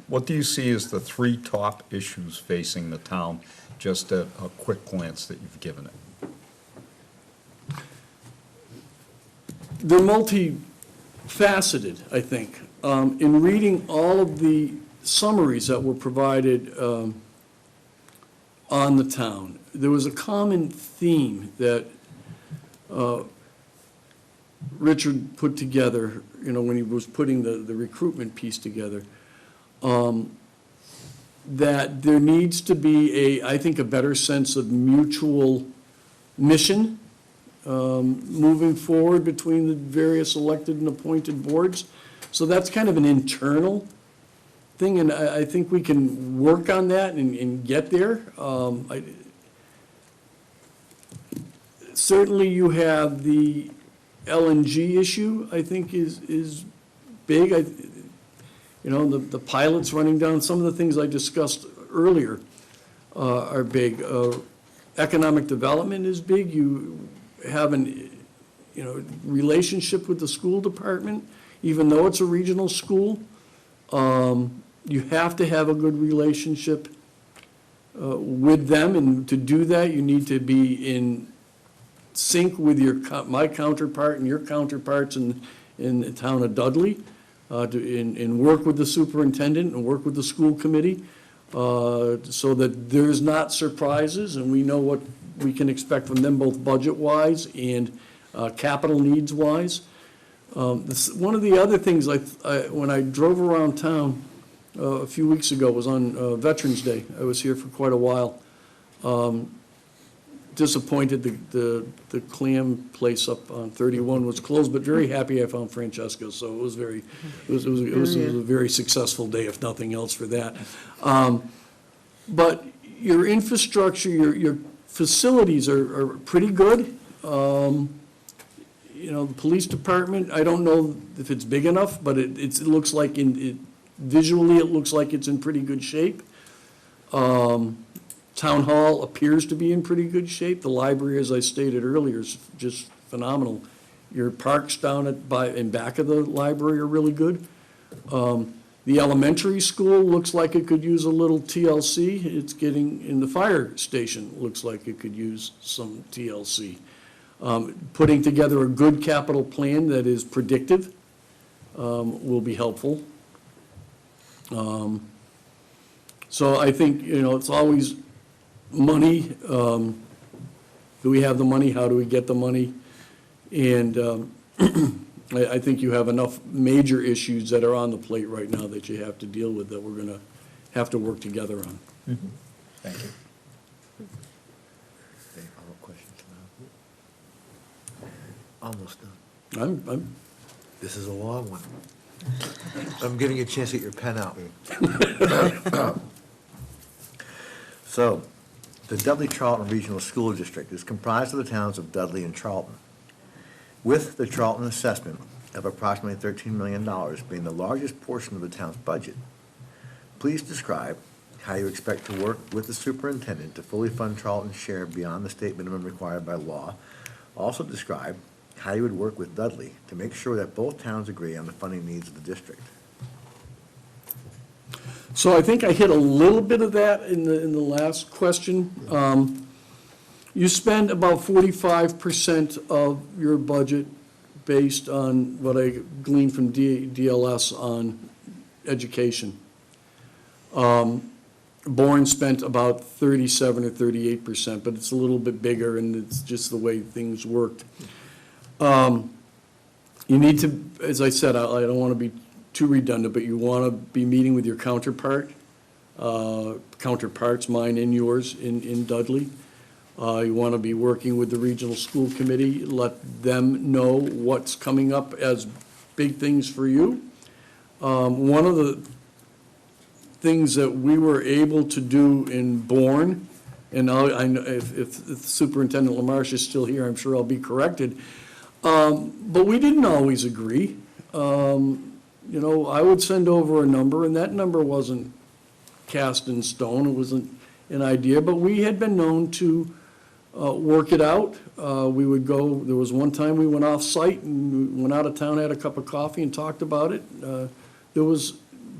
What do you see as the three top issues facing the town, just a quick glance that you've given it? They're multifaceted, I think. In reading all of the summaries that were provided on the town, there was a common theme that Richard put together, when he was putting the recruitment piece together, that there needs to be I think, a better sense of mutual mission moving forward between the various elected and appointed boards. So that's kind of an internal thing, and I think we can work on that and get there. Certainly you have the LNG issue, I think is big. The pilots running down, some of the things I discussed earlier are big. Economic development is big. You have an relationship with the school department, even though it's a regional school. You have to have a good relationship with them, and to do that, you need to be in sync with my counterpart and your counterparts in the town of Dudley, and work with the superintendent and work with the school committee, so that there's not surprises, and we know what we can expect from them, both budget-wise and capital needs-wise. One of the other things, when I drove around town a few weeks ago, was on Veterans Day. I was here for quite a while. Disappointed the clam place up on 31 was closed, but very happy I found Francesca's. So it was a very successful day, if nothing else, for that. But your infrastructure, your facilities are pretty good. The police department, I don't know if it's big enough, but it looks like visually it looks like it's in pretty good shape. Town hall appears to be in pretty good shape. The library, as I stated earlier, is just phenomenal Your parks down in back of the library are really good. The elementary school looks like it could use a little TLC. It's getting, in the fire station, looks like it could use some TLC. Putting together a good capital plan that is predictive will be helpful. So I think, it's always money. Do we have the money? How do we get the money? And I think you have enough major issues that are on the plate right now that you have to deal with that we're going to have to work together on. Thank you. Any follow-up questions now? Almost done. This is a long one. I'm giving you a chance to get your pen out. So, the Dudley Charlton Regional School District is comprised of the towns of Dudley and Charlton, with the Charlton assessment of approximately $13 million being the largest portion of the town's budget. Please describe how you expect to work with the superintendent to fully fund Charlton's share beyond the state minimum required by law. Also describe how you would work with Dudley to make sure that both towns agree on the funding needs of the district. So I think I hit a little bit of that in the last question. You spend about 45% of your budget based on what I gleaned from DLS on education. Bourne spent about 37 or 38%, but it's a little bit bigger, and it's just the way things worked. You need to, as I said, I don't want to be too redundant, but you want to be meeting with your counterparts, mine and yours, in Dudley. You want to be working with the regional school committee, let them know what's coming up as big things for you. One of the things that we were able to do in Bourne, and I know if Superintendent LaMarche is still here, I'm sure I'll be corrected, but we didn't always agree. I would send over a number, and that number wasn't cast in stone. It wasn't an idea, but we had been known to work it out. We would go, there was one time we went off-site and went out of town, had a cup of coffee and talked about it.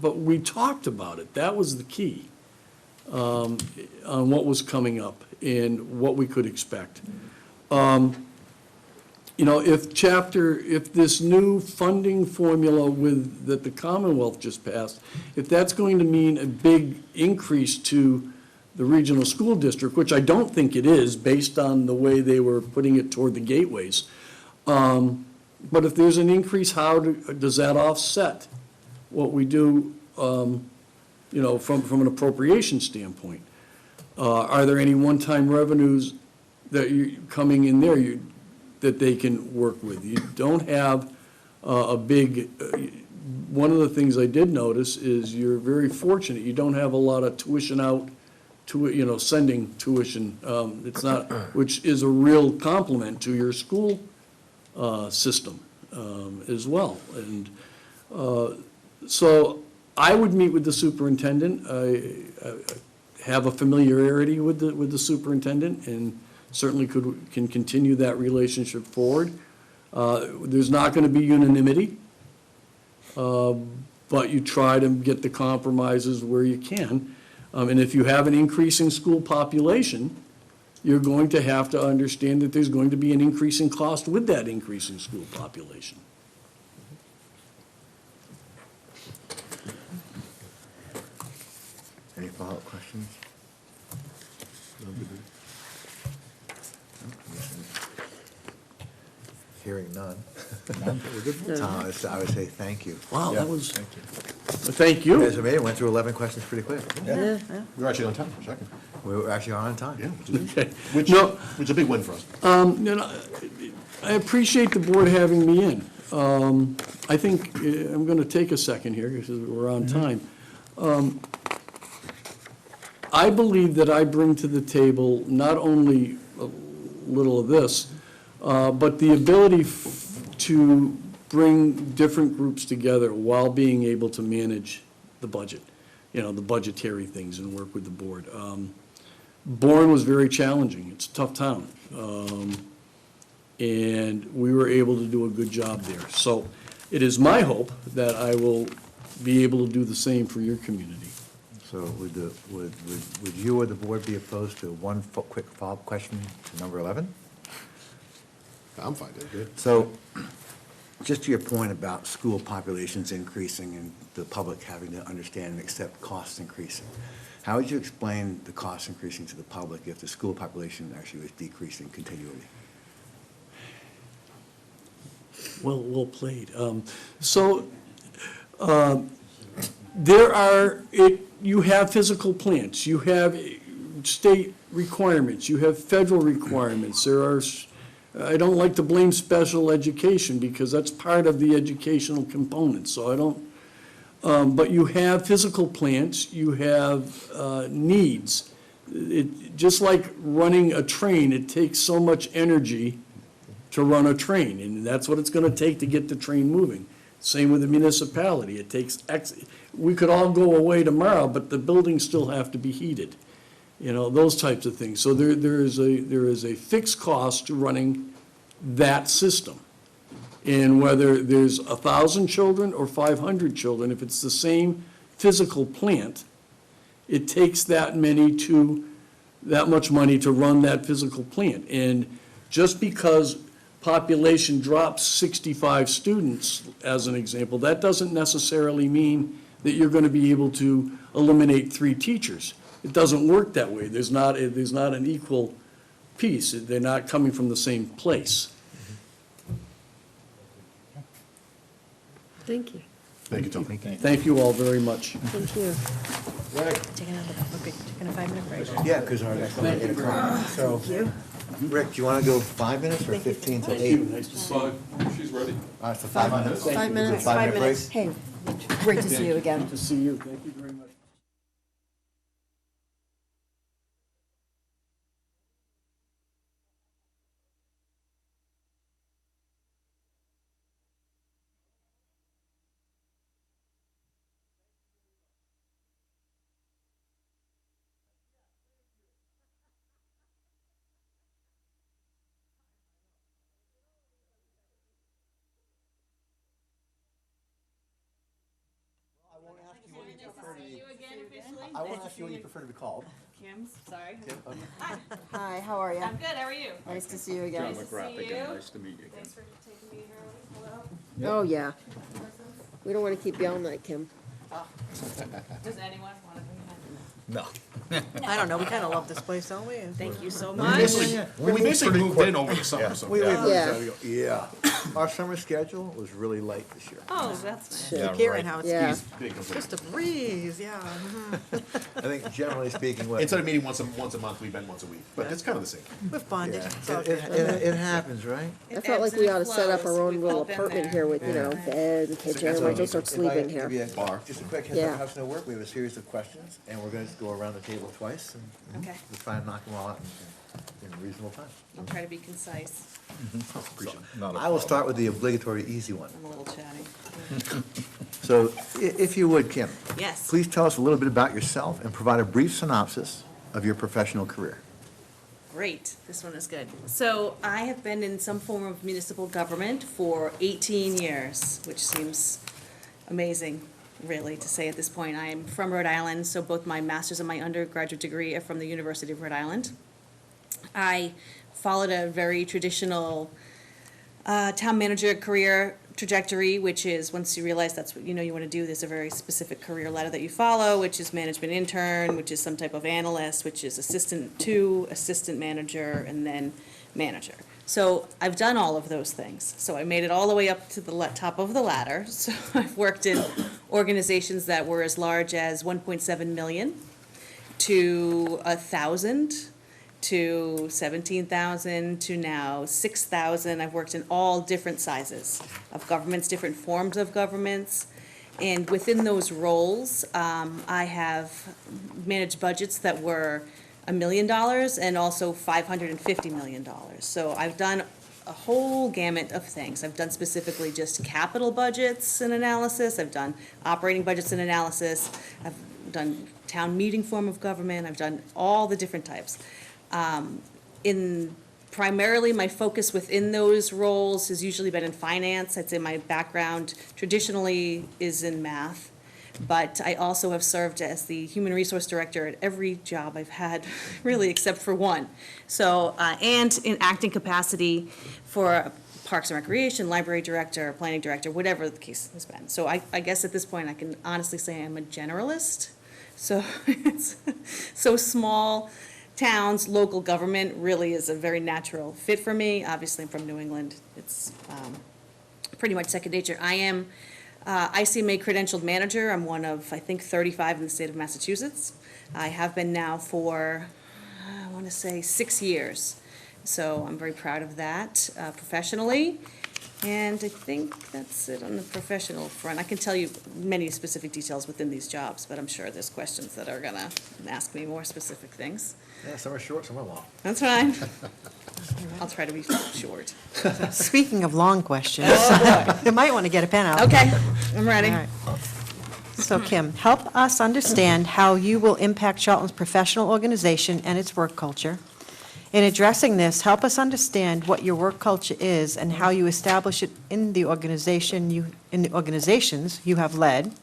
But we talked about it. That was the key on what was coming up and what we could expect. If this new funding formula that the Commonwealth just passed, if that's going to mean a big increase to the regional school district, which I don't think it is based on the way they were putting it toward the gateways. But if there's an increase, how does that offset what we do, from an appropriation standpoint? Are there any one-time revenues that you coming in there that they can work with? You don't have a big, one of the things I did notice is you're very fortunate. You don't have a lot of tuition out, sending tuition. It's not, which is a real compliment to your school system as well. And so I would meet with the superintendent. I have a familiarity with the superintendent, and certainly can continue that relationship forward. There's not going to be unanimity, but you try to get the compromises where you can. And if you have an increasing school population, you're going to have to understand that there's going to be an increasing cost with that increasing school population. Any follow-up questions? Hearing none. Tom, I would say thank you. Wow, Yeah, that was, thank you. thank you. As I made, went through 11 questions pretty quick. Yeah. We're actually on time for a second. We were actually on time. Yeah, Okay. which No. is a big win for us. I appreciate the board having me in. I think I'm going to take a second here because we're on time. I believe that I bring to the table not only a little of this, but the ability to bring different groups together while being able to manage the budget, the budgetary things and work with the board. Bourne was very challenging. It's a tough town. And we were able to do a good job there. So it is my hope that I will be able to do the same for your community. So would you or the board be opposed to one quick follow-up question to number 11? I'm fine, that's good. So, just to your point about school populations increasing and the public having to understand and accept costs increasing, how would you explain the costs increasing to the public if the school population actually was decreasing continually? Well played. There are, you have physical plants, you have state requirements, you have federal requirements. There are, I don't like to blame special education because that's part of the educational component, so I don't, but you have physical plants, you have needs. Just like running a train, it takes so much energy to run a train, and that's what it's gonna take to get the train moving. Same with the municipality, it takes we could all go away tomorrow, but the buildings still have to be heated. You know, those types of things. So there is a fixed cost to running that system. And whether there's 1,000 children or 500 children, if it's the same physical plant, it takes that much money to run that physical plant. And just because population drops 65 students, as an example, that doesn't necessarily mean that you're going to be able to eliminate 3 teachers. It doesn't work that way. There's not an equal piece. They're not coming from the same place. Thank you. Thank you, Tom. Thank you all very much. Thank you. Taking a 5-minute break. Yeah, because our next one is 8 o'clock. So, Rick, do you want to go 5 minutes or 15 to 8? She's ready. All right, so 5 minutes. 5 minutes. 5-minute break? Hey, great to see you again. Good to see you. Thank you very much. I won't ask you what you prefer to be called. Kim, sorry. Hi, how are you? I'm good, how are you? Nice to see you again. Nice to see you. Nice to meet you again. Thanks for taking me here. Hello. Oh, yeah. We don't want to keep yelling at Kim. Does anyone want to bring No. I don't know, we kind of love this place, don't we? Thank you so much. We basically moved in over the summer, so. Yeah. Our summer schedule was really light this year. Oh, that's nice. Keep hearing how Yeah. it's just a breeze, yeah. I think generally speaking, what? Instead of meeting once a month, we've been once a week, but it's kind of the same. We've bonded. Yeah, It's all it, good. it happens, right? I felt like we ought to set up our own little apartment here with, you know, bed and kitchen, and we'll just start sleeping If I give here. you Bar. Just a quick heads Yeah. up, how's it gonna work? We have a series of questions, and we're gonna go around the table twice, and Okay. we'll try and knock them all out in a reasonable time. I'll try to be concise. Not a I will problem. start with the obligatory easy one. I'm a little chatty. So, if you would, Kim, Yes. please tell us a little bit about yourself and provide a brief synopsis of your professional career. Great, this one is good. So I have been in some form of municipal government for 18 years, which seems amazing, really, to say at this point. I'm from Rhode Island, so both my master's and my undergraduate degree are from the University of Rhode Island. I followed a very traditional town manager career trajectory, which is once you realize that's what you know you want to do, there's a very specific career ladder that you follow, which is management intern, which is some type of analyst, which is assistant to assistant manager, and then manager. So I've done all of those things. So I made it all the way up to the top of the ladder. So I've worked in organizations that were as large as 1.7 million to 1,000 to 17,000 to now 6,000. I've worked in all different sizes of governments, different forms of governments. And within those roles, I have managed budgets that were $1 million and also $550 million. So I've done a whole gamut of things. I've done specifically just capital budgets and analysis. I've done operating budgets and analysis. I've done town meeting form of government. I've done all the different types. In Primarily, my focus within those roles has usually been in finance. I'd say my background traditionally is in math. But I also have served as the human resource director at every job I've had, really, except for one. So, and in acting capacity for Parks and Recreation, library director, planning director, whatever the case has been. So I guess at this point, I can honestly say I'm a generalist. So, so small towns, local government really is a very natural fit for me. Obviously, I'm from New England. It's pretty much second nature. I am ICMA credentialed manager. I'm one of, I think, 35 in the state of Massachusetts. I have been now for, I want to say, 6 years. So I'm very proud of that professionally. And I think that's it on the professional front. I can tell you many specific details within these jobs, but I'm sure there's questions that are going to ask me more specific things. Yeah, some are short, some are long. That's fine. I'll try to be short. Speaking of long questions, you might want to get a pen out. Okay, I'm ready. All right. So Kim, help us understand how you will impact Charlton's professional organization and its work culture. In addressing this, help us understand what your work culture is and how you establish it in the organizations you have led,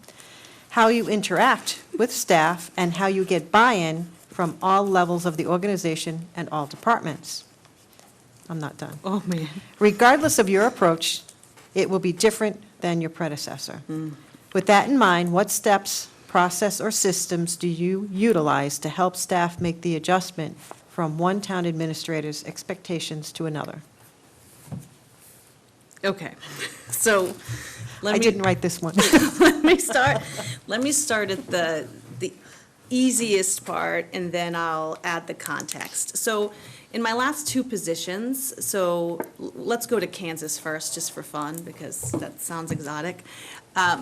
how you interact with staff, and how you get buy-in from all levels of the organization and all departments. I'm not done. Oh, man. Regardless of your approach, it will be different than your predecessor. With that in mind, what steps, process, or systems do you utilize to help staff make the adjustment from one town administrator's expectations to another? Okay, so let I me. didn't write this one. Let me start at the easiest part, and then I'll add the context. So in my last two positions, so let's go to Kansas first, just for fun, because that sounds exotic.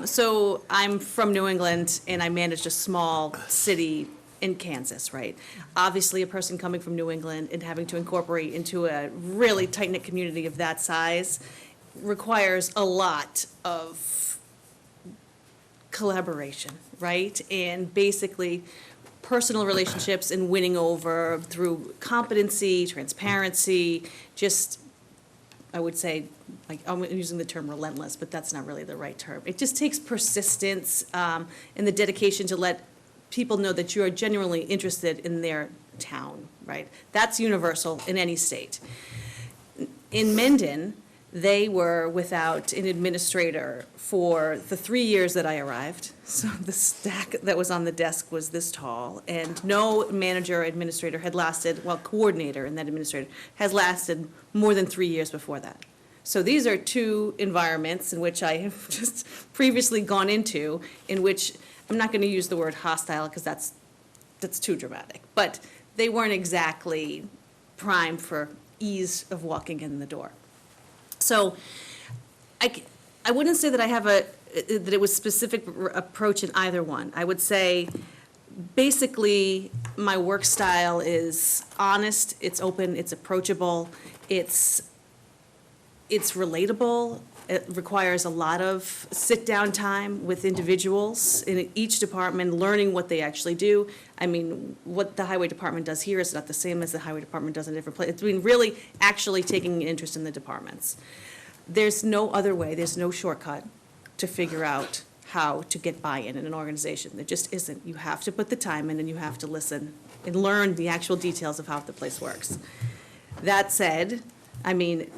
So I'm from New England, and I managed a small city in Kansas, right? Obviously, a person coming from New England and having to incorporate into a really tight-knit community of that size requires a lot of collaboration, right? And basically, personal relationships and winning over through competency, transparency, just, I would say, like, I'm using the term relentless, but that's not really the right term. It just takes persistence and the dedication to let people know that you are genuinely interested in their town, right? That's universal in any state. In Mendon, they were without an administrator for the 3 years that I arrived. So the stack that was on the desk was this tall, and no manager or administrator had lasted, well, coordinator and then administrator, has lasted more than 3 years before that. So these are two environments in which I have just previously gone into, in which I'm not going to use the word hostile because that's too dramatic, but they weren't exactly primed for ease of walking in the door. So I wouldn't say that I have that it was specific approach in either one. I would say basically my work style is honest, it's open, it's approachable, it's relatable. It requires a lot of sit-down time with individuals in each department, learning what they actually do. I mean, what the highway department does here is not the same as the highway department does in different places. I mean, really actually taking an interest in the departments. There's no other way, there's no shortcut to figure out how to get buy-in in an organization. There just isn't. You have to put the time in and you have to listen and learn the actual details of how the place works. That said, I mean,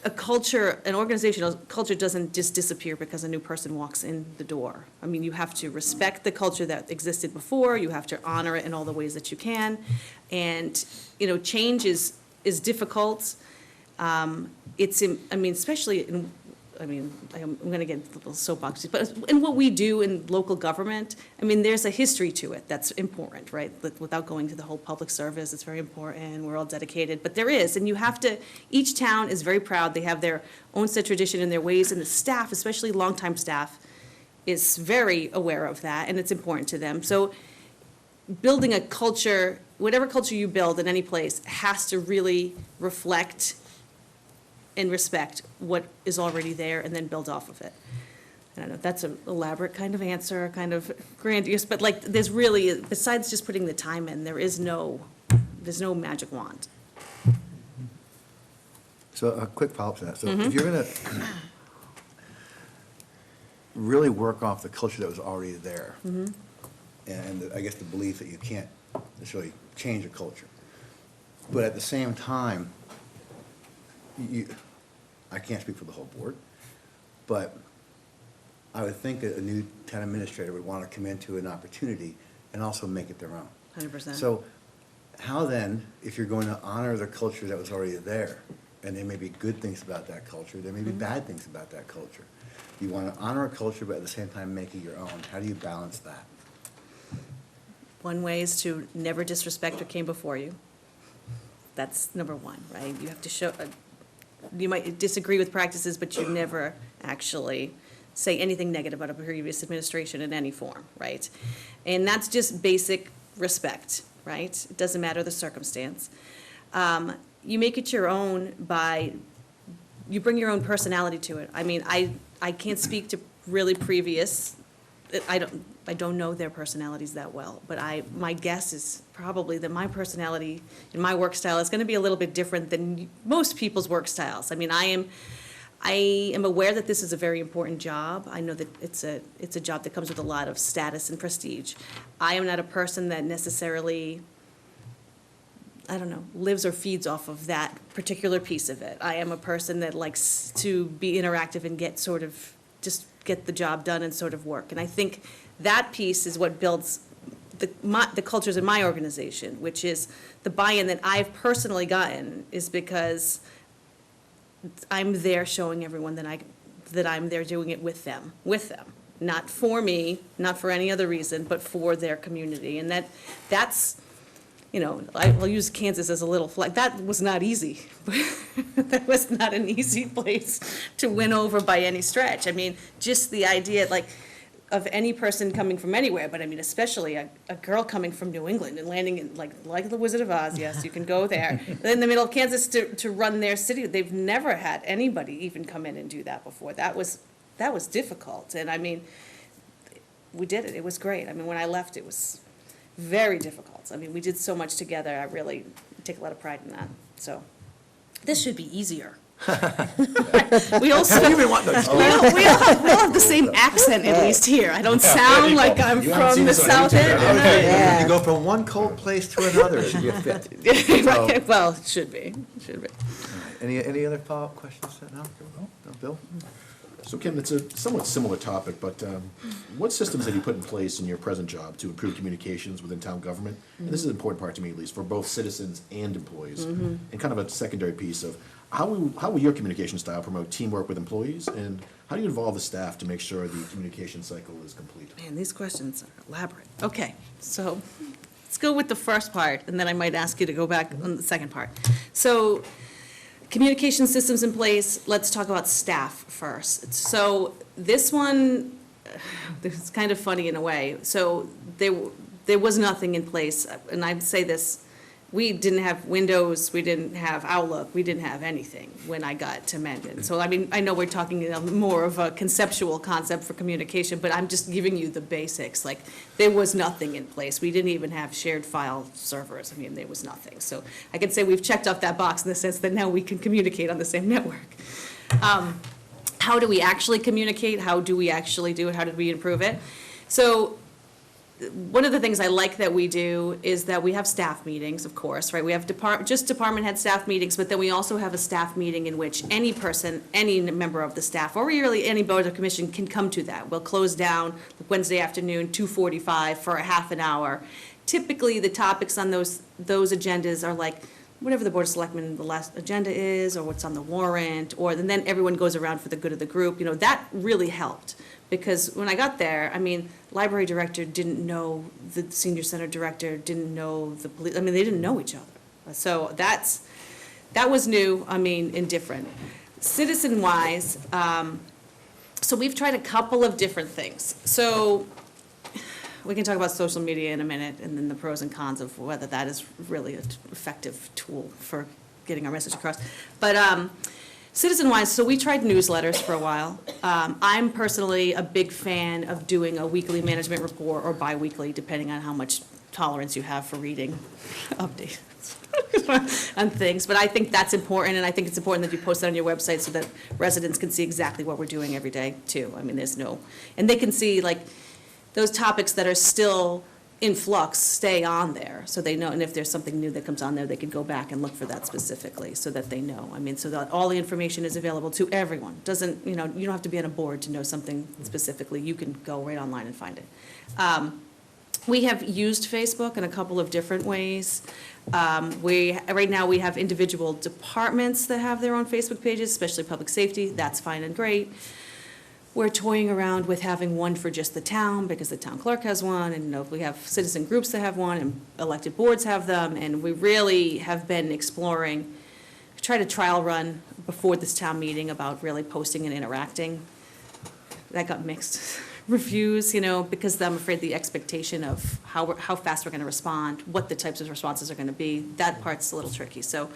an organizational culture doesn't just disappear because a new person walks in the door. I mean, you have to respect the culture that existed before, you have to honor it in all the ways that you can, and, you know, change is difficult. Especially in, I'm gonna get a little soapboxy, but in what we do in local government, I mean, there's a history to it that's important, right? Without going to the whole public service, it's very important, we're all dedicated, but there is, and you have to, each town is very proud, they have their own set tradition and their ways, and the staff, especially longtime staff, is very aware of that, and it's important to them. So building a culture, whatever culture you build in any place, has to really reflect and respect what is already there and then build off of it. I don't know, that's an elaborate kind of answer, kind of grandiose, but like, there's really, besides just putting the time in, there's no magic wand. So a quick follow-up to that. So if you're going to really work off the culture that was already there, and I guess the belief that you can't necessarily change a culture, but at the same time, I can't speak for the whole board, but I would think that a new town administrator would want to come into an opportunity and also make it their own. 100%. So how then, if you're going to honor the culture that was already there, and there may be good things about that culture, there may be bad things about that culture. You want to honor a culture, but at the same time make it your own. How do you balance that? One way is to never disrespect what came before you. That's number one, right? You have to show, you might disagree with practices, but you never actually say anything negative about a previous administration in any form, right? And that's just basic respect, right? It doesn't matter the circumstance. You make it your own by, you bring your own personality to it. I mean, I can't speak to really previous, I don't know their personalities that well, but my guess is probably that my personality and my work style is gonna be a little bit different than most people's work styles. I mean, I am aware that this is a very important job. I know that it's a job that comes with a lot of status and prestige. I am not a person that necessarily, I don't know, lives or feeds off of that particular piece of it. I am a person that likes to be interactive and just get the job done and sort of work. And I think that piece is what builds the cultures in my organization, which is the buy-in that I've personally gotten is because I'm there showing everyone that I'm there doing it with them, not for me, not for any other reason, but for their community. And that's, you know, I'll use Kansas as a little flag. That was not easy. That was not an easy place to win over by any stretch. I mean, just the idea, like, of any person coming from anywhere, but I mean, especially a girl coming from New England and landing in, like the Wizard of Oz, yes, you can go there, in the middle of Kansas to run their city. They've never had anybody even come in and do that before. That was difficult. And I mean, we did it. It was great. I mean, when I left, it was very difficult. I mean, we did so much together. I really take a lot of pride in that. So this should be easier. We all have the same accent, at least here. I don't sound like I'm from the South End. You go from one cold place to another, you fit. Right, well, it should be. Any other follow-up questions? No, Bill? So Kim, it's a somewhat similar topic, but what systems have you put in place in your present job to improve communications within town government? And this is an important part to me, at least, for both citizens and employees. And kind of a secondary piece of, how will your communication style promote teamwork with employees? And how do you involve the staff to make sure the communication cycle is complete? Man, these questions are elaborate. Okay, so let's go with the first part, and then I might ask you to go back on the second part. So, communication systems in place, let's talk about staff first. So this one, it's kind of funny in a way. So there was nothing in place, and I'd say this, we didn't have Windows, we didn't have Outlook, we didn't have anything when I got to Mendon. So I mean, I know we're talking more of a conceptual concept for communication, but I'm just giving you the basics. Like, there was nothing in place. We didn't even have shared file servers. I mean, there was nothing. So I can say we've checked off that box in the sense that now we can communicate on the same network. How do we actually communicate? How do we actually do it? How did we improve it? So one of the things I like that we do is that we have staff meetings, of course, right? We have department head staff meetings, but then we also have a staff meeting in which any person, any member of the staff, or really any board or commission can come to that. We'll close down Wednesday afternoon, 2:45 for a half an hour. Typically, the topics on those agendas are like whatever the Board of Selectmen, the last agenda is, or what's on the warrant, or and then everyone goes around for the good of the group. You know, that really helped. Because when I got there, I mean, library director didn't know the senior center director, didn't know the police, I mean, they didn't know each other. So that was new, I mean, and different. Citizen-wise, so we've tried a couple of different things. So we can talk about social media in a minute, and then the pros and cons of whether that is really an effective tool for getting our message across. But citizen-wise, so we tried newsletters for a while. I'm personally a big fan of doing a weekly management report or bi-weekly, depending on how much tolerance you have for reading updates. on things, but I think that's important, and I think it's important that you post that on your website so that residents can see exactly what we're doing every day, too. I mean, and they can see, like, those topics that are still in flux stay on there, so they know, and if there's something new that comes on there, they can go back and look for that specifically, so that they know. I mean, so that all the information is available to everyone. Doesn't, you don't have to be on a board to know something specifically. You can go right online and find it. We have used Facebook in a couple of different ways. Right now, we have individual departments that have their own Facebook pages, especially public safety. That's fine and great. We're toying around with having one for just the town, because the town clerk has one, and we have citizen groups that have one, and elected boards have them, and we really have been exploring, try to trial run before this town meeting about really posting and interacting. That got mixed reviews, because I'm afraid the expectation of how fast we're gonna respond, what the types of responses are gonna be, that part's a little tricky. So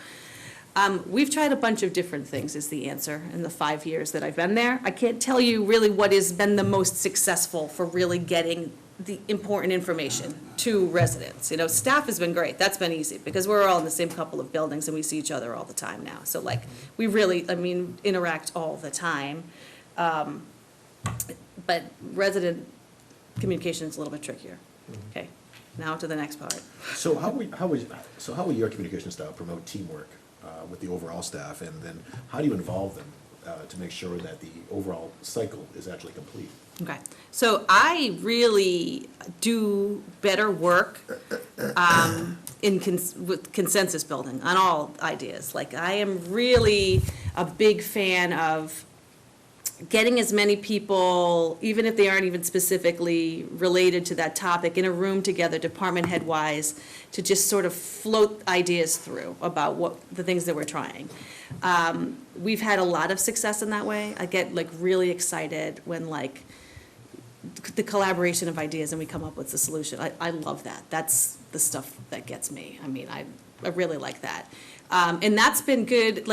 we've tried a bunch of different things is the answer in the 5 years that I've been there. I can't tell you really what has been the most successful for really getting the important information to residents. Staff has been great. That's been easy because we're all in the same couple of buildings and we see each other all the time now. So we really, interact all the time. But resident communication is a little bit trickier. Okay, now to the next part. So how would your communication style promote teamwork with the overall staff, and then how do you involve them to make sure that the overall cycle is actually complete? Okay, so I really do better work with consensus building on all ideas. I am really a big fan of getting as many people, even if they aren't even specifically related to that topic, in a room together, department head wise, to just sort of float ideas through about what the things that we're trying. We've had a lot of success in that way. I get really excited when the collaboration of ideas and we come up with the solution. I love that. That's the stuff that gets me. I really like that. And that's been good,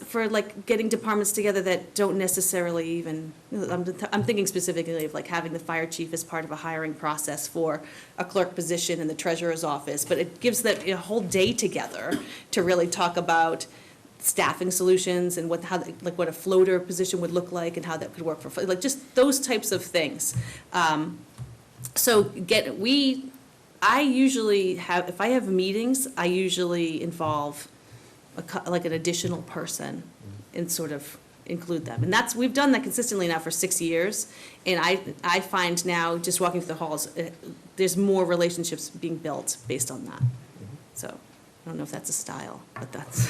for getting departments together that don't necessarily even, I'm thinking specifically of having the fire chief as part of a hiring process for a clerk position in the treasurer's office, but it gives that a whole day together to really talk about staffing solutions and what a floater position would look like and how that could work for, just those types of things. I usually have, if I have meetings, I usually involve an additional person and sort of include them. And we've done that consistently now for 6 years. And I find now, just walking through the halls, there's more relationships being built based on that. So I don't know if that's a style, but that's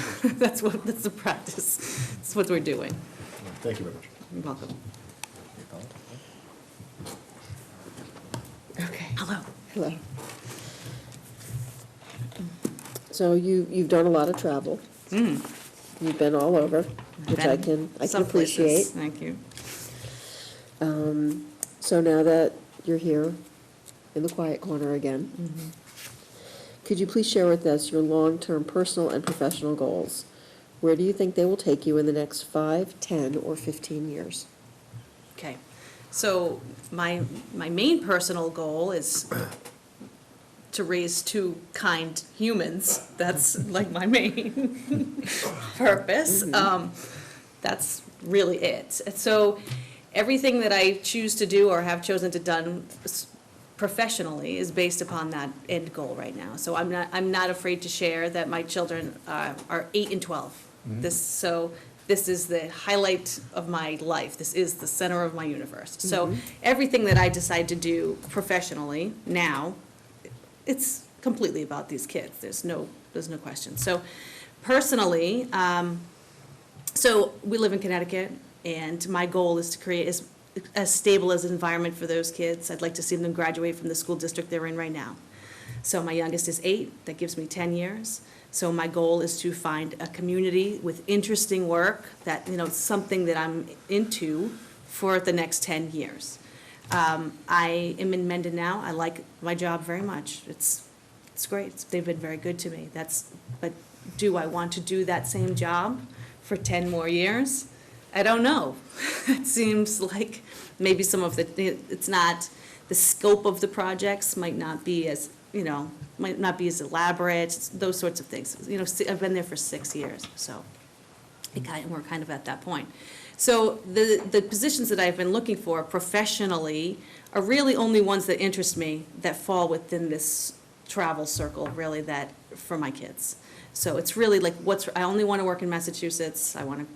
the practice. That's what we're doing. Thank you very much. You're welcome. Okay. Hello. Hello. So you've done a lot of travel. You've been all over, which I can Some appreciate. places. Thank you. So now that you're here in the quiet corner again, could you please share with us your long-term personal and professional goals? Where do you think they will take you in the next 5, 10, or 15 years? Okay. So my main personal goal is to raise 2 kind humans. That's my main purpose. That's really it. So everything that I choose to do or have chosen to done professionally is based upon that end goal right now. So I'm not afraid to share that my children are 8 and 12. This is the highlight of my life. This is the center of my universe. So everything that I decide to do professionally now, it's completely about these kids. There's no question. So personally, so we live in Connecticut, and my goal is to create as stable as an environment for those kids. I'd like to see them graduate from the school district they're in right now. So my youngest is 8. That gives me 10 years. So my goal is to find a community with interesting work that, something that I'm into for the next 10 years. I am in Mendon now. I like my job very much. It's great. They've been very good to me. But do I want to do that same job for 10 more years? I don't know. It seems like maybe some of it's not, the scope of the projects might not be as might not be as elaborate, those sorts of things. I've been there for 6 years, so we're kind of at that point. So the positions that I've been looking for professionally are really only ones that interest me, that fall within this travel circle, really, that, for my kids. So it's really like, I only want to work in Massachusetts, I want to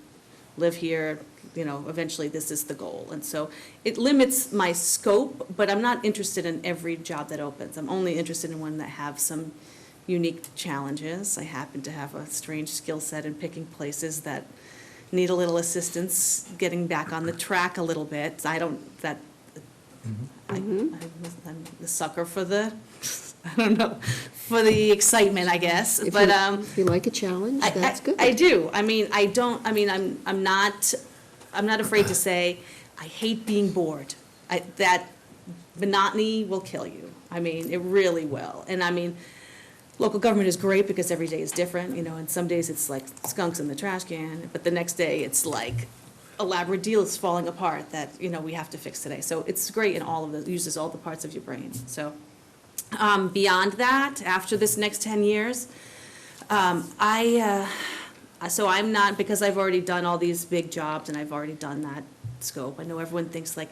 live here, eventually this is the goal. And so it limits my scope, but I'm not interested in every job that opens. I'm only interested in one that have some unique challenges. I happen to have a strange skill set in picking places that need a little assistance getting back on the track a little bit. I'm the sucker for the, for the excitement, I guess. If But if you like a challenge, that's good. I do. I'm not afraid to say, I hate being bored. That monotony will kill you. It really will. And local government is great because every day is different, and some days it's like skunks in the trash can, but the next day it's like elaborate deals falling apart that, we have to fix today. So it's great in all of those, uses all the parts of your brain. So beyond that, after this next 10 years, so I'm not, because I've already done all these big jobs and I've already done that scope. I know everyone thinks like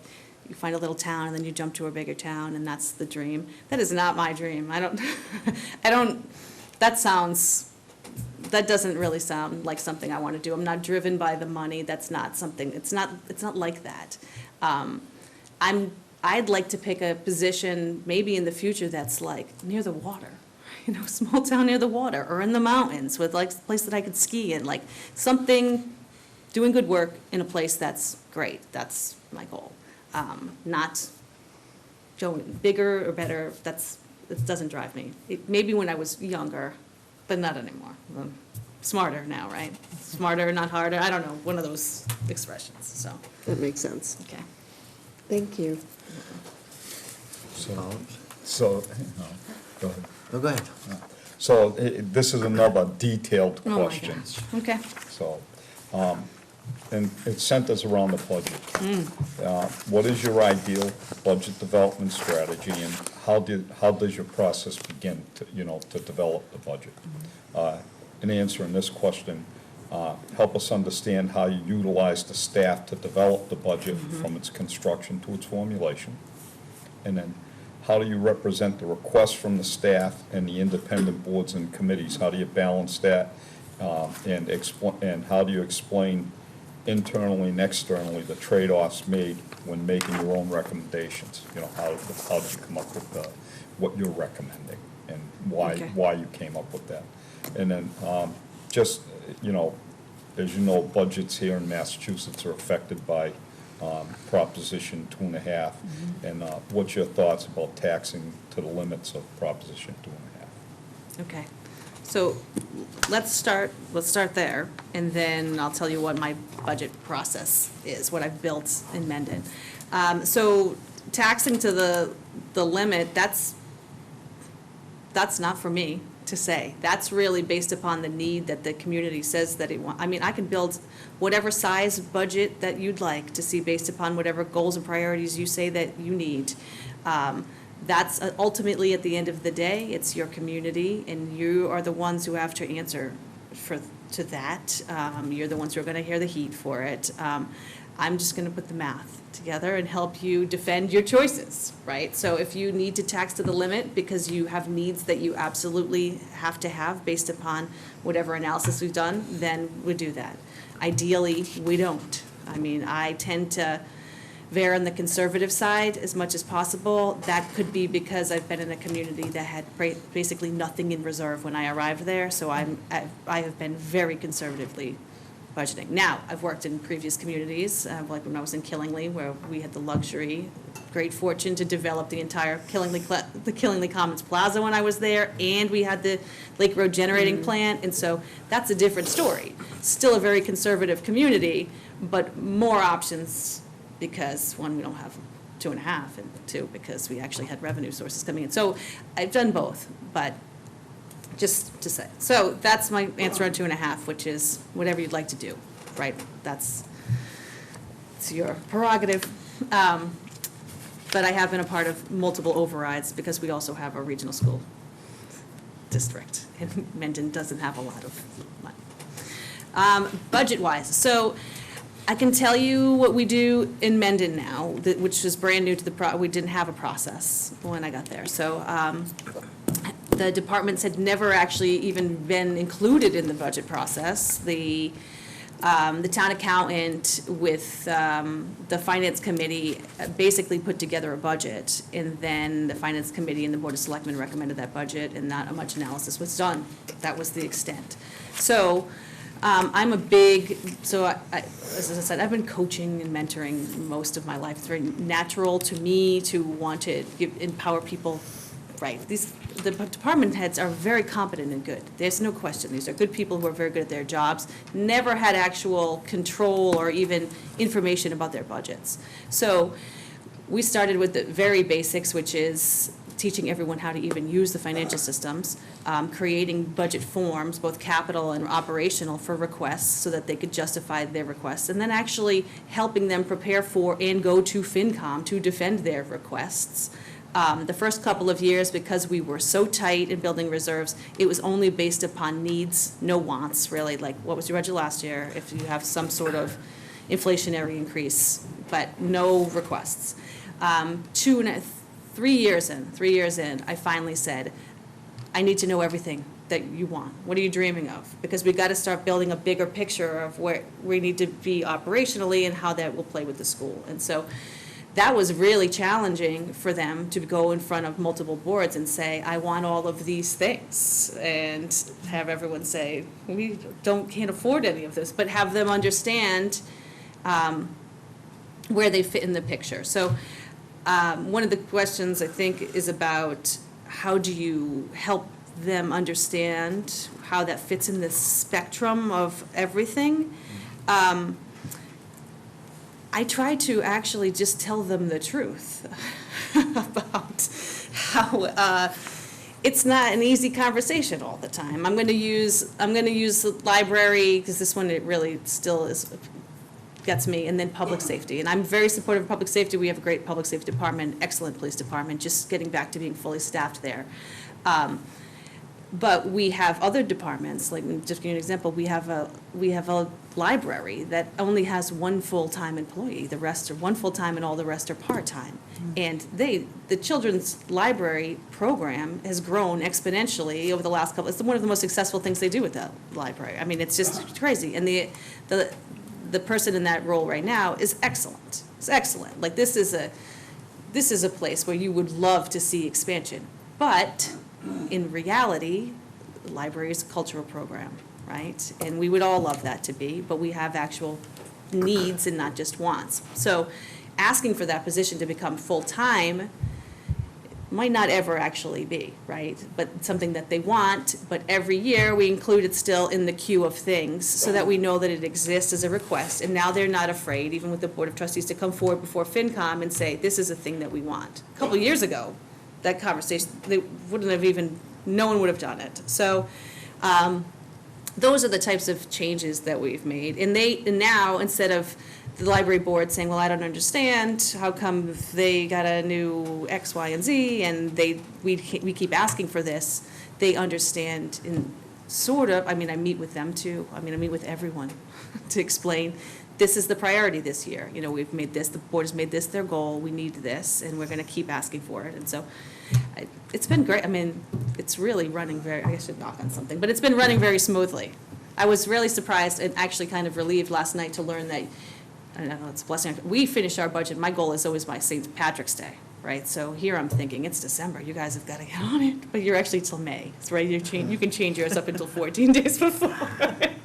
you find a little town and then you jump to a bigger town and that's the dream. That is not my dream. That doesn't really sound like something I want to do. I'm not driven by the money. That's not something, it's not like that. I'd like to pick a position maybe in the future that's like near the water. Small town near the water, or in the mountains with like a place that I could ski in, like something, doing good work in a place that's great. That's my goal. Not going bigger or better, it doesn't drive me. Maybe when I was younger, but not anymore. I'm smarter now, right? Smarter, not harder. I don't know, one of those expressions, so, That makes sense. okay. Thank you. Go ahead. No, go ahead. So this is another detailed Oh, my question. gosh. Okay. So, and it centers around the budget. What is your ideal budget development strategy, and how does your process begin to develop the budget? In answering this question, help us understand how you utilize the staff to develop the budget from its construction to its formulation. And then, how do you represent the requests from the staff and the independent boards and committees? How do you balance that? And how do you explain internally and externally the trade-offs made when making your own recommendations? How did you come up with what you're recommending and Okay. why you came up with that? And then as you know, budgets here in Massachusetts are affected by Proposition 2.5. And what's your thoughts about taxing to the limits of Proposition 2.5? Okay, so let's start there, and then I'll tell you what my budget process is, what I've built in Mendon. So taxing to the limit, that's not for me to say. That's really based upon the need that the community says that it wants. I can build whatever size budget that you'd like to see based upon whatever goals and priorities you say that you need. That's ultimately, at the end of the day, it's your community, and you are the ones who have to answer to that. You're the ones who are going to hear the heat for it. I'm just going to put the math together and help you defend your choices, right? So if you need to tax to the limit because you have needs that you absolutely have to have based upon whatever analysis we've done, then we do that. Ideally, we don't. I tend to veer on the conservative side as much as possible. That could be because I've been in a community that had basically nothing in reserve when I arrived there, so I have been very conservatively budgeting. Now, I've worked in previous communities, like when I was in Killingly, where we had the luxury, great fortune to develop the entire Killingly Commons Plaza when I was there, and we had the Lake Road generating plant, and so that's a different story. Still a very conservative community, but more options because, one, we don't have 2.5, and two, because we actually had revenue sources coming in. So I've done both, but just to say. So that's my answer on 2.5, which is whatever you'd like to do, right? It's your prerogative. but I have been a part of multiple overrides because we also have a regional school district, and Mendon doesn't have a lot of money. Budget-wise, so I can tell you what we do in Mendon now, which is brand new to we didn't have a process when I got there. So the departments had never actually even been included in the budget process. The town accountant with the finance committee basically put together a budget, and then the finance committee and the board of selectmen recommended that budget, and not much analysis was done. That was the extent. So I'm a big, so as I said, I've been coaching and mentoring most of my life. It's very natural to me to want to empower people. Right, the department heads are very competent and good. There's no question. These are good people who are very good at their jobs, never had actual control or even information about their budgets. So we started with the very basics, which is teaching everyone how to even use the financial systems, creating budget forms, both capital and operational, for requests so that they could justify their requests, and then actually helping them prepare for and go to FinCom to defend their requests. The first couple of years, because we were so tight in building reserves, it was only based upon needs, no wants, really, like what was your budget last year, if you have some sort of inflationary increase, but no requests. 3 years in, I finally said, I need to know everything that you want. What are you dreaming of? Because we've got to start building a bigger picture of where we need to be operationally and how that will play with the school. And so that was really challenging for them to go in front of multiple boards and say, I want all of these things, and have everyone say, we can't afford any of this, but have them understand where they fit in the picture. So one of the questions, I think, is about how do you help them understand how that fits in the spectrum of everything. I try to actually just tell them the truth about how it's not an easy conversation all the time. I'm going to use the library, because this one, it really still gets me, and then public safety. And I'm very supportive of public safety. We have a great public safety department, excellent police department, just getting back to being fully staffed there. But we have other departments, like, just to give you an example, we have a library that only has one full-time employee. The rest are one full-time and all the rest are part-time. And the children's library program has grown exponentially over the last couple, it's one of the most successful things they do with that library. I mean, it's just crazy. And the person in that role right now is excellent. It's excellent. Like, this is a place where you would love to see expansion. But in reality, the library is a cultural program, right? And we would all love that to be, but we have actual needs and not just wants. So asking for that position to become full-time might not ever actually be, right? But it's something that they want, but every year we include it still in the queue of things so that we know that it exists as a request. And now they're not afraid, even with the Board of Trustees, to come forward before FinCom and say, this is a thing that we want. A couple of years ago, that conversation, no one would have done it. So those are the types of changes that we've made. And now, instead of the library board saying, well, I don't understand, how come they got a new X, Y, and Z, and we keep asking for this, they understand in sort of, I mean, I meet with them too. I mean, I meet with everyone to explain, this is the priority this year. You know, we've made this, the board has made this their goal, we need this, and we're gonna keep asking for it. And so it's been great. I mean, it's really running I should knock on something, but it's been running very smoothly. I was really surprised and actually kind of relieved last night to learn that, I don't know, it's a blessing. We finish our budget, my goal is always by St. Patrick's Day, right? So here I'm thinking, it's December, you guys have got to get on it, but you're actually till May. It's right, you can change yours up until 14 days before.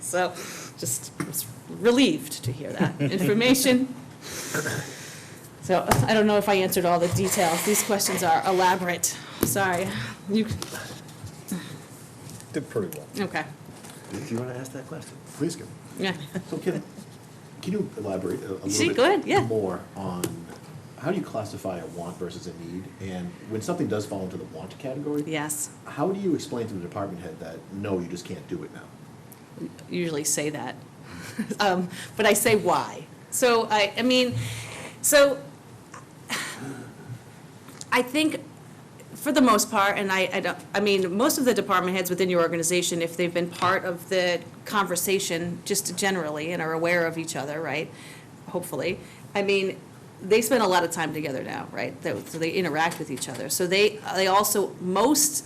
So just was relieved to hear that information. So I don't know if I answered all the details. These questions are elaborate. Sorry. You Did pretty well. okay? If you want to ask that question. Please go. Yeah. So can you elaborate a little See, bit go ahead, yeah. more on how do you classify a want versus a need? And when something does fall into the want category, Yes. how do you explain to the department head that, no, you just can't do it now? Usually say that, but I say why. So I mean, so I think, for the most part, and I don't, I mean, most of the department heads within your organization, if they've been part of the conversation just generally and are aware of each other, right? Hopefully. I mean, they spend a lot of time together now, right? So they interact with each other. So they also, most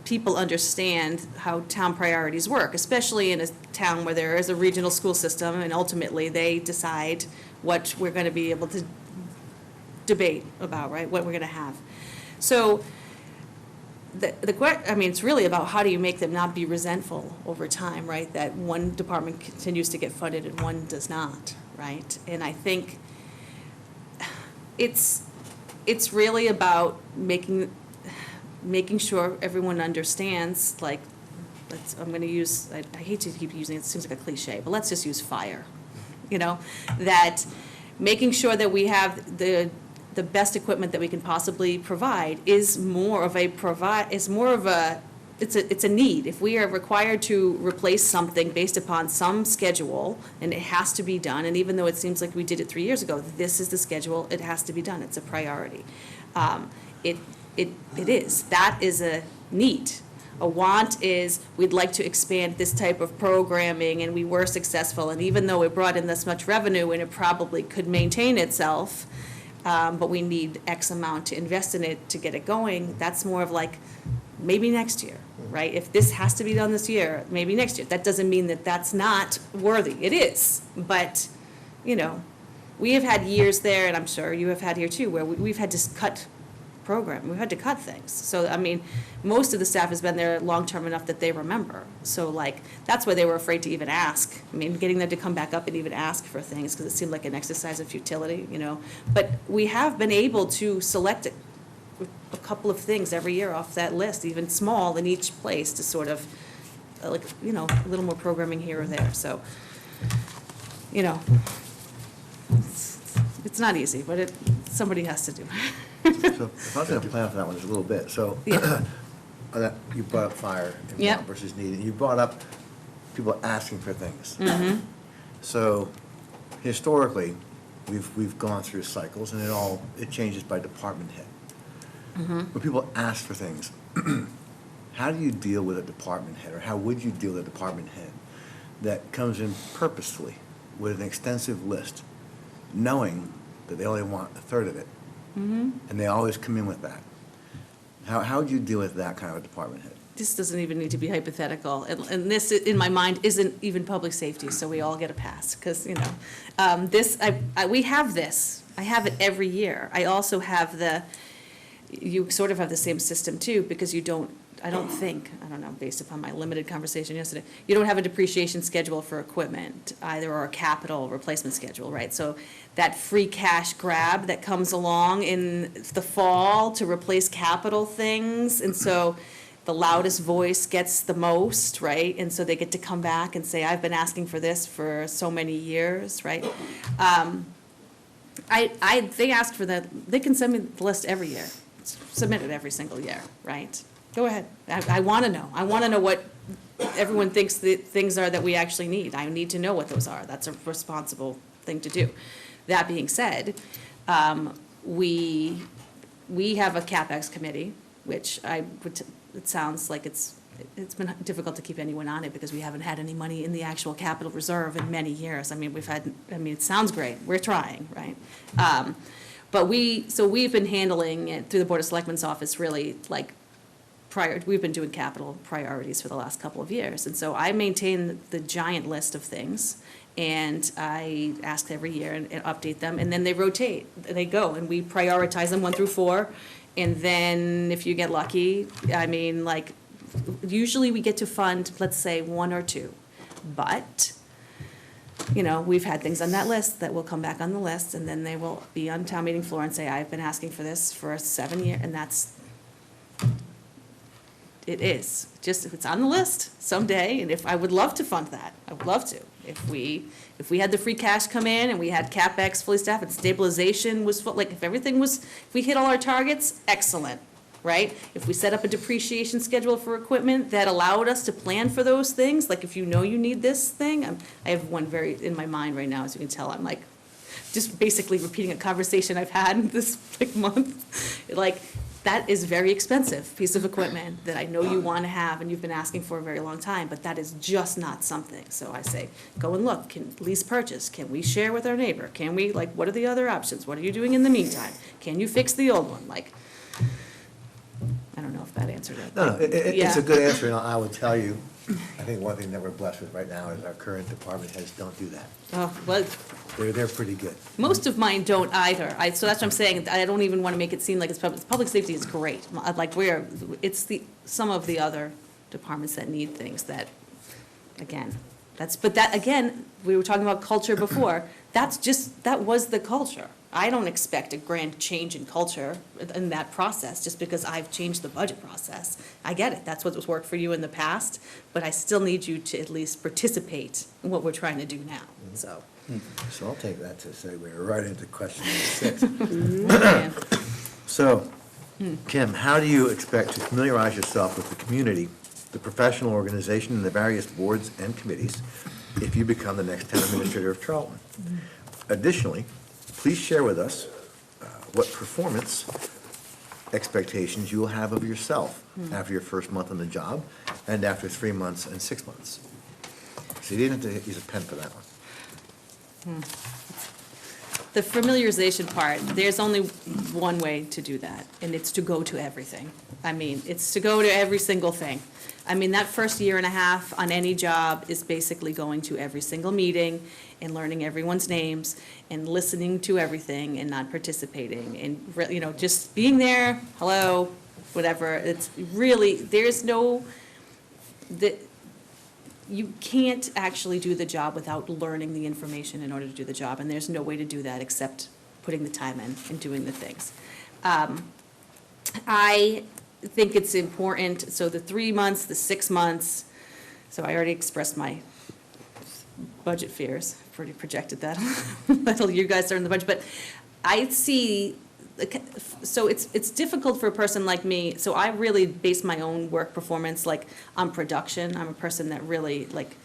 people understand how town priorities work, especially in a town where there is a regional school system, and ultimately they decide what we're going to be able to debate about, right? What we're going to have. So I mean, it's really about how do you make them not be resentful over time, right? That one department continues to get funded and one does not, right? And I think it's really about making sure everyone understands, like, I'm gonna use, I hate to keep using it, it seems like a cliche, but let's just use fire, you know? That making sure that we have the best equipment that we can possibly provide is more of a it's a need. If we are required to replace something based upon some schedule, and it has to be done, and even though it seems like we did it 3 years ago, this is the schedule, it has to be done, it's a priority. It is, that is a need. A want is, we'd like to expand this type of programming, and we were successful, and even though it brought in this much revenue, and it probably could maintain itself, but we need X amount to invest in it to get it going, that's more of like, maybe next year, right? If this has to be done this year, maybe next year. That doesn't mean that that's not worthy. It is, but, you know, we have had years there, and I'm sure you have had here too, where we've had to cut program, we've had to cut things. So, I mean, most of the staff has been there long-term enough that they remember. So, like, that's why they were afraid to even ask. I mean, getting them to come back up and even ask for things, because it seemed like an exercise of futility, you know. But we have been able to select a couple of things every year off that list, even small in each place, to sort of, like, you know, a little more programming here or there. So, you know, it's not easy, but somebody has to do it. So if I was going to plan for that one just a little bit, so Yeah. you brought up fire and Yep. want versus need, and you brought up people asking for things. Mm-hmm. So historically, we've gone through cycles, and it changes by department head. Mm-hmm. When people ask for things, how do you deal with a department head, or how would you deal with a department head that comes in purposefully with an extensive list, knowing that they only want a third of it? Mm-hmm. And they always come in with that. How would you deal with that kind of a department head? This doesn't even need to be hypothetical, and this, in my mind, isn't even public safety, so we all get a pass, because, you know, we have this, I have it every year. I also have you sort of have the same system too, because I don't know, based upon my limited conversation yesterday, you don't have a depreciation schedule for equipment either, or a capital replacement schedule, right? So that free cash grab that comes along in the fall to replace capital things, and so the loudest voice gets the most, right? And so they get to come back and say, I've been asking for this for so many years, right? They ask for that, they can send me the list every year, submit it every single year, right? Go ahead. I want to know. I want to know what everyone thinks the things are that we actually need. I need to know what those are. That's a responsible thing to do. That being said, we have a CapEx committee, which it sounds like it's been difficult to keep anyone on it, because we haven't had any money in the actual capital reserve in many years. I mean, it sounds great. We're trying, right? But we've been handling it through the Board of Selectmen's office, really, like, we've been doing capital priorities for the last couple of years. And so I maintain the giant list of things, and I ask every year and update them, and then they rotate. They go, and we prioritize them 1 through 4. And then if you get lucky, I mean, like, usually we get to fund, let's say, 1 or 2. But, you know, we've had things on that list that will come back on the list, and then they will be on town meeting floor and say, I've been asking for this for 7 years, and it is. Just, if it's on the list someday, and if, I would love to fund that. I would love to. If we had the free cash come in, and we had CapEx fully staffed, and stabilization was full, like, if we hit all our targets, excellent, right? If we set up a depreciation schedule for equipment that allowed us to plan for those things, like, if you know you need this thing, I have one in my mind right now, as you can tell, I'm like, just basically repeating a conversation I've had this, like, month. Like, that is very expensive piece of equipment that I know you want to have and you've been asking for a very long time, but that is just not something. So I say, go and look, can lease purchase, can we share with our neighbor? Can we, like, what are the other options? What are you doing in the meantime? Can you fix the old one? Like, I don't know if that answered it. No, it's Yeah. a good answer, and I would tell you, I think one thing that we're blessed with right now is our current department heads don't do that. Oh, well, They're pretty good. most of mine don't either. So that's what I'm saying. I don't even want to make it seem like it's public safety is great. Like it's some of the other departments that need things that, again, again, we were talking about culture before. That was the culture. I don't expect a grand change in culture in that process just because I've changed the budget process. I get it. That's what's worked for you in the past, but I still need you to at least participate in what we're trying to do now, so. So I'll take that to segue right into question number 6. Man. So, Kim, how do you expect to familiarize yourself with the community, the professional organization, and the various boards and committees if you become the next town administrator of Charlton? Additionally, please share with us what performance expectations you will have of yourself after your first month on the job and after 3 months and 6 months. So you didn't have to use a pen for that one. The familiarization part, there's only one way to do that, and it's to go to everything. I mean, it's to go to every single thing. I mean, that first year and a half on any job is basically going to every single meeting and learning everyone's names and listening to everything and not participating and, you know, just being there, hello, whatever. It's really, you can't actually do the job without learning the information in order to do the job, and there's no way to do that except putting the time in and doing the things. I think it's important, so the 3 months, the 6 months, so I already expressed my budget fears, already projected that, until you guys are in the budget, but I see, so it's difficult for a person like me, so I really base my own work performance like on production. I'm a person that really, like,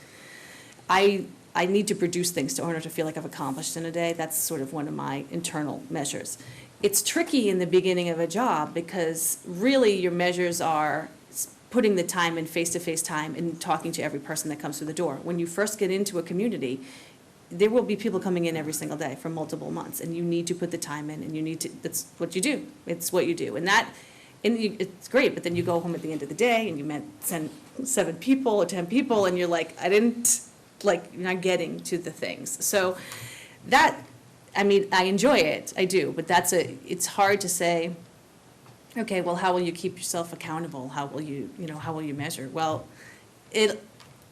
I need to produce things in order to feel like I've accomplished in a day. That's sort of one of my internal measures. It's tricky in the beginning of a job because really your measures are putting the time in, face-to-face time, and talking to every person that comes through the door. When you first get into a community, there will be people coming in every single day for multiple months, and you need to put the time in, and you need to, that's what you do. It's what you do. And it's great, but then you go home at the end of the day, and you met 7 people or 10 people, and you're like, you're not getting to the things. So that, I mean, I enjoy it, I do, but it's hard to say, okay, well, how will you keep yourself accountable? How will you measure? Well,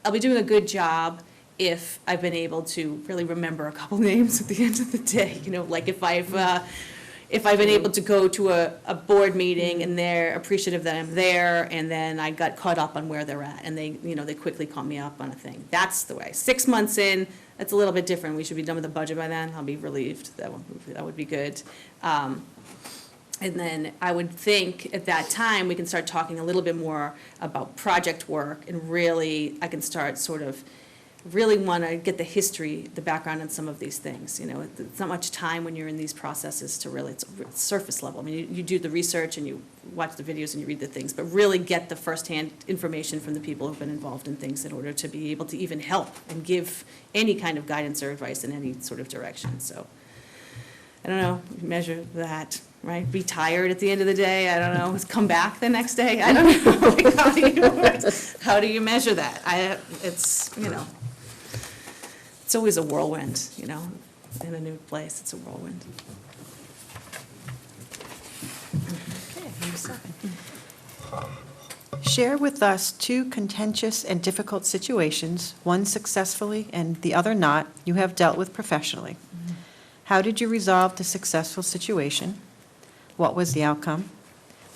I'll be doing a good job if I've been able to really remember a couple names at the end of the day, like if I've been able to go to a board meeting and they're appreciative that I'm there, and then I got caught up on where they're at, and they quickly caught me up on a thing. That's the way. 6 months in, that's a little bit different. We should be done with the budget by then. I'll be relieved. That would be good. And then I would think at that time, we can start talking a little bit more about project work, and really, I can start sort of really want to get the history, the background on some of these things. It's not much time when you're in these processes to really, it's surface level. I mean, you do the research and you watch the videos and you read the things, but really get the firsthand information from the people who've been involved in things in order to be able to even help and give any kind of guidance or advice in any sort of direction. So, I don't know, measure that, right? Be tired at the end of the day, I don't know, come back the next day, I don't know. Like, how do you measure that? It's always a whirlwind, in a new place, it's a whirlwind. Okay, number 7. Share with us 2 contentious and difficult situations, one successfully and the other not, you have dealt with professionally. How did you resolve the successful situation? What was the outcome?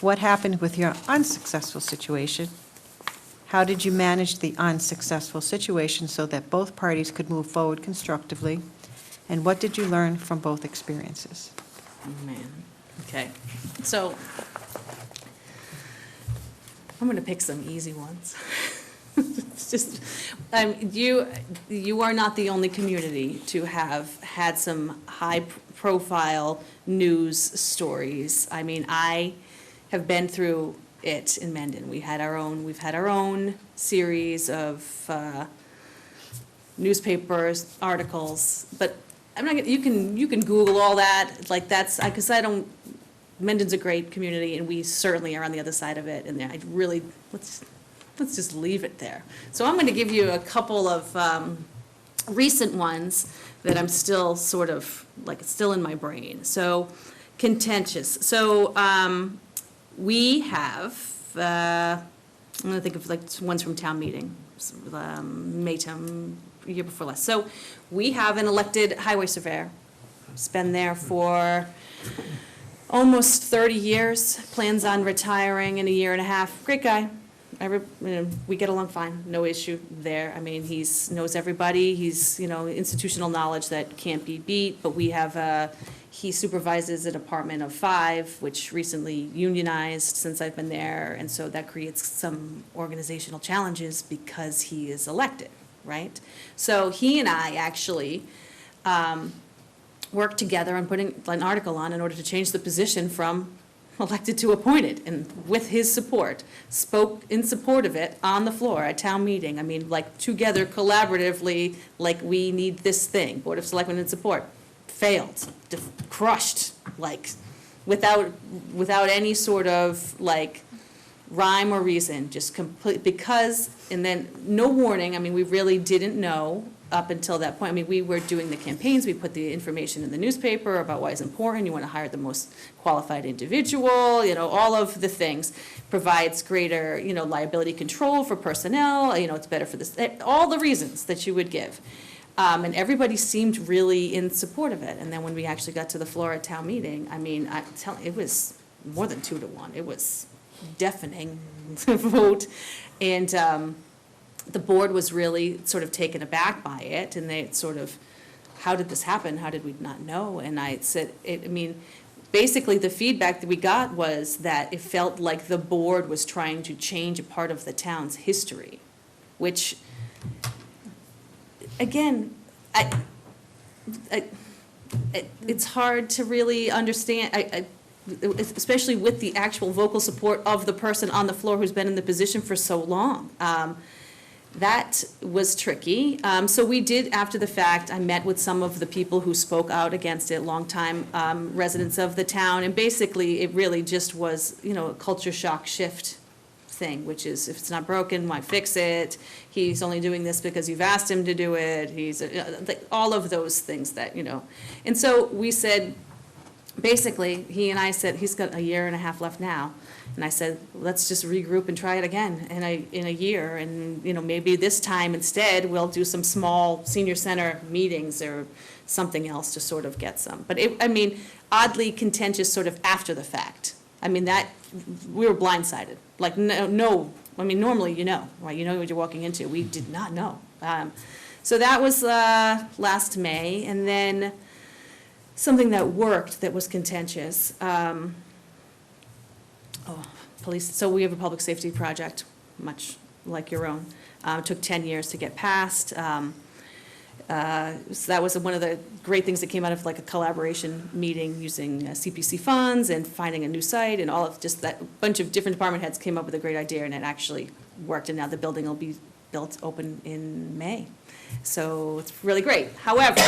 What happened with your unsuccessful situation? How did you manage the unsuccessful situation so that both parties could move forward constructively? And what did you learn from both experiences? Oh, man. Okay. So I'm going to pick some easy ones. It's just, you are not the only community to have had some high-profile news stories. I mean, I have been through it in Mendon. We've had our own series of newspapers, articles, but I'm not, you can Google all that, like that's, because I don't, Mendon's a great community, and we certainly are on the other side of it, and I really, let's just leave it there. So I'm going to give you a couple of recent ones that I'm still sort of, like, it's still in my brain. So, contentious. So, we have, I'm going to think of like ones from town meeting, Maytem, year before last. So, we have an elected highway surveyor. He's been there for almost 30 years, plans on retiring in a year and a half. Great guy. We get along fine, no issue there. I mean, knows everybody. He's, institutional knowledge that can't be beat, but we have, he supervises a department of 5, which recently unionized since I've been there, and so that creates some organizational challenges because he is elected, right? So he and I actually worked together on putting an article on in order to change the position from elected to appointed, and with his support, spoke in support of it on the floor at town meeting. I mean, like, together collaboratively, like, we need this thing, Board of Selectmen in support. Failed, crushed, like, without any sort of, like, rhyme or reason, just complete, because, and then, no warning, I mean, we really didn't know up until that point. I mean, we were doing the campaigns, we put the information in the newspaper about why it's important, you want to hire the most qualified individual, all of the things. Provides greater, liability control for personnel, it's better for this, all the reasons that you would give. And everybody seemed really in support of it. And then when we actually got to the floor at town meeting, I mean, it was more than 2-1. It was deafening vote. And the board was really sort of taken aback by it, and they sort of, how did this happen? How did we not know? And I said, basically the feedback that we got was that it felt like the board was trying to change a part of the town's history, which, again, it's hard to really understand, especially with the actual vocal support of the person on the floor who's been in the position for so long. That was tricky. So we did, after the fact, I met with some of the people who spoke out against it, longtime residents of the town, and basically it really just was, a culture shock shift thing, which is, if it's not broken, why fix it? He's only doing this because you've asked him to do it. He's, all of those things that, And so we said, basically, he and I said, he's got 1.5 years left now. And I said, let's just regroup and try it again in a year. And, maybe this time instead, we'll do some small senior center meetings or something else to sort of get some. But oddly contentious sort of after the fact. That, we were blindsided. Like, no, normally right? You know what you're walking into. We did not know. So that was last May. And then something that worked that was contentious. Police, so we have a public safety project, much like your own. It took 10 years to get passed. So that was one of the great things that came out of like a collaboration meeting using CPC funds and finding a new site, and all of just that bunch of different department heads came up with a great idea, and it actually worked, and now the building will be built open in May. So it's really great. However,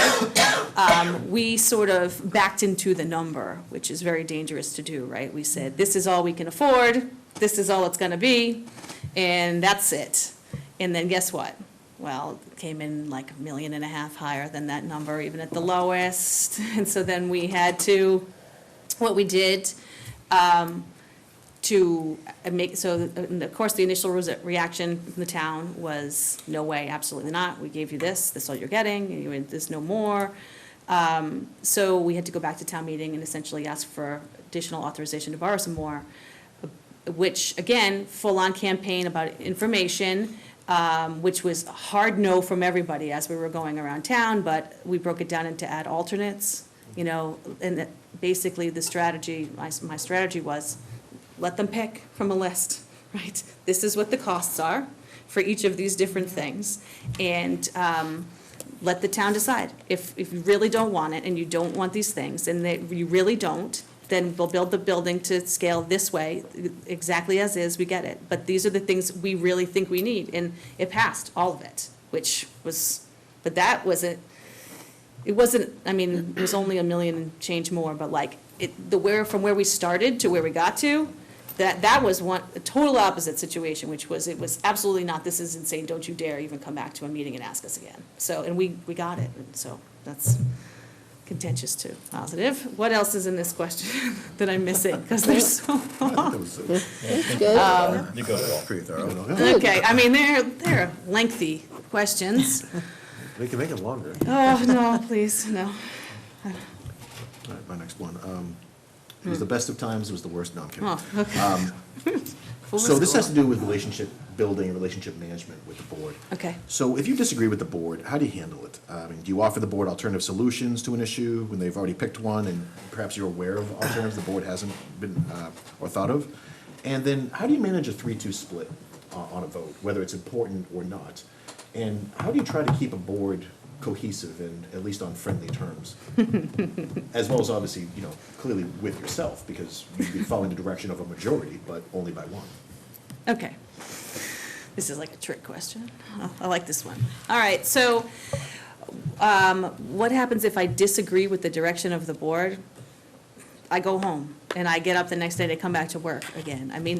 we sort of backed into the number, which is very dangerous to do, right? We said, this is all we can afford, this is all it's gonna be, and that's it. And then guess what? Well, it came in like $1.5 million higher than that number, even at the lowest. And so then we had to, what we did, to make, so of course the initial reaction from the town was, no way, absolutely not, we gave you this is all you're getting, there's no more. So we had to go back to town meeting and essentially ask for additional authorization to borrow some more, which, again, full-on campaign about information, which was a hard no from everybody as we were going around town, but we broke it down into add alternates, and that basically the strategy, my strategy was, let them pick from a list, right? This is what the costs are for each of these different things, and let the town decide. If you really don't want it and you don't want these things, and that you really don't, then we'll build the building to scale this way, exactly as is, we get it. But these are the things we really think we need, and it passed, all of it, which was, but that wasn't, it wasn't, I mean, it was only $1 million and change more, but like, from where we started to where we got to, that was a total opposite situation, which was, it was absolutely not, this is insane, don't you dare even come back to a meeting and ask us again. So, and we got it, and so that's contentious to positive. What else is in this question that I'm missing? Because there's so long. That was That's good. You go, Paul. pretty thorough. Okay, I mean, they're lengthy questions. We can make it longer. Oh, no, please, no. All right, my next one. It was the best of times, it was the worst, no, I'm kidding. Oh, okay. Full So this has disclosure. to do with relationship building and relationship management with the board. Okay. So if you disagree with the board, how do you handle it? I mean, do you offer the board alternative solutions to an issue when they've already picked one and perhaps you're aware of alternatives the board hasn't been, or thought of? And then how do you manage a 3-2 split on a vote, whether it's important or not? And how do you try to keep a board cohesive and at least on friendly terms? As well as obviously, clearly with yourself, because you'd be following the direction of a majority, but only by one. Okay. This is like a trick question. Oh, I like this one. All right, so what happens if I disagree with the direction of the board? I go home and I get up the next day to come back to work again. I mean,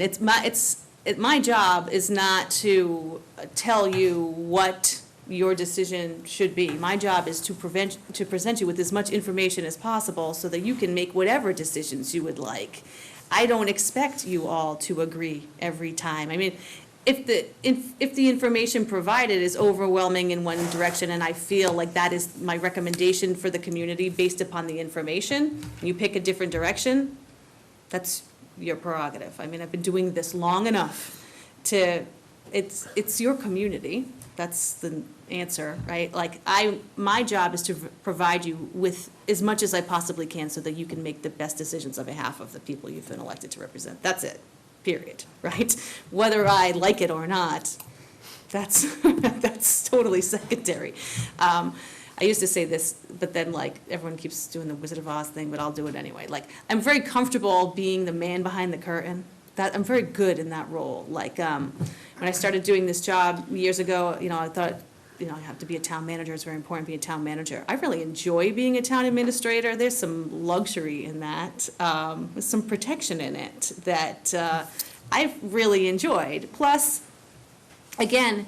my job is not to tell you what your decision should be. My job is to present you with as much information as possible so that you can make whatever decisions you would like. I don't expect you all to agree every time. I mean, if the information provided is overwhelming in one direction and I feel like that is my recommendation for the community based upon the information, you pick a different direction, that's your prerogative. I mean, I've been doing this long enough it's your community. That's the answer, right? Like, my job is to provide you with as much as I possibly can so that you can make the best decisions on behalf of the people you've been elected to represent. That's it, period, right? Whether I like it or not, that's totally secondary. I used to say this, but then like everyone keeps doing the Wizard of Oz thing, but I'll do it anyway. Like, I'm very comfortable being the man behind the curtain. That I'm very good in that role. Like, when I started doing this job years ago, I thought, I have to be a town manager. It's very important to be a town manager. I really enjoy being a town administrator. There's some luxury in that, with some protection in it that I've really enjoyed. Plus, again,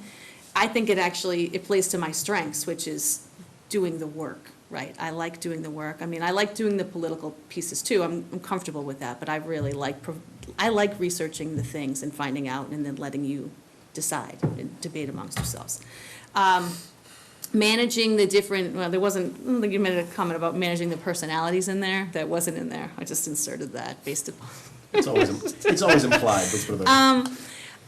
I think it plays to my strengths, which is doing the work, right? I like doing the work. I mean, I like doing the political pieces too. I'm comfortable with that, but I really like researching the things and finding out and then letting you decide and debate amongst yourselves. Managing the different, well, there wasn't, I don't think you made a comment about managing the personalities in there. That wasn't in there. I just inserted that based upon. It's always implied, let's put it that way.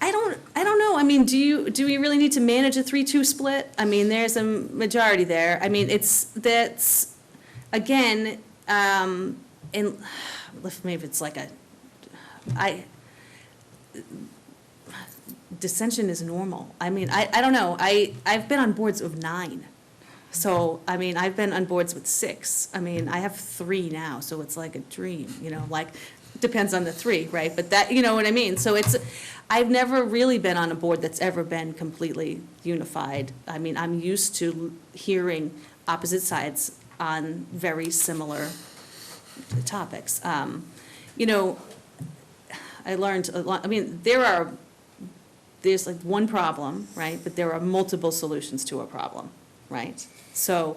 I don't know. I mean, do we really need to manage a 3-2 split? I mean, there's a majority there. I mean, that's, again, and maybe it's like dissension is normal. I mean, I don't know. I've been on boards of 9. So, I mean, I've been on boards with 6. I mean, I have 3 now, so it's like a dream, like, depends on the 3, right? But that, you know what I mean? So I've never really been on a board that's ever been completely unified. I mean, I'm used to hearing opposite sides on very similar topics. I learned a lot. I mean, there's like one problem, right? But there are multiple solutions to a problem, right? So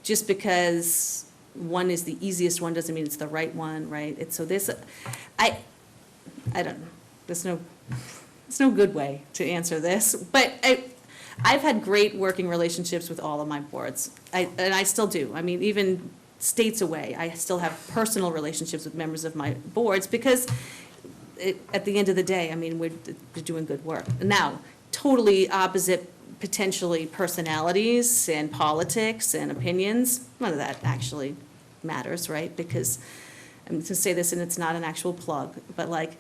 just because one is the easiest one doesn't mean it's the right one, right? I don't know. There's no good way to answer this, but I've had great working relationships with all of my boards, and I still do. I mean, even states away, I still have personal relationships with members of my boards because at the end of the day, I mean, we're doing good work. Now, totally opposite potentially personalities and politics and opinions, none of that actually matters, right? Because I'm to say this, and it's not an actual plug, but like,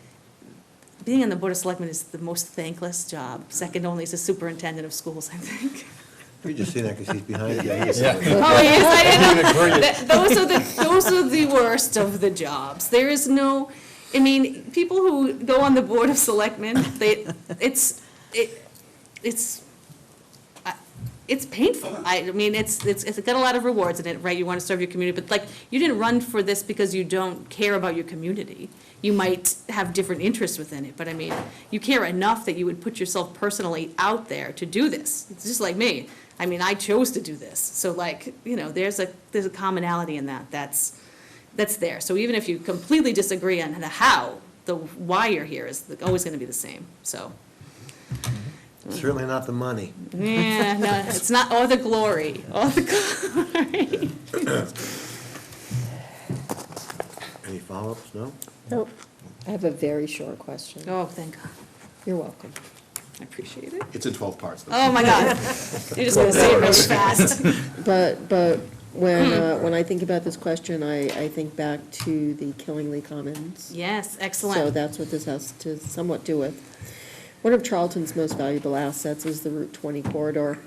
being on the Board of Selectmen is the most thankless job, second only to superintendent of schools, I think. You're just saying that because he's behind you. Yeah, he is. Oh, yes, I know. Those those are the worst of the jobs. There is no, I mean, people who go on the Board of Selectmen, it's painful. I mean, it's got a lot of rewards in it, right? You want to serve your community, but like, you didn't run for this because you don't care about your community. You might have different interests within it, but I mean, you care enough that you would put yourself personally out there to do this. It's just like me. I mean, I chose to do this. So like, you know, there's a commonality in that. That's there. So even if you completely disagree on the how, the why you're here is always going to be the same, so. Certainly not the money. Yeah, no, it's not, or the glory, glory. Any follow-ups? No? Nope. I have a very short question. Oh, thank God. You're welcome. I appreciate it. It's in 12 parts, though. Oh, my God. You're just going to say it really fast. But when I think about this question, I think back to the Killingly Commons. Yes, So excellent. that's what this has to somewhat do with. One of Charlton's most valuable assets is the Route 20 corridor.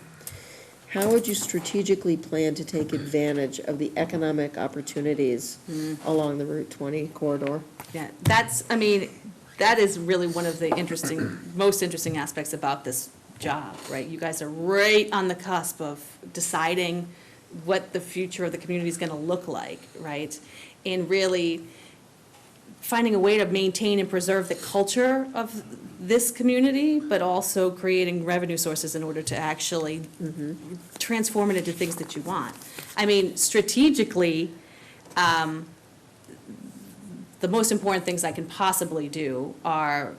How would you strategically plan to take advantage of the economic opportunities along the Route 20 corridor? Yeah, that's, I mean, that is really one of the most interesting aspects about this job, right? You guys are right on the cusp of deciding what the future of the community is going to look like, right? And really finding a way to maintain and preserve the culture of this community, but also creating revenue sources in order to actually transform it into things that you want. I mean, strategically, the most important things I can possibly do are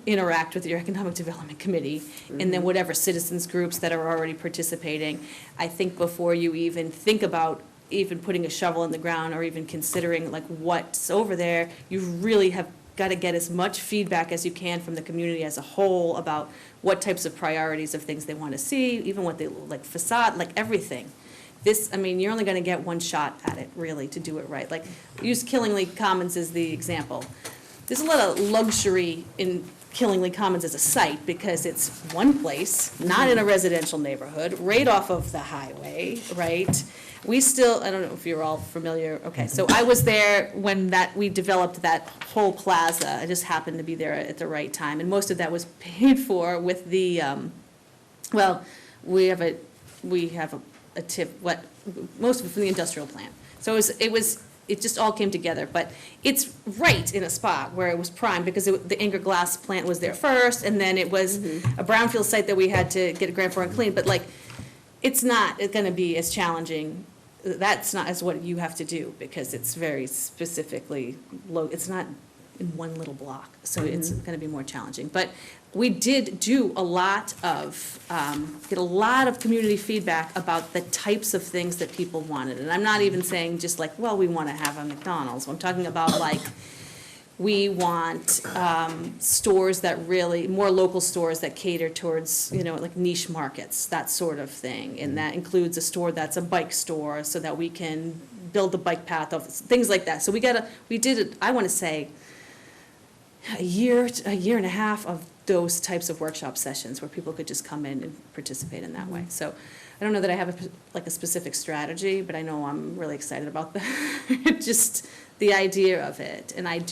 interact with your Economic Development Committee, and then whatever citizens groups that are already participating. I think before you even think about even putting a shovel in the ground or even considering like what's over there, you really have got to get as much feedback as you can from the community as a whole about what types of priorities of things they want to see, even what they, like facade, like everything. This, I mean, you're only going to get one shot at it, really, to do it right. Like, use Killingly Commons as the example. There's a lot of luxury in Killingly Commons as a site because it's one place, not in a residential neighborhood, right off of the highway, right? We still, I don't know if you're all familiar, okay, so I was there when we developed that whole plaza. I just happened to be there at the right time, and most of that was paid for with the, well, we have a tip, most of it from the industrial plant. So it just all came together, but it's right in a spot where it was prime, because the Anger Glass plant was there first, and then it was a brownfield site that we had to get a grant for and clean, but like, it's not gonna be as challenging, that's not as what you have to do, because it's very specifically it's not in one little block, so it's gonna be more challenging. But we did do a lot of, get a lot of community feedback about the types of things that people wanted. And I'm not even saying just like, well, we want to have a McDonald's. I'm talking about like, we want stores that really, more local stores that cater towards, you know, like niche markets, that sort of thing. And that includes a store that's a bike store so that we can build the bike path of, things like that. So we did it, I want to say, a year and a half of those types of workshop sessions where people could just come in and participate in that way. So I don't know that I have a specific strategy, but I know I'm really excited about just the idea of it. And I'm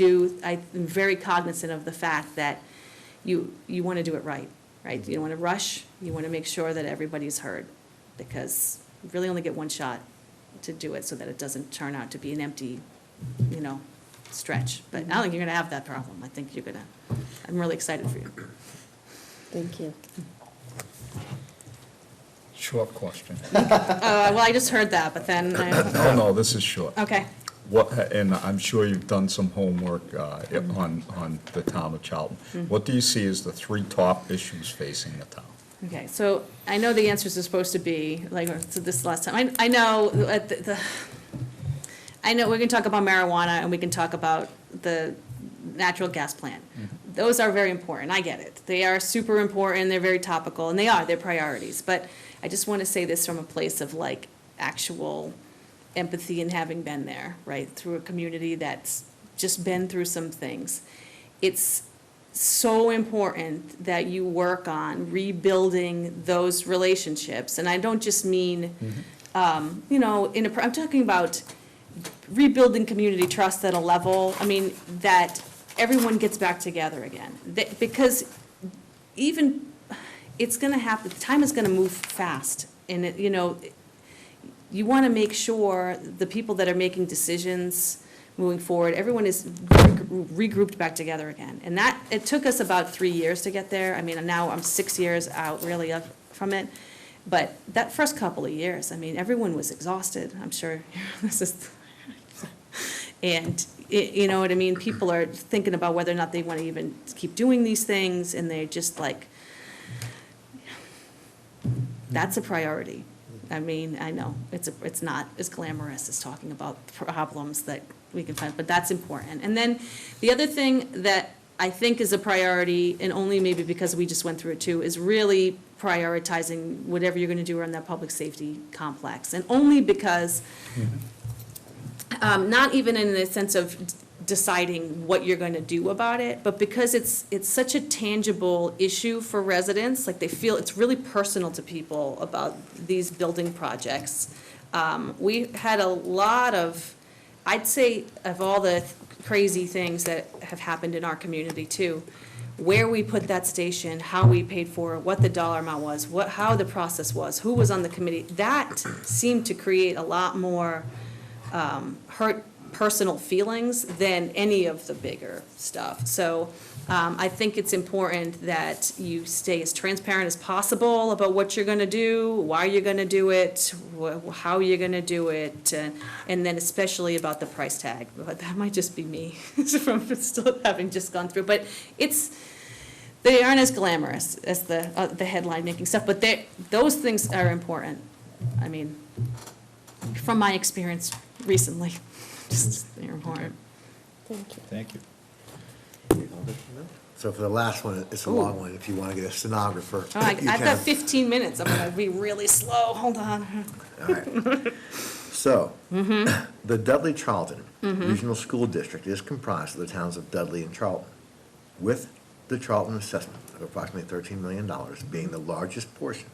very cognizant of the fact that you want to do it right? You don't want to rush, you want to make sure that everybody's heard, because you really only get one shot to do it so that it doesn't turn out to be an empty, you know, stretch. But I don't think you're gonna have that problem. I think I'm really excited for you. Thank you. Short question. Well, I just heard that, but then, No, this is short. okay. And I'm sure you've done some homework on the town of Charlton. What do you see as the 3 top issues facing the town? Okay, so I know the answers are supposed to be, like, to this last time. I know I know we can talk about marijuana and we can talk about the natural gas plant. Those are very important, I get it. They are super important, they're very topical, and they're priorities. But I just want to say this from a place of like actual empathy and having been there, right? Through a community that's just been through some things. It's so important that you work on rebuilding those relationships. And I don't just mean, you know, I'm talking about rebuilding community trust at a level, I mean, that everyone gets back together again. Because even, it's gonna happen, time is gonna move fast, and it, you know, you wanna make sure the people that are making decisions moving forward, everyone is regrouped back together again. And that, it took us about 3 years to get there. I mean, now I'm 6 years out really from it. But that first couple of years, I mean, everyone was exhausted, I'm sure. This is, and, you know what I mean? People are thinking about whether or not they want to even keep doing these things, and they're just like, that's a priority. I mean, I know, it's not as glamorous as talking about problems that we can find, but that's important. And then the other thing that I think is a priority, and only maybe because we just went through it too, is really prioritizing whatever you're gonna do around that public safety complex. And only because, not even in the sense of deciding what you're gonna do about it, but because it's such a tangible issue for residents, like they feel it's really personal to people about these building projects. We had a lot of, I'd say, of all the crazy things that have happened in our community too, where we put that station, how we paid for it, what the dollar amount was, how the process was, who was on the committee, that seemed to create a lot more hurt personal feelings than any of the bigger stuff. So I think it's important that you stay as transparent as possible about what you're gonna do, why you're gonna do it, how you're gonna do it, and then especially about the price tag. But that might just be me from still having just gone through. But they aren't as glamorous as the headline making stuff, but those things are important. I mean, from my experience recently, they're important. Thank you. So for the last one, it's a long one, if you want to get a stenographer. Oh, I've you got can. 15 minutes, I'm gonna be really slow, hold on. All right. So, the Dudley Charlton Regional School District is comprised of the towns of Dudley and Charlton, with the Charlton assessment of approximately $13 million being the largest portion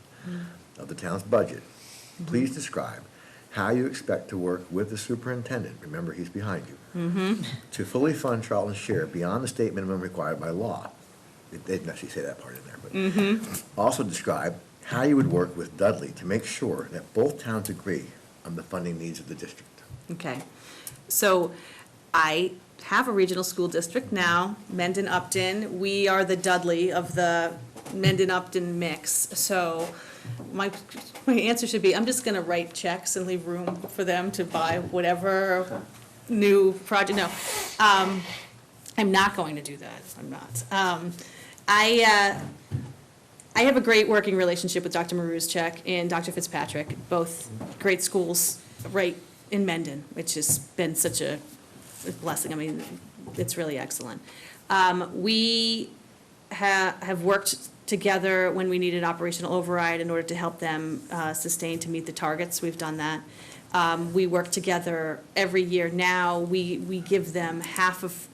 of the town's budget. Please describe how you expect to work with the superintendent, remember he's behind you, to fully fund Charlton's share beyond the state minimum required by law. They didn't actually say that part in there, but also describe how you would work with Dudley to make sure that both towns agree on the funding needs of the district. Okay, so I have a regional school district now, Mendon-Upton. We are the Dudley of the Mendon-Upton mix. So my answer should be, I'm just gonna write checks and leave room for them to buy whatever new project. No, I'm not going to do that. I'm not. I have a great working relationship with Dr. Maruschek and Dr. Fitzpatrick, both great schools right in Mendon, which has been such a blessing. I mean, it's really excellent. We have worked together when we needed operational override in order to help them sustain to meet the targets. We've done that. We work together every year now. We give them half of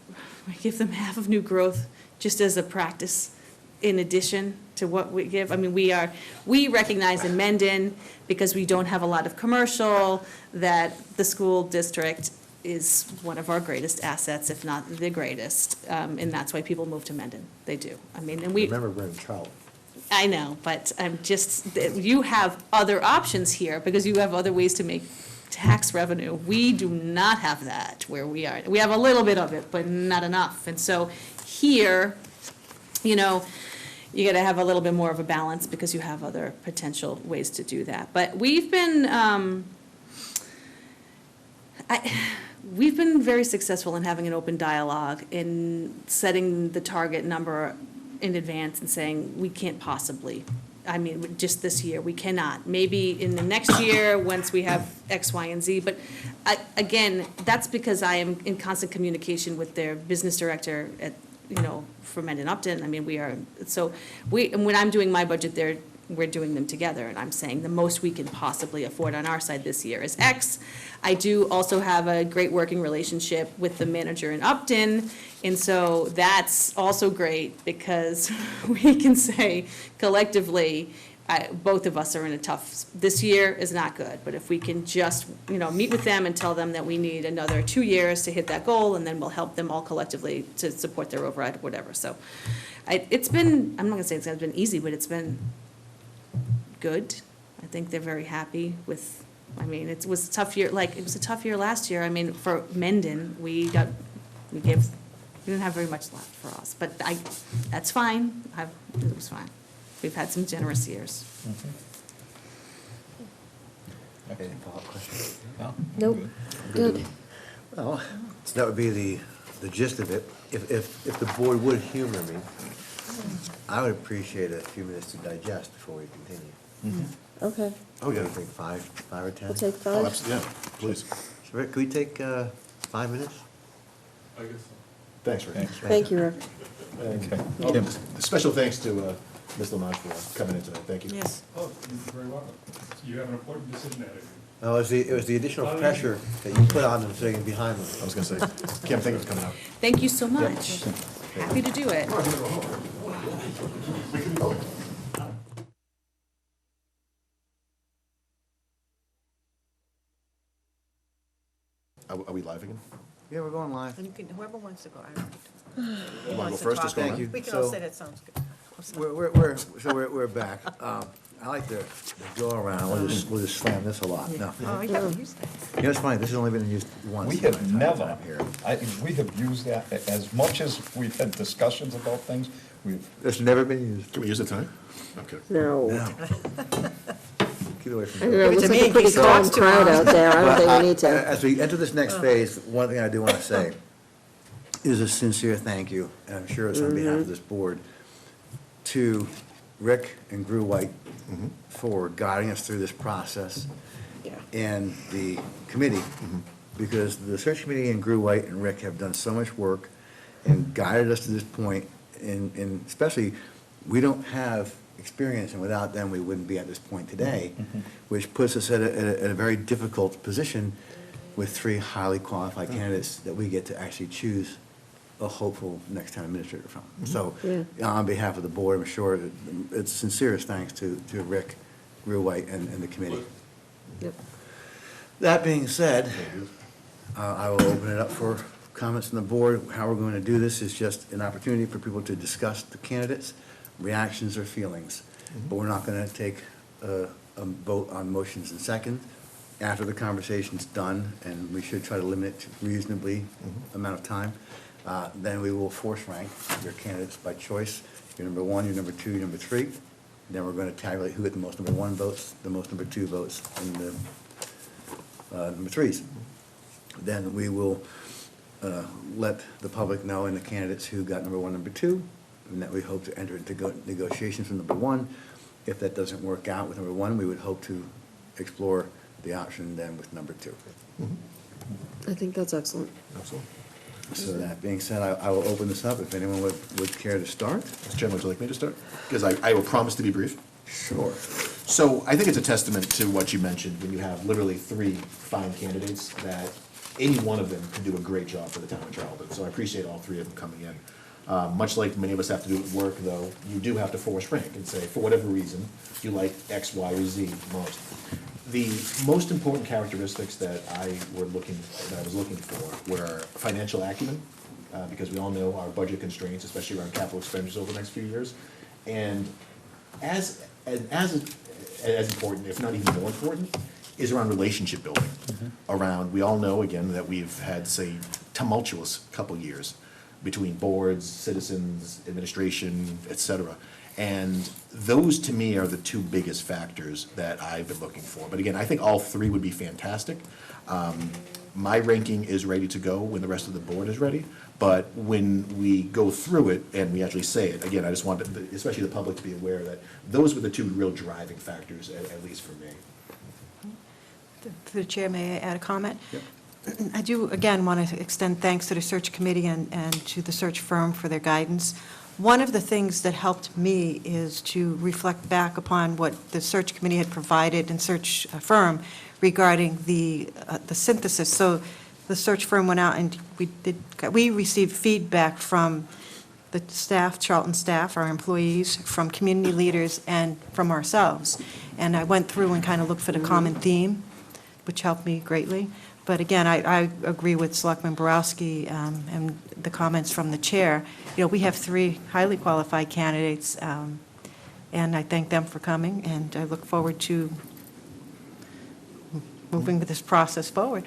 new growth just as a practice in addition to what we give. I mean, we recognize in Mendon, because we don't have a lot of commercial, that the school district is one of our greatest assets, if not the greatest, and that's why people move to Mendon. They do. I mean, and we. Remember, we're in Charlton. I know, but I'm just, you have other options here because you have other ways to make tax revenue. We do not have that where we are. We have a little bit of it, but not enough. And so here, you know, you got to have a little bit more of a balance because you have other potential ways to do that. But we've been, we've been very successful in having an open dialogue, in setting the target number in advance and saying, we can't possibly, I mean, just this year, we cannot. Maybe in the next year, once we have X, Y, and Z. But again, that's because I am in constant communication with their business director at, you know, for Mendon-Upton. I mean, we are, so and when I'm doing my budget, we're doing them together, and I'm saying the most we can possibly afford on our side this year is X. I do also have a great working relationship with the manager in Upton, and so that's also great because we can say collectively, both of us are in a tough, this year is not good, but if we can just, meet with them and tell them that we need another 2 years to hit that goal, and then we'll help them all collectively to support their override, whatever. So it's been, I'm not gonna say it's been easy, but it's been good. I think they're very happy with, it was a tough year, it was a tough year last year. For Mendon, we didn't have very much left for us, but that's fine. It was fine. We've had some generous years. Any follow-up questions? Nope, good. Well, so that would be the gist of it. If the board would humor me, I would appreciate a few minutes to digest before we continue. Okay, Oh, we gotta take five or 10? we'll take Oh, 5. absolutely, yeah, please. So Rick, could we take 5 minutes? Thanks, Rick. Thank you, Rick. Kim, special thanks to Ms. Lamont for coming in tonight, thank you. Yes. Oh, you're very welcome. You have an important decision ahead of you. No, it was the additional pressure that you put on them sitting behind them. I was gonna say, Kim, thank you for coming out. Thank you so much. Happy to do it. Are we live again? Yeah, we're going live. And you can, whoever wants to go. You wanna go first, just go Thank on? you. We can So- all say that sounds good. We're back. I like the go around, we'll just slam this a lot. No. Oh, you haven't used that. You know, it's funny, this has only been used once. We in my have time never, here. we have used that, as much as we've had discussions about things, we've, It's never been used. Can we use it tonight? Okay. No. No. Keep it away from I don't me. know, it Give it looks to like me, a pretty he calm talks too crowd long. out there. I don't think we need to. As we enter this next phase, one thing I do want to say is a sincere thank you, and I'm sure it's on behalf of this board, to Rick and Gru White for guiding us through this process, Yeah. and the committee, because the search committee and Gru White and Rick have done so much work and guided us to this point, and especially, we don't have experience, and without them, we wouldn't be at this point today, which puts us at a very difficult position with 3 highly qualified candidates that we get to actually choose a hopeful next town administrator from. So, Yeah. on behalf of the board, I'm sure that it's sincerest thanks to Rick, Gru White, and the committee. Yep. That being said, I will open it up for comments from the board. How we're going to do this is just an opportunity for people to discuss the candidates, reactions or feelings. But we're not going to take a vote on motions in second. After the conversation's done, and we should try to limit it to reasonably amount of time, then we will force rank your candidates by choice. Your number 1, your number 2, your number 3. Then we're going to tabulate who got the most number 1 votes, the most number 2 votes, and the number 3s. Then we will let the public know and the candidates who got number 1, number 2, and that we hope to enter into negotiations for number 1. If that doesn't work out with number 1, we would hope to explore the option then with number 2. I think that's excellent. Absolutely. So that being said, I will open this up if anyone would care to start. Mr. Chairman, would you like me to start? Because I will promise to be brief. Sure. So I think it's a testament to what you mentioned, when you have literally 3 fine candidates, that any one of them can do a great job for the town of Charlton. So I appreciate all 3 of them coming in. Much like many of us have to do at work, though, you do have to force rank and say, for whatever reason, you like X, Y, or Z most. The most important characteristics that I was looking for were financial acumen, because we all know our budget constraints, especially around capital expenditures over the next few years. And as important, if not even more important, is around relationship building. Around, we all know, again, that we've had, say, tumultuous couple years between boards, citizens, administration, et cetera. And those, to me, are the 2 biggest factors that I've been looking for. But again, I think all 3 would be fantastic. My ranking is ready to go when the rest of the board is ready. But when we go through it and we actually say it, again, I just want, especially the public, to be aware that those were the 2 real driving factors, at least for me. Through the chair, may I add a comment? Yep. I do, again, want to extend thanks to the search committee and to the search firm for their guidance. One of the things that helped me is to reflect back upon what the search committee had provided and search firm regarding the synthesis. So the search firm went out and we received feedback from the staff, Charlton staff, our employees, from community leaders, and from ourselves. And I went through and kind of looked for the common theme, which helped me greatly. But again, I agree with Selectman Borowski and the comments from the chair. You know, we have 3 highly qualified candidates, and I thank them for coming, and I look forward to moving this process forward.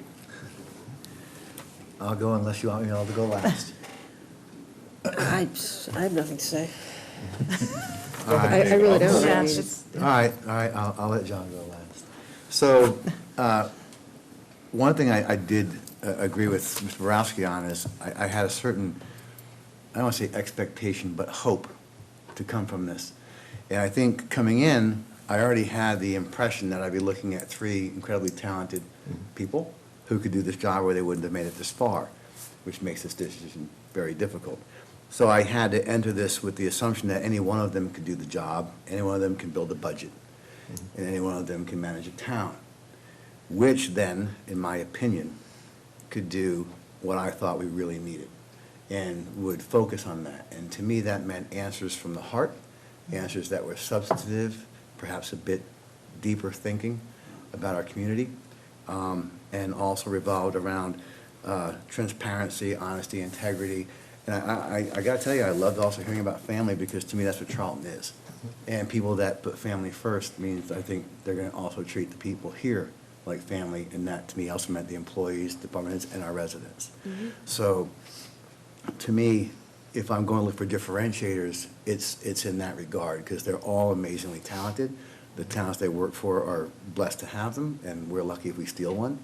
I'll go unless you want me all to go last. I have nothing to say. All right. I really don't. I Yeah, mean, it's- All right, I'll let John go last. So, one thing I did agree with Mr. Borowski on is I had a certain, I don't want to say expectation, but hope to come from this. And I think coming in, I already had the impression that I'd be looking at 3 incredibly talented people who could do this job where they wouldn't have made it this far, which makes this decision very difficult. So I had to enter this with the assumption that any one of them could do the job, any one of them can build a budget, and any one of them can manage a town, which then, in my opinion, could do what I thought we really needed and would focus on that. And to me, that meant answers from the heart, answers that were substantive, perhaps a bit deeper thinking about our community, and also revolved around transparency, honesty, integrity. And I got to tell you, I loved also hearing about family, because to me, that's what Charlton is. And people that put family first means I think they're going to also treat the people here like family, and that to me also meant the employees, department heads, and our residents. So to me, if I'm going to look for differentiators, it's in that regard, because they're all amazingly talented. The towns they work for are blessed to have them, and we're lucky if we steal one.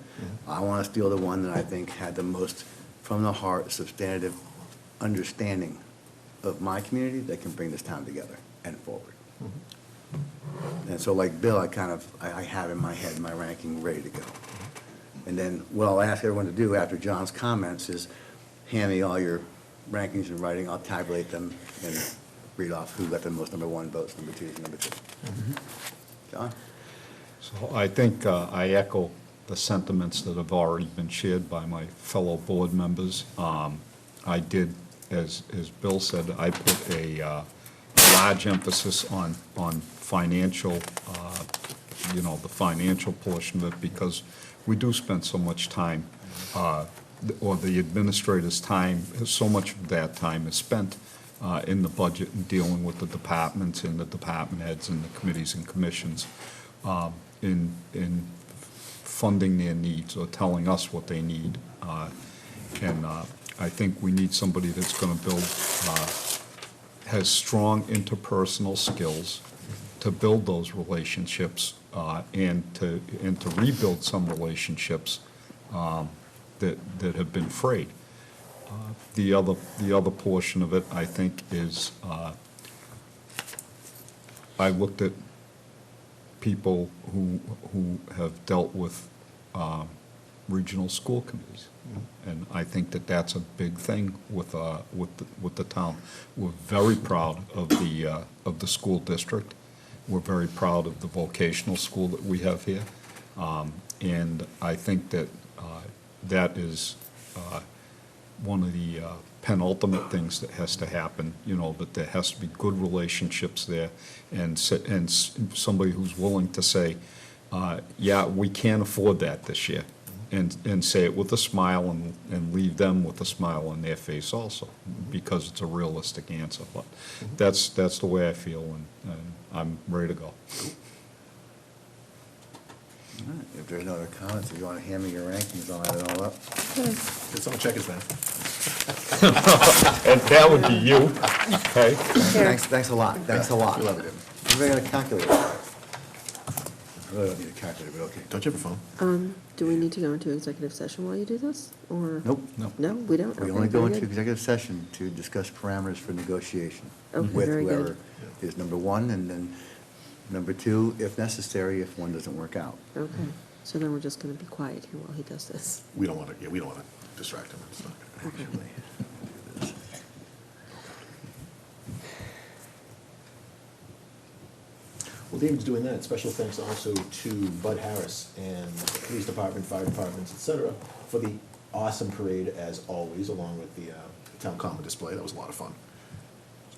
I want to steal the one that I think had the most from the heart, substantive understanding of my community that can bring this town together and forward. And so like Bill, I have in my head my ranking ready to go. And then what I'll ask everyone to do after John's comments is hand me all your rankings in writing. I'll tabulate them and read off who got the most number 1 votes, number 2, number 2. John? So I think I echo the sentiments that have already been shared by my fellow board members. I did, as Bill said, I put a large emphasis on financial, the financial portion of it, because we do spend so much time, or the administrator's time, so much of that time is spent in the budget and dealing with the departments and the department heads and the committees and commissions in funding their needs or telling us what they need. And I think we need somebody that's going to build, has strong interpersonal skills to build those relationships and to rebuild some relationships that have been frayed. The other portion of it, I think, is I looked at people who have dealt with regional school committees, and I think that that's a big thing with the town. We're very proud of the school district. We're very proud of the vocational school that we have here, and I think that that is one of the penultimate things that has to happen, that there has to be good relationships there, and somebody who's willing to say, yeah, we can't afford that this year, and say it with a smile and leave them with a smile on their face also, because it's a realistic answer. But that's the way I feel, and I'm ready to go. All right, if there's no other comments, if you want to hand me your rankings, I'll add it all up. Can someone check his math? And that would be you, okay? Thanks a lot, thanks a lot. We love it. Everybody got a calculator? I really don't need a calculator, but okay. Don't you have a phone? Do we need to go into executive session while you do this, or? Nope. No, we don't? We Okay, only go very into good. executive session to discuss parameters for negotiation Okay, with very good. whoever is number 1, and then number 2, if necessary, if one doesn't work out. Okay, so then we're just gonna be quiet here while he does this. We don't want to distract him. It's not gonna Okay. Actually, Well, David's doing that. Special thanks also to Bud Harris and the police department, fire departments, et cetera, for the awesome parade as always, along with the town common display. That was a lot of fun.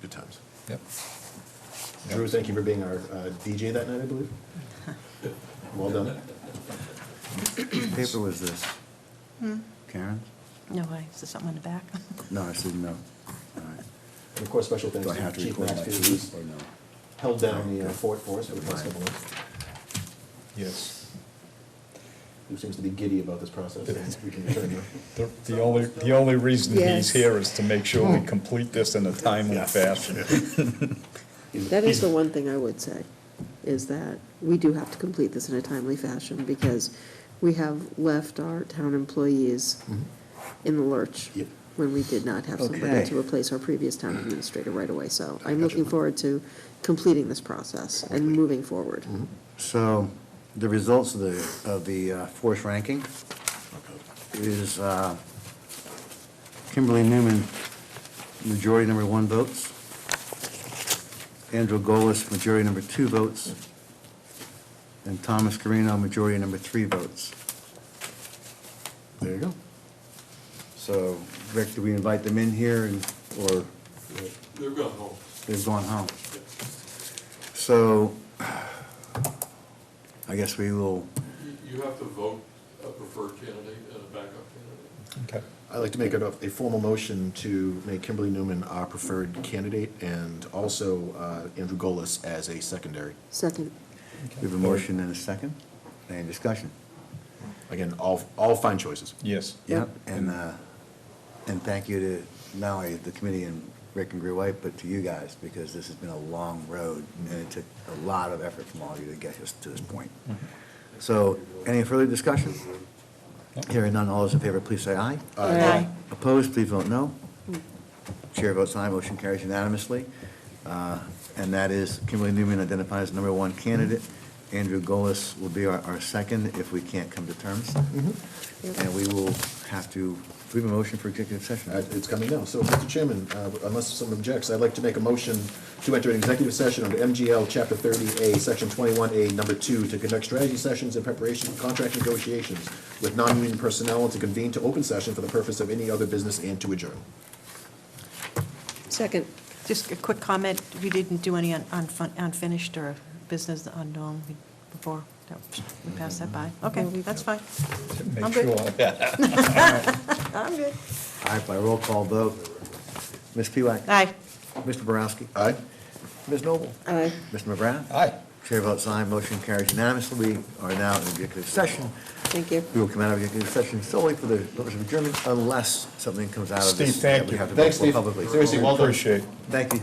Good times. Yep. Drew, thank you for being our DJ that night, I believe. Well done. What paper was this? Karen? No way, is there something on the back? No, I said no. All right. And of course, special thanks Do I have to to Chief record my Maxfield, piece who's or no? held down the fort for us for the past couple months. Yes. Who seems to be giddy about this process. So we can return now. The only reason Yes. he's here is to make sure we complete this in a timely fashion. That is the one thing I would say, is that we do have to complete this in a timely fashion, because we have left our town employees in the lurch Yep. when we did not have somebody Okay. to replace our previous town administrator right away. So I'm looking forward to completing this process and moving forward. So the results of the force ranking is Kimberly Newman, majority number 1 votes. Andrew Golis, majority number 2 votes. And Thomas Carino, majority number 3 votes. There you go. So, Rick, do we invite them in here or They've gone home. they've gone home? So, I guess we will, You have to vote a preferred candidate and a backup candidate. Okay. I'd like to make a formal motion to make Kimberly Newman our preferred candidate and also Andrew Golis as a secondary. Second. we have a motion and a second. Any discussion? Again, all fine choices. Yes. Yep. And thank you to not only the committee and Rick and Greer White, but to you guys, because this has been a long road, and it took a lot of effort from all of you to get us to this point. So, any further discussion? Hearing none, all those in favor, please say aye. Aye. Opposed, please vote no. Chair votes aye, motion carries unanimously. And that is Kimberly Newman identified as number 1 candidate. Andrew Golis will be our second if we can't come to terms. And we will have to, we have a motion for executive session. It's coming now. So, Mr. Chairman, unless someone objects, I'd like to make a motion to enter an executive session under MGL Chapter 30A, Section 21A, Number 2, to conduct strategy sessions in preparation for contract negotiations with non-union personnel and to convene to open session for the purpose of any other business and to adjourn. Second. Just a quick comment, we didn't do any unfinished or business unknown before, we passed that by. Okay, that's fine. Make I'm good. sure. I'm good. All right, by roll call vote. Ms. Piewak. Aye. Mr. Borowski. Aye? Ms. Noble. Aye. Mr. McGrath. Aye. Chair votes aye, motion carries unanimously. We are now in executive session. Thank you. We will come out of executive session solely for the purpose of adjournment unless something comes out of Steve, this. thank that we you. have to Thanks, vote for Steve. publicly. Seriously, well done. Appreciate it. Thank you.